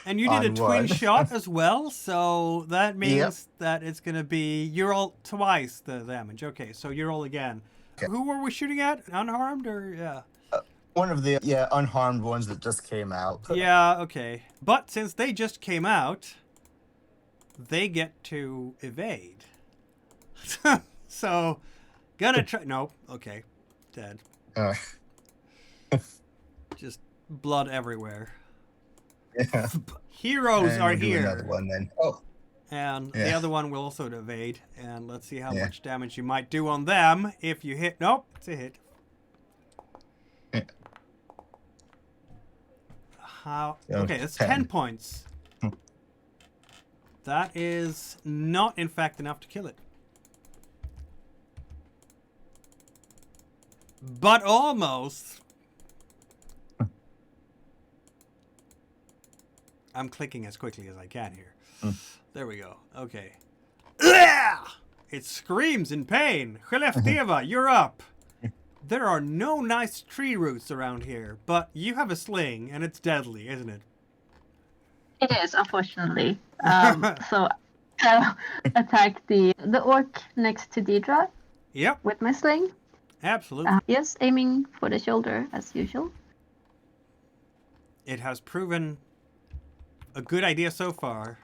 And you did a On twin one. shot as well, so that means that it's going to be... You roll twice the damage. Okay, so you roll again. Okay. Who were we shooting at? Unharmed or... Yeah. One of the unharmed ones that just came out. Yeah, okay. But since they just came out, they get to evade. So, gonna try... Nope. Okay. Dead. Just blood everywhere. Yeah. Heroes And are we'll do here. another one then. Oh. And the Yeah. other one will also evade. And let's see how Yeah. much damage you might do on them if you hit... Nope, it's a hit. Yeah. How... So, Okay, that's 10. 10 points. That is not, in fact, enough to kill it. But almost. I'm clicking as quickly as I can here. There we go. Okay. It screams in pain. Kheleftiva, you're up. There are no nice tree roots around here, but you have a sling, and it's deadly, isn't it? It is, unfortunately. So I'll attack the orc next to Deidre Yep, with my sling. absolutely. Yes, aiming for the shoulder as usual. It has proven a good idea so far.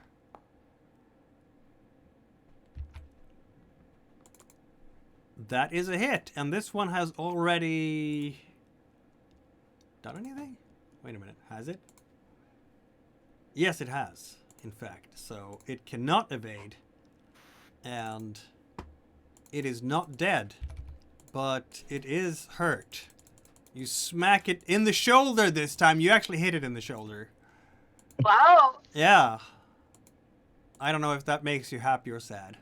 That is a hit, and this one has already done anything? Wait a minute, has it? Yes, it has, in fact. So it cannot evade, and it is not dead, but it is hurt. You smack it in the shoulder this time. You actually hit it in the shoulder. Wow. Yeah. I don't know if that makes you happy or sad.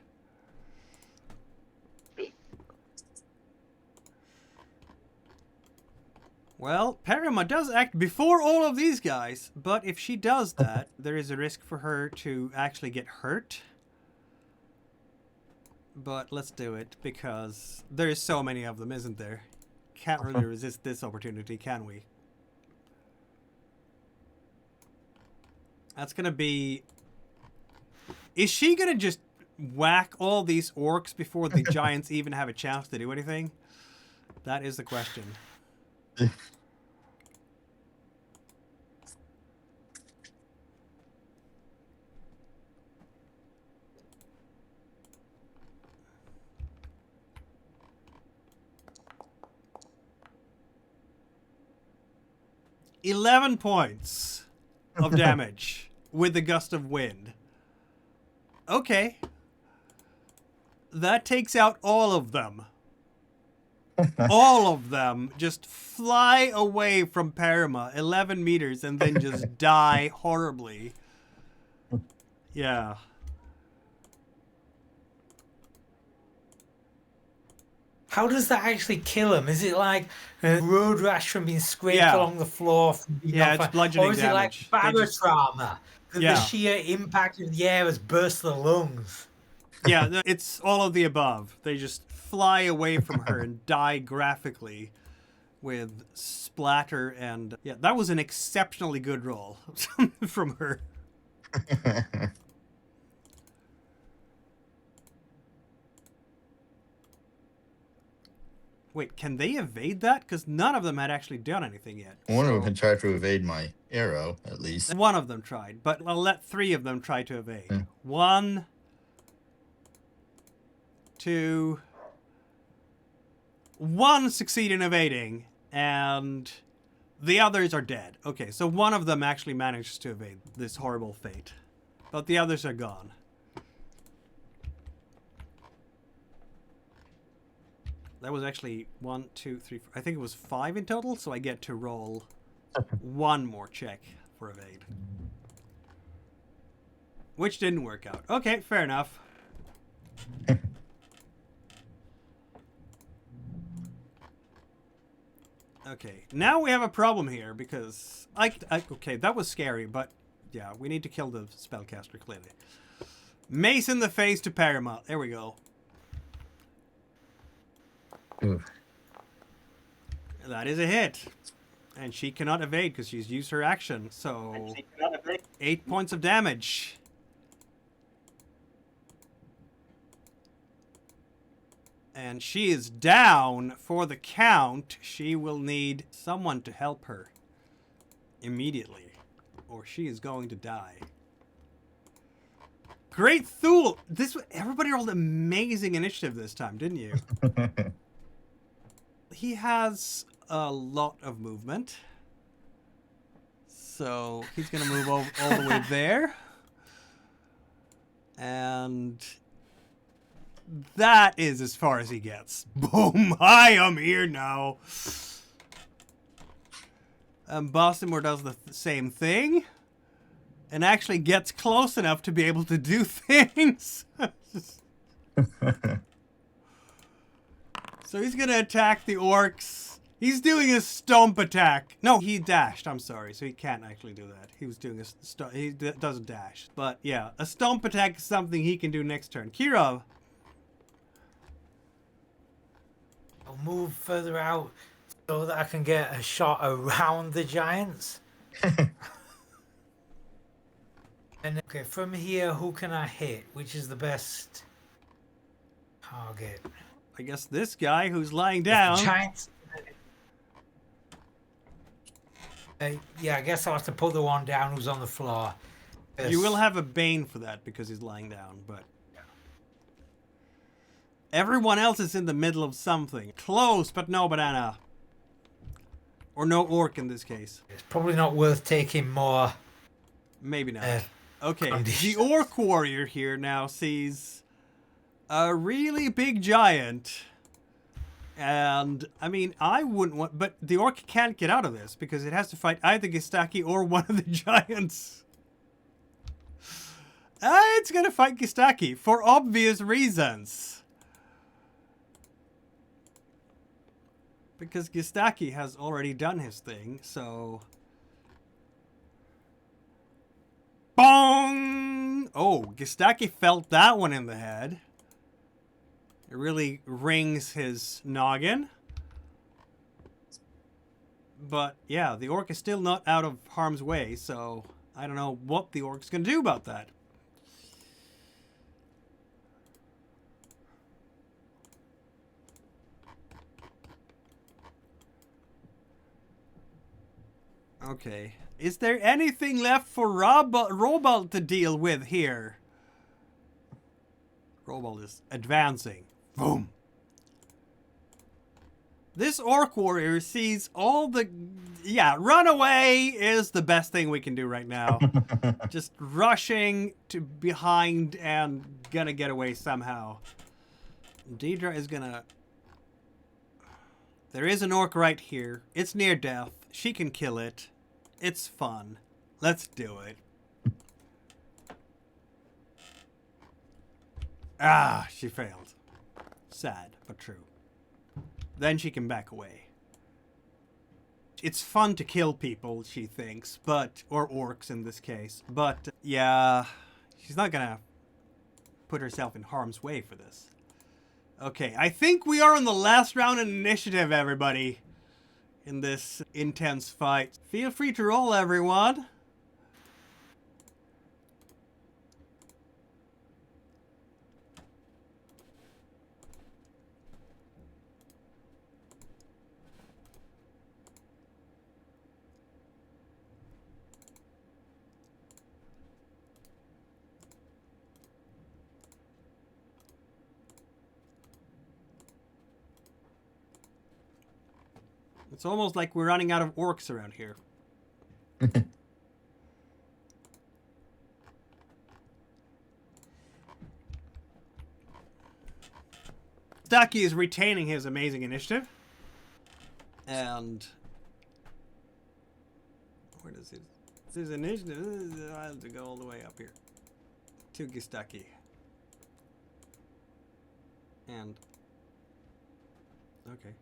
Well, Parama does act before all of these guys, but if she does that, there is a risk for her to actually get hurt. But let's do it, because there is so many of them, isn't there? Can't really resist this opportunity, can we? That's gonna be... Is she gonna just whack all these orcs before the giants even have a chance to do anything? That is the question. $11 points of damage with the gust of wind. Okay. That takes out all of them. All of them just fly away from Parama 11 meters and then just die horribly. Yeah. How does that actually kill him? Is it like a road rash from being scraped Yeah. along the floor? From being Yeah, on it's fire? bludgeoning Or is damage. it like They just- barotrauma? That Yeah. the sheer impact of the air has burst the lungs? Yeah, it's all of the above. They just fly away from her and die graphically with splatter and... Yeah, that was an exceptionally good roll from her. Wait, can they evade that? Because none of them had actually done anything yet. One of them So- can try to evade my arrow, at least. One of them tried, but I'll let 3 of them try to evade. Hmm. 1, 2... 1 succeed in evading, and the others are dead. Okay, so one of them actually manages to evade this horrible fate, but the others are gone. That was actually 1, 2, 3, 4. I think it was 5 in total, so I get to roll 1 more check for evade. Which didn't work out. Okay, fair enough. Okay, now we have a problem here because okay, that was scary, but yeah, we need to kill the spellcaster clearly. Mace in the face to Paramount. There we go. Ooh. That is a hit. And she cannot evade because she's used her action. So 8 points of damage. And she is down for the count. She will need someone to help her immediately, or she is going to die. Great Thule! Everybody rolled amazing initiative this time, didn't you? He has a lot of movement. So he's going to move all the way there. And that is as far as he gets. Boom! I am here now. Baltimore does the same thing. And actually gets close enough to be able to do things. So he's going to attack the orcs. He's doing a stomp attack. No, he dashed. I'm sorry. So he can't actually do that. He was doing he doesn't dash. But yeah, a stomp attack is something he can do next turn. Kirov. I'll move further out so that I can get a shot around the giants. And okay, from here, who can I hit? Which is the best target? I guess this guy who's lying down. Giants. Yeah, I guess I'll have to put the one down who's on the floor. You will have a bane for that because he's lying down, but everyone else is in the middle of something. Close, but no banana. Or no orc in this case. It's probably not worth taking more. Maybe not. Okay, the orc warrior here now sees a really big giant. And, I mean, I wouldn't want... But the orc can't get out of this because it has to fight either Gustaki or one of the giants. It's going to fight Gustaki for obvious reasons. Because Gustaki has already done his thing, so... Bong! Oh, Gustaki felt that one in the head. It really rings his noggin. But, yeah, the orc is still not out of harm's way, so I don't know what the orc's going to do about that. Okay. Is there anything left for Robald to deal with here? Robald is advancing. Boom. This orc warrior sees all the... Yeah, run away is the best thing we can do right now. Just rushing to behind and gonna get away somehow. Deidre is gonna... There is an orc right here. It's near death. She can kill it. It's fun. Let's do it. Ah, she failed. Sad, but true. Then she can back away. It's fun to kill people, she thinks, but... Or orcs in this case. But, yeah... She's not gonna put herself in harm's way for this. Okay, I think we are on the last round in initiative, everybody. In this intense fight. Feel free to roll, everyone. It's almost like we're running out of orcs around here. Stucky is retaining his amazing initiative. And... Where does his initiative... I have to go all the way up here. To Gustaki. And... Okay.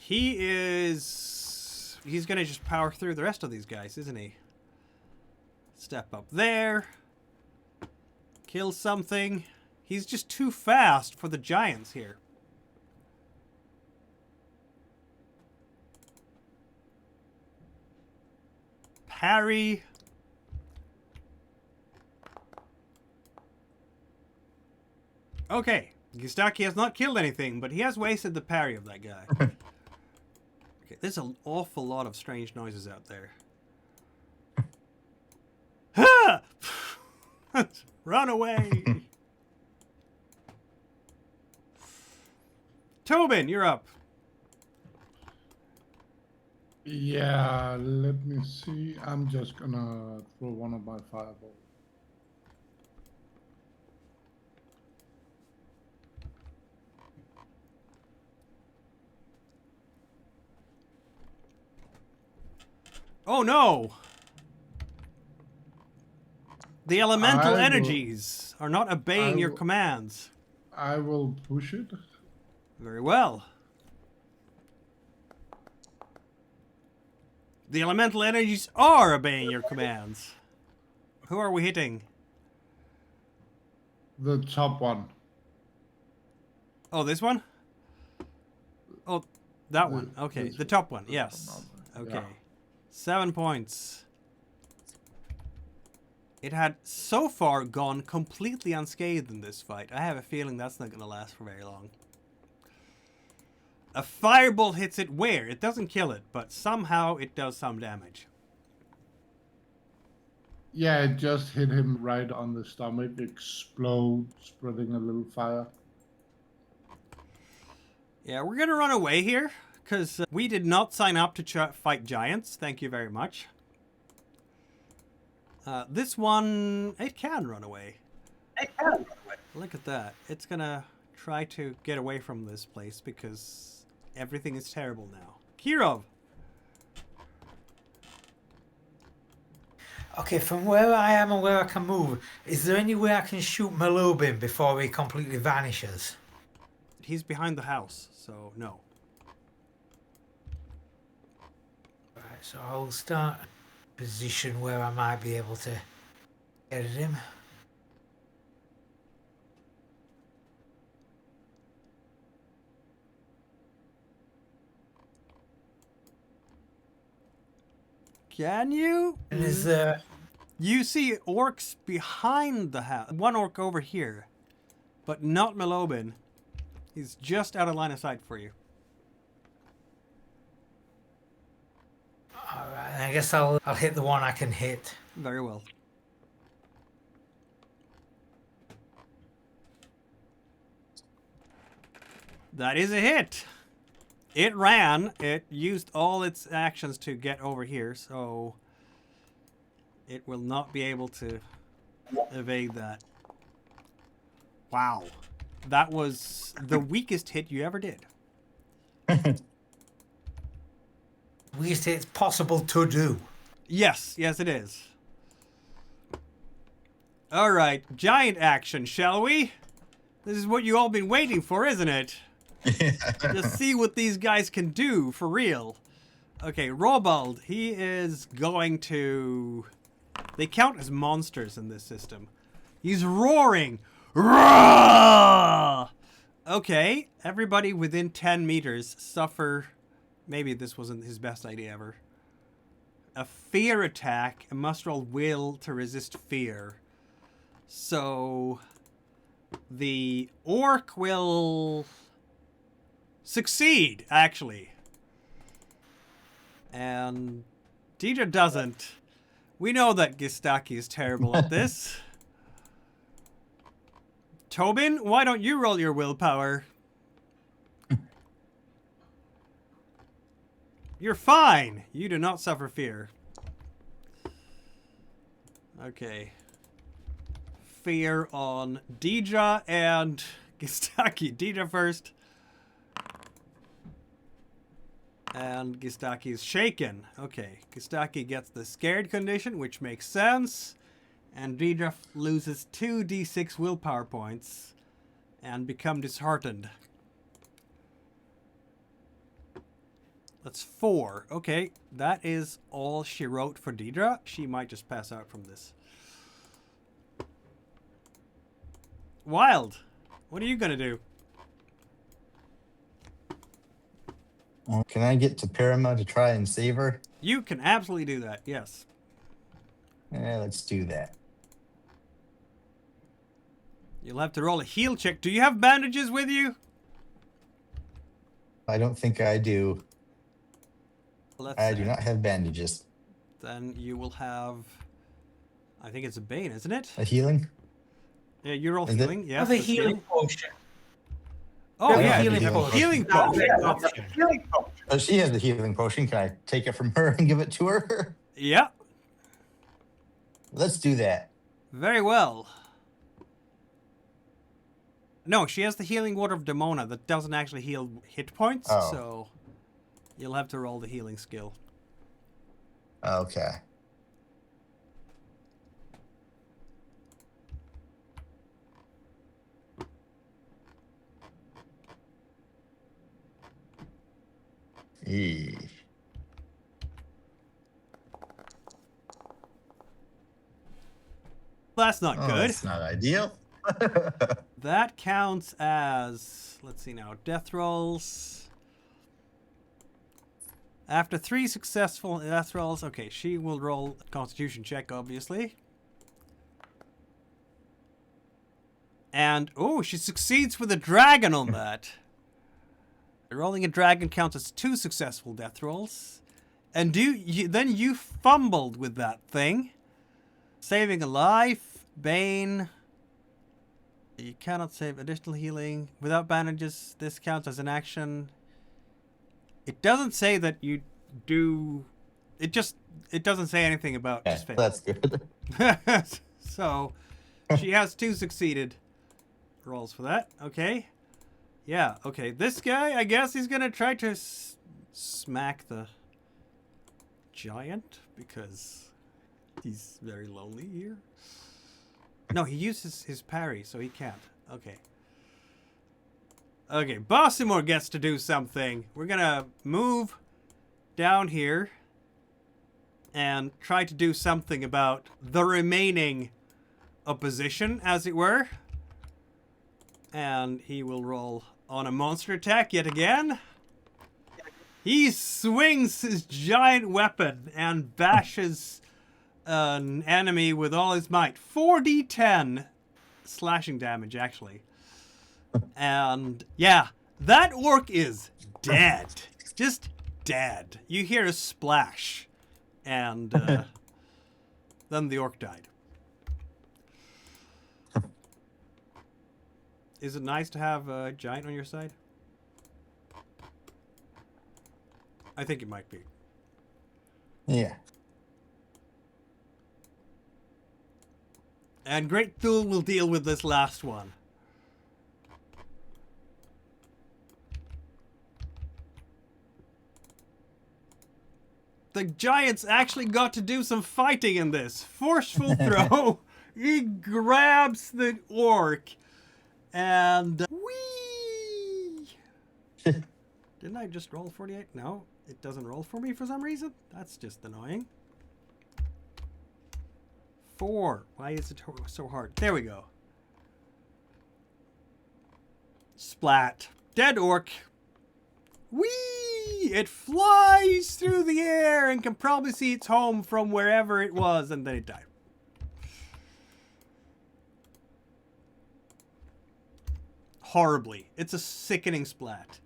He's gonna just power through the rest of these guys, isn't he? Step up there. Kill something. He's just too fast for the giants here. Parry. Okay. Gustaki has not killed anything, but he has wasted the parry of that guy. Okay, there's an awful lot of strange noises out there. Ha! Run away! Tobin, you're up. Yeah, let me see. I'm just gonna throw one of my fireballs. Oh no! The elemental energies are not obeying your commands. I will push it. Very well. The elemental energies are obeying your commands. Who are we hitting? The top one. Oh, this one? Oh, that one. Okay, the top one. Yes. Okay. Yeah. 7 points. It had so far gone completely unscathed in this fight. I have a feeling that's not going to last for very long. A fireball hits it where? It doesn't kill it, but somehow it does some damage. Yeah, it just hit him right on the stomach, explode, spreading a little fire. Yeah, we're going to run away here, because we did not sign up to fight giants. Thank you very much. This one, it can run away. Look at that. It's going to try to get away from this place, because everything is terrible now. Kirov! Okay, from where I am and where I can move, is there any way I can shoot Malobin before he completely vanishes? He's behind the house, so no. Right, so I'll start a position where I might be able to get at him. Can you? And is there... You see orcs behind the house. One orc over here, but not Malobin. He's just out of line of sight for you. Alright, I guess I'll hit the one I can hit. Very well. That is a hit. It ran. It used all its actions to get over here, so it will not be able to evade that. Wow. That was the weakest hit you ever did. Weakest it's possible to do. Yes, yes it is. Alright, giant action, shall we? This is what you all been waiting for, isn't it? Just see what these guys can do, for real. Okay, Robald, he is going to... They count as monsters in this system. He's roaring. Roar! Okay, everybody within 10 meters suffer... Maybe this wasn't his best idea ever. A fear attack, and must roll will to resist fear. So... The orc will... succeed, actually. And Deidre doesn't. We know that Gustaki is terrible at this. Tobin, why don't you roll your willpower? You're fine. You do not suffer fear. Okay. Fear on Deidre and Gustaki. Deidre first. And Gustaki is shaken. Okay, Gustaki gets the scared condition, which makes sense. And Deidre loses 2d6 willpower points and become disheartened. That's 4. Okay, that is all she wrote for Deidre. She might just pass out from this. Wild, what are you gonna do? Can I get to Parama to try and save her? You can absolutely do that, yes. Yeah, let's do that. You'll have to roll a heal check. Do you have bandages with you? I don't think I do. Let's I do see. not have bandages. Then you will have... I think it's a Bane, isn't it? A healing? Yeah, you roll Is it? healing. Yes, Have a that's healing potion. Oh, Have a yeah, healing potion. Healing That's potion. an option. Oh, she has the healing potion. Can I take it from her and give it to her? Yeah, Let's do that. very well. No, she has the healing water of Demona that doesn't actually heal hit points, Oh. so you'll have to roll the healing skill. Okay. Eee. That's not Oh, good. that's not ideal. That counts as, let's see now, death rolls. After 3 successful death rolls, okay, she will roll a constitution check, obviously. And, oh, she succeeds with a dragon on that. Rolling a dragon counts as 2 successful death rolls. And then you fumbled with that thing. Saving a life, Bane. You cannot save additional healing. Without bandages, this counts as an action. It doesn't say that you do... It doesn't say anything about Yeah, just fail. that's good. So, she has 2 succeeded rolls for that. Okay. Yeah, okay. This guy, I guess he's gonna try to smack the giant because he's very lonely here. No, he uses his parry, so he can't. Okay. Okay, Bossimore gets to do something. We're gonna move down here and try to do something about the remaining opposition, as it were. And he will roll on a monster attack yet again. He swings his giant weapon and bashes an enemy with all his might. 4d10 slashing damage, actually. And yeah, that orc is dead. Just dead. You hear a splash. And then the orc died. Is it nice to have a giant on your side? I think it might be. Yeah. And Great Thule will deal with this last one. The giants actually got to do some fighting in this. Forceful throw. He grabs the orc. And... whee! Didn't I just roll 48? No, it doesn't roll for me for some reason. That's just annoying. 4. Why is it so hard? There we go. Splat. Dead orc. Whee! It flies through the air and can probably see its home from wherever it was, and then it died. Horribly. It's a sickening splat.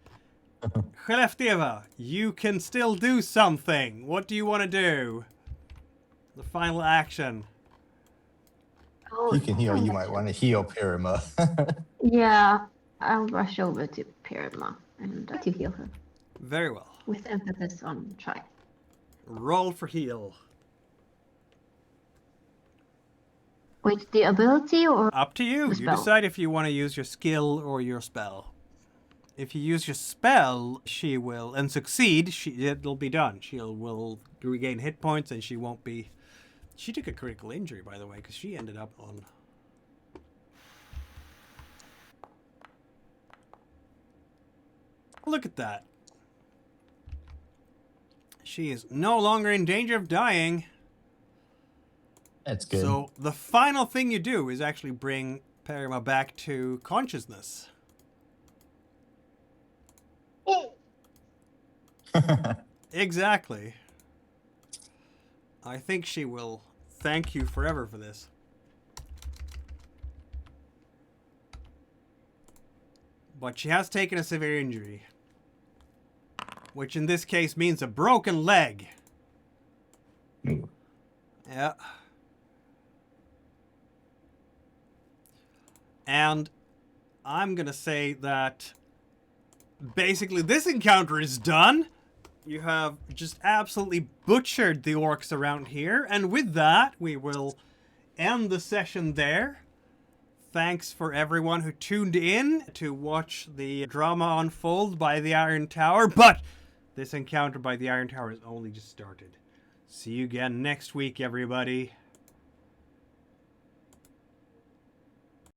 Khleftiva, you can still do something. What do you want to do? The final action. Oh, You can heal. You might want to heal Parama. Yeah, I'll rush over to Parama and to heal her Very well. with emphasis on try. Roll for heal. Wait, the ability or Up to you. The You spell. decide if you want to use your skill or your spell. If you use your spell, she will, and succeed, it'll be done. Will regain hit points and she won't be... She took a critical injury, by the way, because she ended up on... Look at that. She is no longer in danger of dying. That's good. So the final thing you do is actually bring Parama back to consciousness. Oh! Exactly. I think she will thank you forever for this. But she has taken a severe injury. Which in this case means a broken leg. Ooh. Yeah. And I'm gonna say that basically this encounter is done. You have just absolutely butchered the orcs around here. And with that, we will end the session there. Thanks for everyone who tuned in to watch the drama unfold by the Iron Tower. But this encounter by the Iron Tower has only just started. See you again next week, everybody.